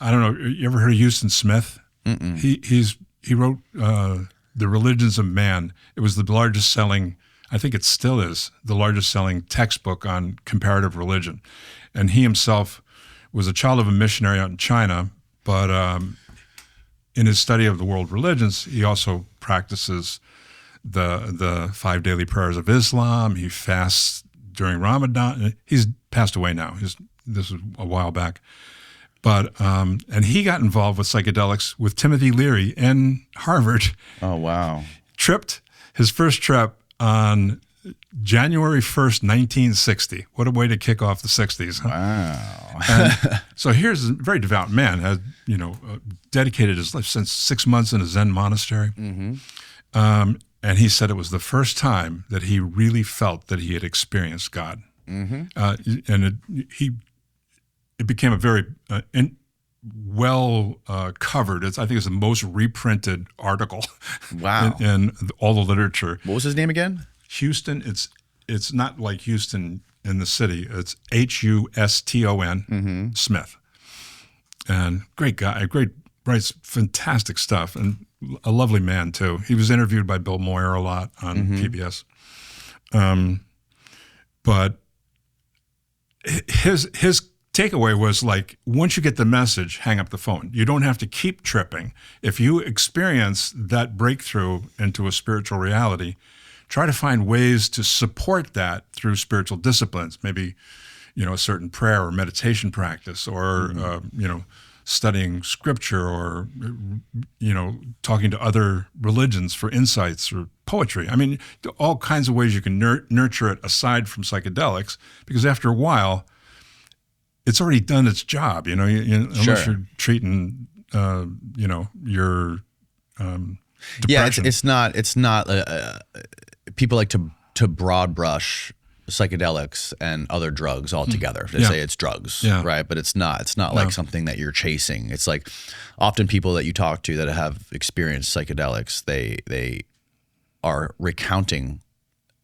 don't know, you ever heard of Houston Smith? He wrote The Religions of Man. It was the largest selling, I think it still is, the largest selling textbook on comparative religion. And he himself was a child of a missionary out in China, but in his study of the world religions, he also practices the 5 daily prayers of Islam. He fasts during Ramadan. He's passed away now. This was a while back. But and he got involved with psychedelics with Timothy Leary in Harvard. Oh, wow. His first trip on January 1st, 1960. What a way to kick off the 60s. Huh? Wow. And so here's a very devout man, has dedicated his life since 6 months in a Zen monastery. And he said it was the first time that he really felt that he had experienced God. And it became a very well covered. I think it's the most reprinted article. Wow. in all the literature. What was his name again? Houston. It's not like Houston in the city. It's Huston Smith. And great guy, writes fantastic stuff, and a lovely man too. He was interviewed by Bill Moyer a lot on PBS. But his takeaway was like, once you get the message, hang up the phone. You don't have to keep tripping. If you experience that breakthrough into a spiritual reality, try to find ways to support that through spiritual disciplines, maybe, a certain prayer or meditation practice, or, studying scripture, or, talking to other religions for insights, or poetry. I mean, all kinds of ways you can nurture it aside from psychedelics, because after a while, it's already done its job, unless you're treating, your depression. Yeah, it's not. People like to broad brush psychedelics and other drugs altogether. They say it's drugs, right? But it's not. It's not like something that you're chasing. It's like often people that you talk to that have experienced psychedelics, they are recounting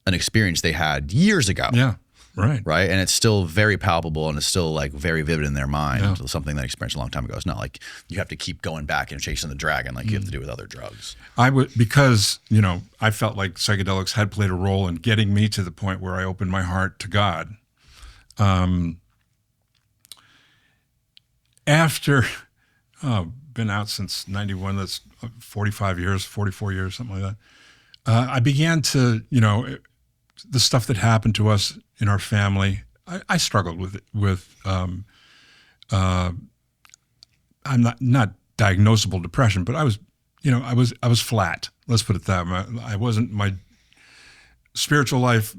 an experience they had years ago. Yeah. Right. Right. And it's still very palpable, and it's still like very vivid in their mind. Something that I experienced a long time ago. It's not like you have to keep going back and chasing the dragon like you have to do with other drugs. Because I felt like psychedelics had played a role in getting me to the point where I opened my heart to God. After been out since 91, that's 44 years, something like that. I began to, the stuff that happened to us in our family, I struggled with it. I'm not diagnosable depression, but I was flat. Let's put it that way. My spiritual life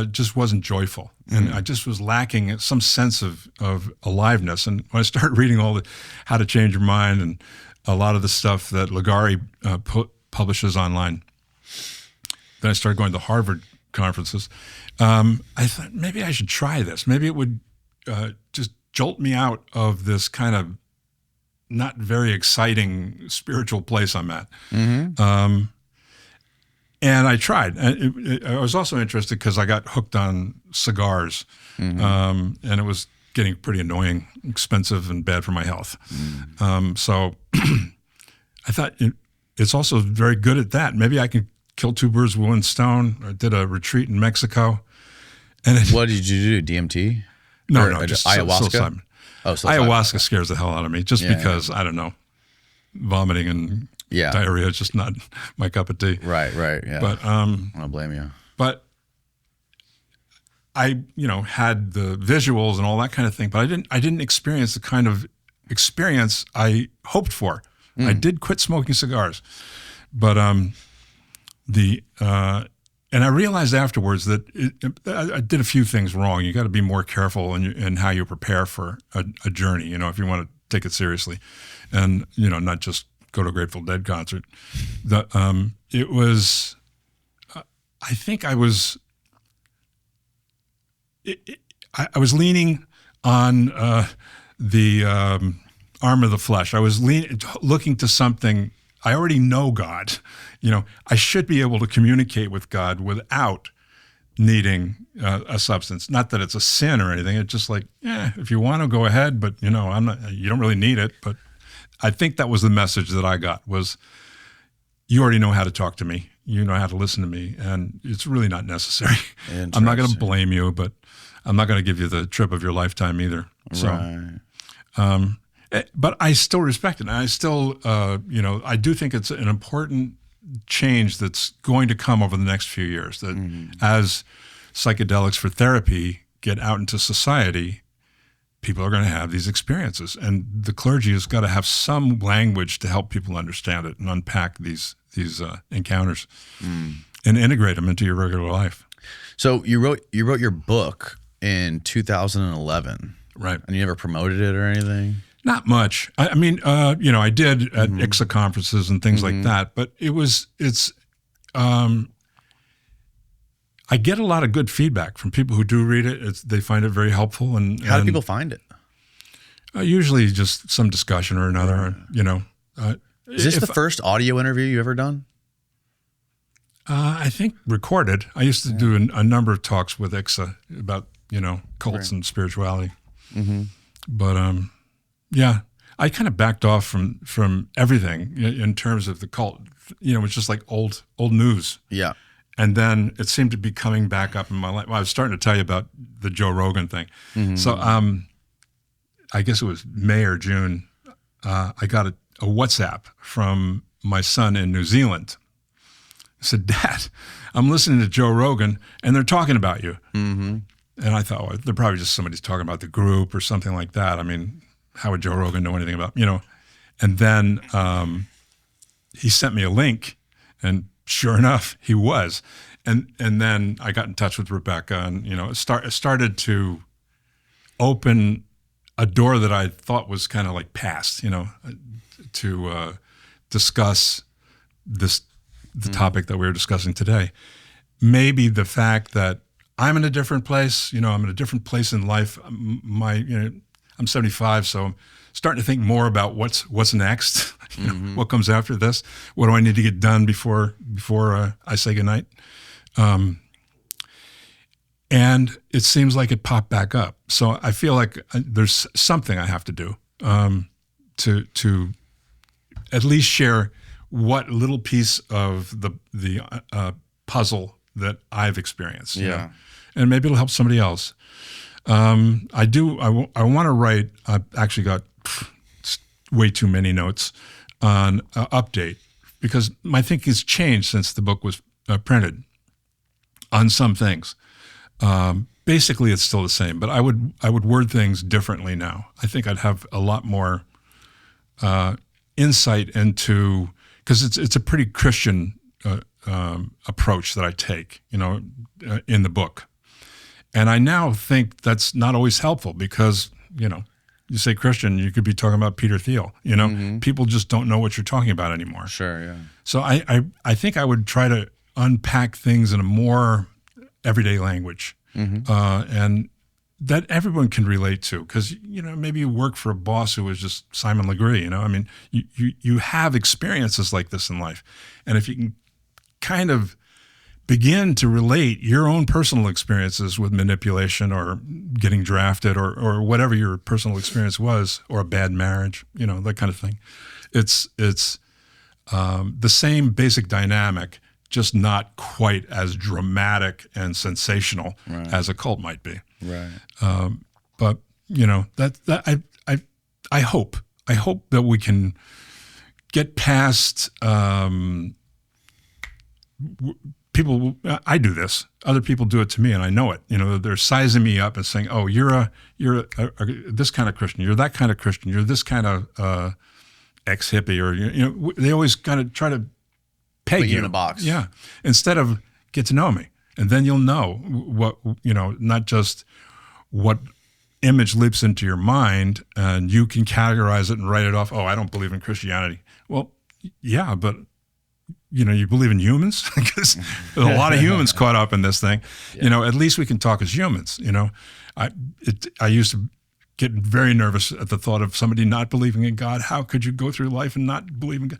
just wasn't joyful, and I just was lacking some sense of aliveness. And when I started reading all the How to Change Your Mind and a lot of the stuff that Ligari publishes online, then I started going to Harvard conferences. I thought maybe I should try this. Maybe it would just jolt me out of this kind of not very exciting spiritual place I'm at. And I tried. I was also interested because I got hooked on cigars, and it was getting pretty annoying, expensive, and bad for my health. So I thought it's also very good at that. Maybe I can kill two birds with one stone. I did a retreat in Mexico, And What did you do? DMT? no, Or no, just ayahuasca. psilocybin. Oh, psilocybin. Ayahuasca scares the hell out of me just because, I don't know, vomiting and Yeah. diarrhea is just not my cup of tea. Right. Yeah. But I don't blame you. but I, had the visuals and all that kind of thing, but I didn't experience the kind of experience I hoped for. I did quit smoking cigars, but and I realized afterwards that I did a few things wrong. You got to be more careful in how you prepare for a journey, if you want to take it seriously, and not just go to a Grateful Dead concert. It was, I think I was leaning on the arm of the flesh. I was looking to something. I already know God. I should be able to communicate with God without needing a substance. Not that it's a sin or anything. It's just like, if you want to, go ahead, but I'm not. You don't really need it. But I think that was the message that I got was, you already know how to talk to me. You know how to listen to me, and it's really not necessary. I'm not going to blame you, but I'm not going to give you the trip of your lifetime either. So, Right. but I still respect it. And I still, I do think it's an important change that's going to come over the next few years. That as psychedelics for therapy get out into society, people are going to have these experiences, and the clergy has got to have some language to help people understand it and unpack these encounters and integrate them into your regular life. So you wrote your book in 2011, right? And you never promoted it or anything? Not much. I mean, I did at ICSA conferences and things like that, but I get a lot of good feedback from people who do read it. They find it very helpful. And how do people find it? Usually just some discussion or another, Is this the first audio interview you ever done? I think recorded. I used to do a number of talks with ICSA about, cults and spirituality. But, I kind of backed off from everything in terms of the cult. It's just like old news. Yeah. And then it seemed to be coming back up in my life. Well, I was starting to tell you about the Joe Rogan thing. So I guess it was May or June. I got a WhatsApp from my son in New Zealand. I said, "Dad, I'm listening to Joe Rogan, and they're talking about you." And I thought, well, they're probably just somebody's talking about the group or something like that. I mean, how would Joe Rogan know anything about, And then he sent me a link, and sure enough, he was. And then I got in touch with Rebecca, and it started to open a door that I thought was kind of like past, to discuss the topic that we were discussing today. Maybe the fact that I'm in a different place, I'm in a different place in life. I'm 75, so I'm starting to think more about what's next. What comes after this? What do I need to get done before I say goodnight? And it seems like it popped back up. So I feel like there's something I have to do to at least share what little piece of the puzzle that I've experienced. Yeah. And maybe it'll help somebody else. I want to write. I've actually got way too many notes on update because my thinking has changed since the book was printed on some things. Basically, it's still the same, but I would word things differently now. I think I'd have a lot more insight into, because it's a pretty Christian approach that I take, in the book. And I now think that's not always helpful because, you say Christian, you could be talking about Peter Thiel, People just don't know what you're talking about anymore. Sure, yeah. So I think I would try to unpack things in a more everyday language, and that everyone can relate to. Because, maybe you work for a boss who was just Simon Legree, I mean, you have experiences like this in life. And if you can kind of begin to relate your own personal experiences with manipulation or getting drafted or whatever your personal experience was, or a bad marriage, that kind of thing. It's the same basic dynamic just not quite as dramatic and sensational as a cult might be. Right. But I hope that we can get past people. I do this. Other people do it to me, and I know it. They're sizing me up and saying, "Oh, you're this kind of Christian. You're that kind of Christian. You're this kind of ex-hippie," or they always kind of try to peg Put you in a box. Yeah. Instead of get to know me, and then you'll know what not just what image leaps into your mind, and you can categorize it and write it off. Oh, I don't believe in Christianity. Well, yeah, but you believe in humans? Because there's a lot of humans caught up in this thing. Yeah. At least we can talk as humans. I used to get very nervous at the thought of somebody not believing in God. How could you go through life and not believe in God?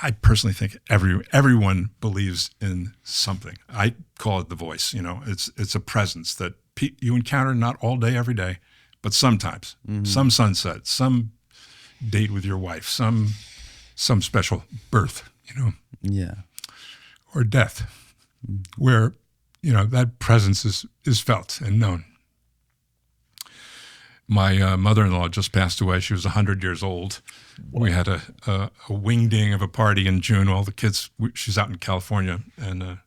I personally think everyone believes in something. I call it the voice. It's a presence that you encounter not all day, every day, but sometimes. Mm-hmm. Some sunset, some date with your wife, some special birth. Yeah, or death, where that presence is felt and known. My mother-in-law just passed away. She was 100 years old. Wow. We had a wing-ding of a party in June. All the kids, she's out in California, and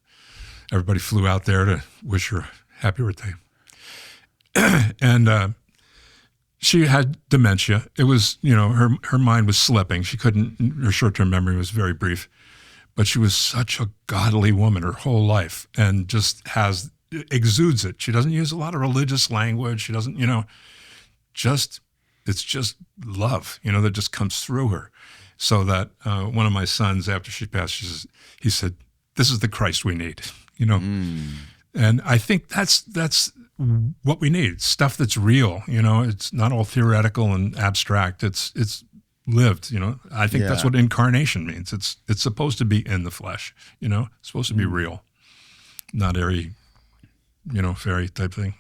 everybody flew out there to wish her happy birthday. And she had dementia. It was, her mind was slipping. She couldn't, her short-term memory was very brief. But she was such a godly woman her whole life, and just exudes it. She doesn't use a lot of religious language. She doesn't, it's just love, that just comes through her. So that one of my sons, after she passed, he said, "This is the Christ we need," And I think that's what we need. Stuff that's real, it's not all theoretical and abstract. It's lived, I think that's what incarnation means. It's supposed to be in the flesh, it's supposed to be real, not airy, fairy type thing.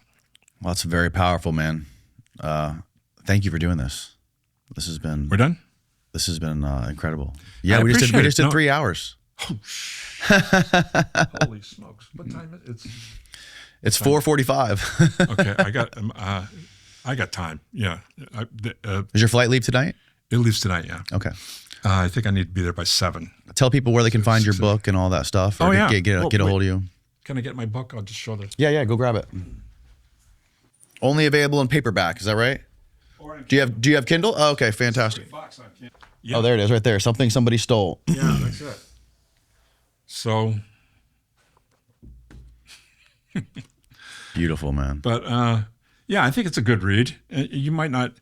Well, that's very powerful, man. Thank you for doing this. This has been. We're done. This has been incredible. Yeah, we just did 3 hours. Oh, holy smokes! What time is it? It's 4:45. Okay, I got time. Yeah. Does your flight leave tonight? It leaves tonight. Yeah. Okay. I think I need to be there by 7. Tell people where they can find your book and all that stuff. Or get a hold of you. Can I get my book? I'll just show the. Yeah. Go grab it. Only available in paperback. Is that right? Do you have Kindle? Oh, okay, fantastic. Yeah. Oh, there it is, right there. Something somebody stole. Yeah, that's it. So. Beautiful, man. But I think it's a good read. You might not.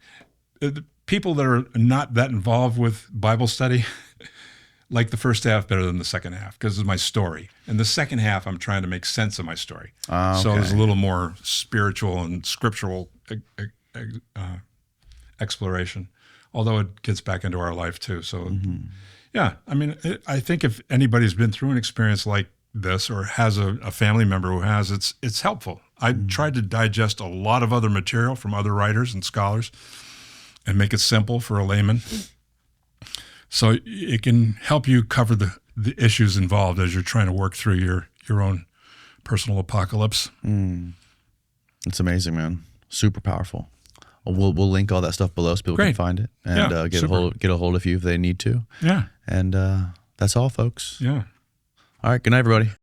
People that are not that involved with Bible study like the first half better than the second half because it's my story. And the second half, I'm trying to make sense of my story. Okay. So there's a little more spiritual and scriptural exploration, although it gets back into our life too. So, I think if anybody's been through an experience like this or has a family member who has, it's helpful. I tried to digest a lot of other material from other writers and scholars and make it simple for a layman. So it can help you cover the issues involved as you're trying to work through your own personal apocalypse. It's amazing, man. Super powerful. We'll link all that stuff below so people can find it and get a hold of you if they need to. Yeah. And that's all, folks. Yeah. All right. Good night, everybody.